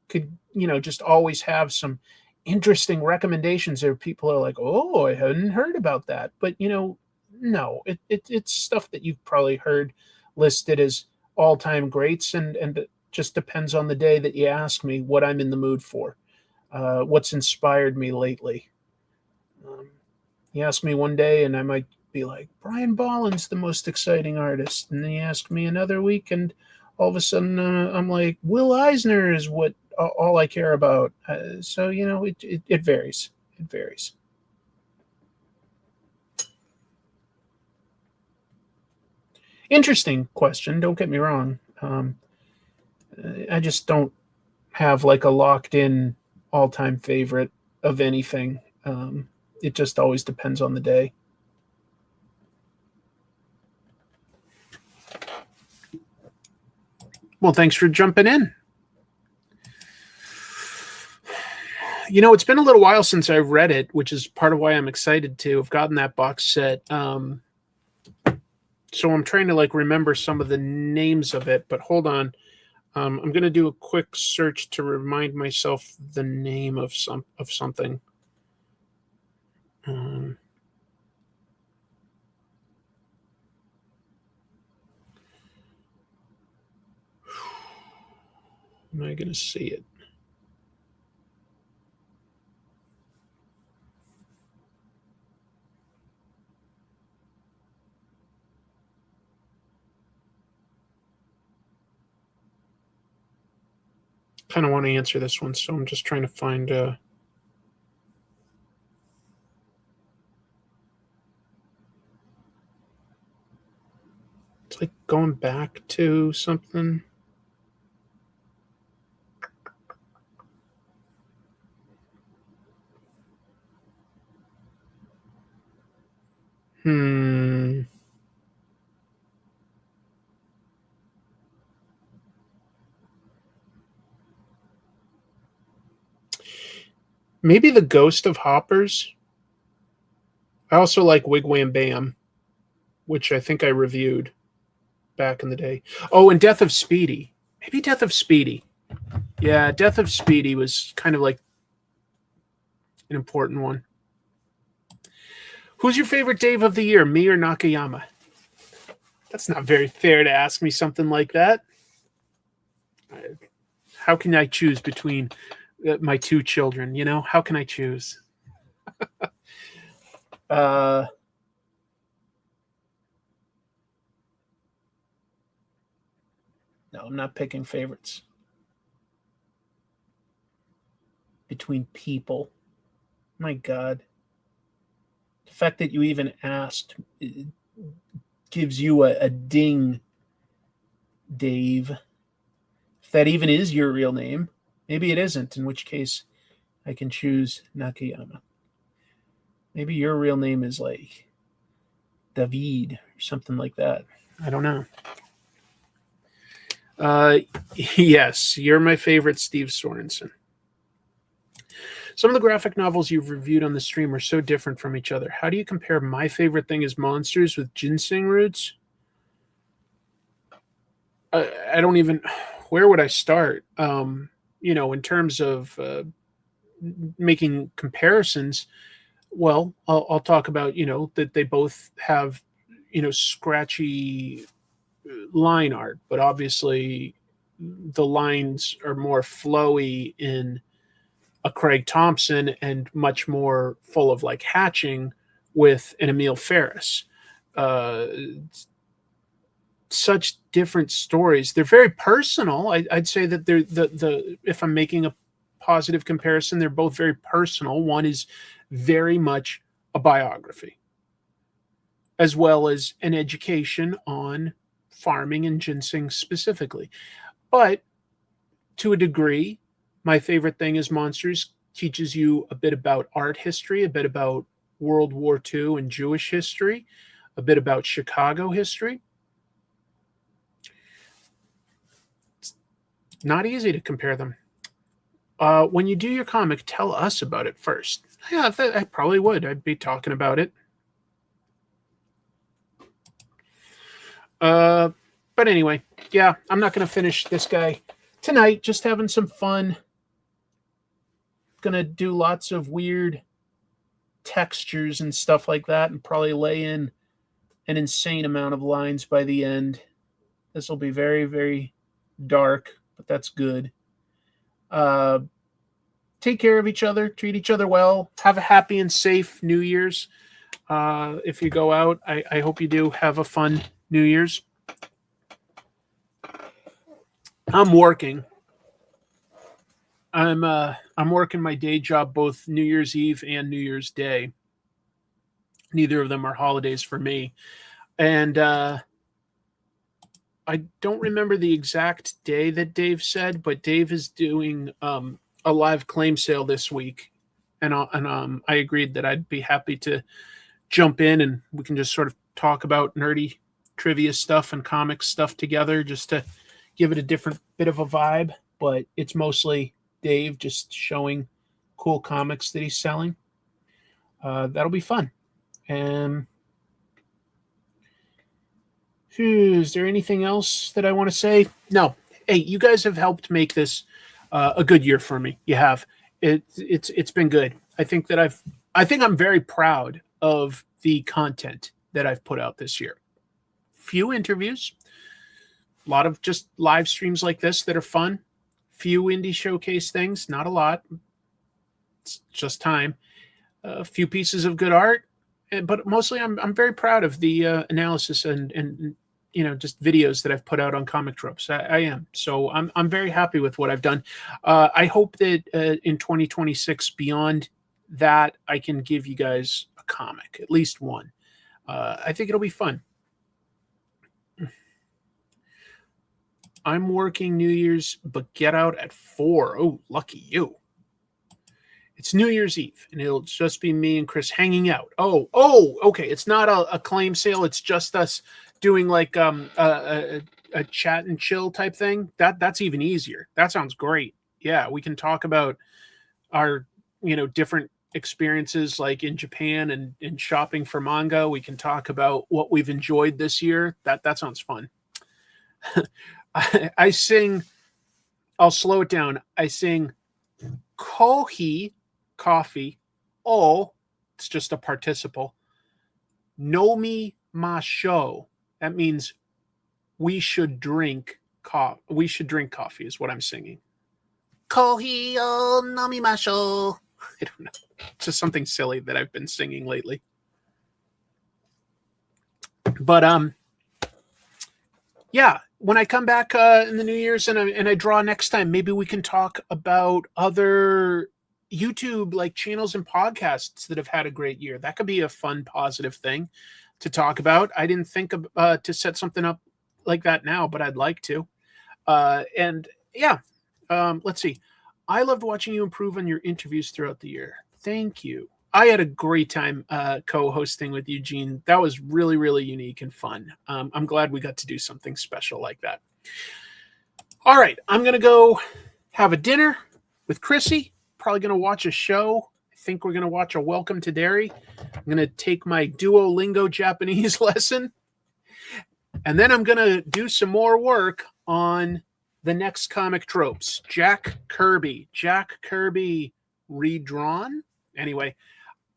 could, you know, just always have some interesting recommendations where people are like, oh, I hadn't heard about that. But, you know, no, it's stuff that you've probably heard listed as all-time greats. And it just depends on the day that you ask me what I'm in the mood for, what's inspired me lately. You ask me one day and I might be like, Brian Bolland's the most exciting artist. And then you ask me another week and all of a sudden I'm like, Will Eisner is what all I care about. So, you know, it varies. It varies. Interesting question. Don't get me wrong. I just don't have like a locked in all-time favorite of anything. It just always depends on the day. Well, thanks for jumping in. You know, it's been a little while since I've read it, which is part of why I'm excited to have gotten that box set. So I'm trying to like remember some of the names of it, but hold on. I'm going to do a quick search to remind myself the name of something. Am I going to see it? Kind of want to answer this one, so I'm just trying to find it's like going back to something. Maybe the Ghost of Hoppers. I also like Wigwam Bam, which I think I reviewed back in the day. Oh, and Death of Speedy. Maybe Death of Speedy. Yeah, Death of Speedy was kind of like an important one. Who's your favorite Dave of the year, me or Nakayama? That's not very fair to ask me something like that. How can I choose between my two children? You know, how can I choose? No, I'm not picking favorites between people. My God. The fact that you even asked gives you a ding, Dave. If that even is your real name. Maybe it isn't, in which case I can choose Nakayama. Maybe your real name is like David or something like that. I don't know. Yes, you're my favorite Steve Sorensen. Some of the graphic novels you've reviewed on the stream are so different from each other. How do you compare My Favorite Thing is Monsters with Ginseng Roots? I don't even... Where would I start? In terms of making comparisons, well, I'll talk about, that they both have, scratchy line art, but obviously the lines are more flowy in a Craig Thompson and much more full of like hatching with an Emil Ferris. Such different stories. They're very personal. I'd say that they're if I'm making a positive comparison, they're both very personal. One is very much a biography, as well as an education on farming and ginseng specifically. But to a degree, My Favorite Thing is Monsters teaches you a bit about art history, a bit about World War II and Jewish history, a bit about Chicago history. It's not easy to compare them. When you do your comic, tell us about it first. Yeah, I probably would. I'd be talking about it. But anyway, yeah, I'm not going to finish this guy tonight. Just having some fun. Going to do lots of weird textures and stuff like that and probably lay in an insane amount of lines by the end. This will be very, very dark, but that's good. Take care of each other, treat each other well, have a happy and safe New Year's. If you go out, I hope you do have a fun New Year's. I'm working. I'm working my day job both New Year's Eve and New Year's Day. Neither of them are holidays for me. And I don't remember the exact day that Dave said, but Dave is doing a live claim sale this week. And I agreed that I'd be happy to jump in and we can just sort of talk about nerdy trivia stuff and comic stuff together just to give it a different bit of a vibe. But it's mostly Dave just showing cool comics that he's selling. That'll be fun. And is there anything else that I want to say? No. Hey, you guys have helped make this a good year for me. You have. It's been good. I think I'm very proud of the content that I've put out this year. Few interviews, a lot of just live streams like this that are fun. Few indie showcase things, not a lot. It's just time. A few pieces of good art, but mostly I'm very proud of the analysis and just videos that I've put out on Comic Tropes. I am. So I'm very happy with what I've done. I hope that in 2026 beyond that, I can give you guys a comic, at least one. I think it'll be fun. I'm working New Year's, but get out at 4. Oh, lucky you. It's New Year's Eve, and it'll just be me and Chris hanging out. Oh, okay. It's not a claim sale. It's just us doing like a chat and chill type thing. That's even easier. That sounds great. Yeah, we can talk about our different experiences like in Japan and shopping for manga. We can talk about what we've enjoyed this year. That sounds fun. I sing. I'll slow it down. I sing kohi, coffee. Oh, it's just a participle. Nomi masho. That means we should drink coffee. We should drink coffee is what I'm singing. Kohi o nomi masho. I don't know. It's just something silly that I've been singing lately. But yeah, when I come back in the New Year's and I draw next time, maybe we can talk about other YouTube like channels and podcasts that have had a great year. That could be a fun, positive thing to talk about. I didn't think of to set something up like that now, but I'd like to. And yeah, let's see. I loved watching you improve on your interviews throughout the year. Thank you. I had a great time co-hosting with Eugene. That was really, really unique and fun. I'm glad we got to do something special like that. All right, I'm going to go have a dinner with Chrissy. Probably going to watch a show. I think we're going to watch a Welcome to Derry. I'm going to take my Duolingo Japanese lesson. And then I'm going to do some more work on the next comic tropes. Jack Kirby redrawn. Anyway,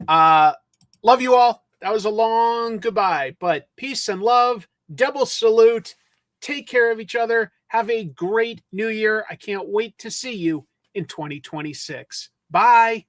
love you all. That was a long goodbye, but peace and love, double salute. Take care of each other. Have a great new year. I can't wait to see you in 2026. Bye.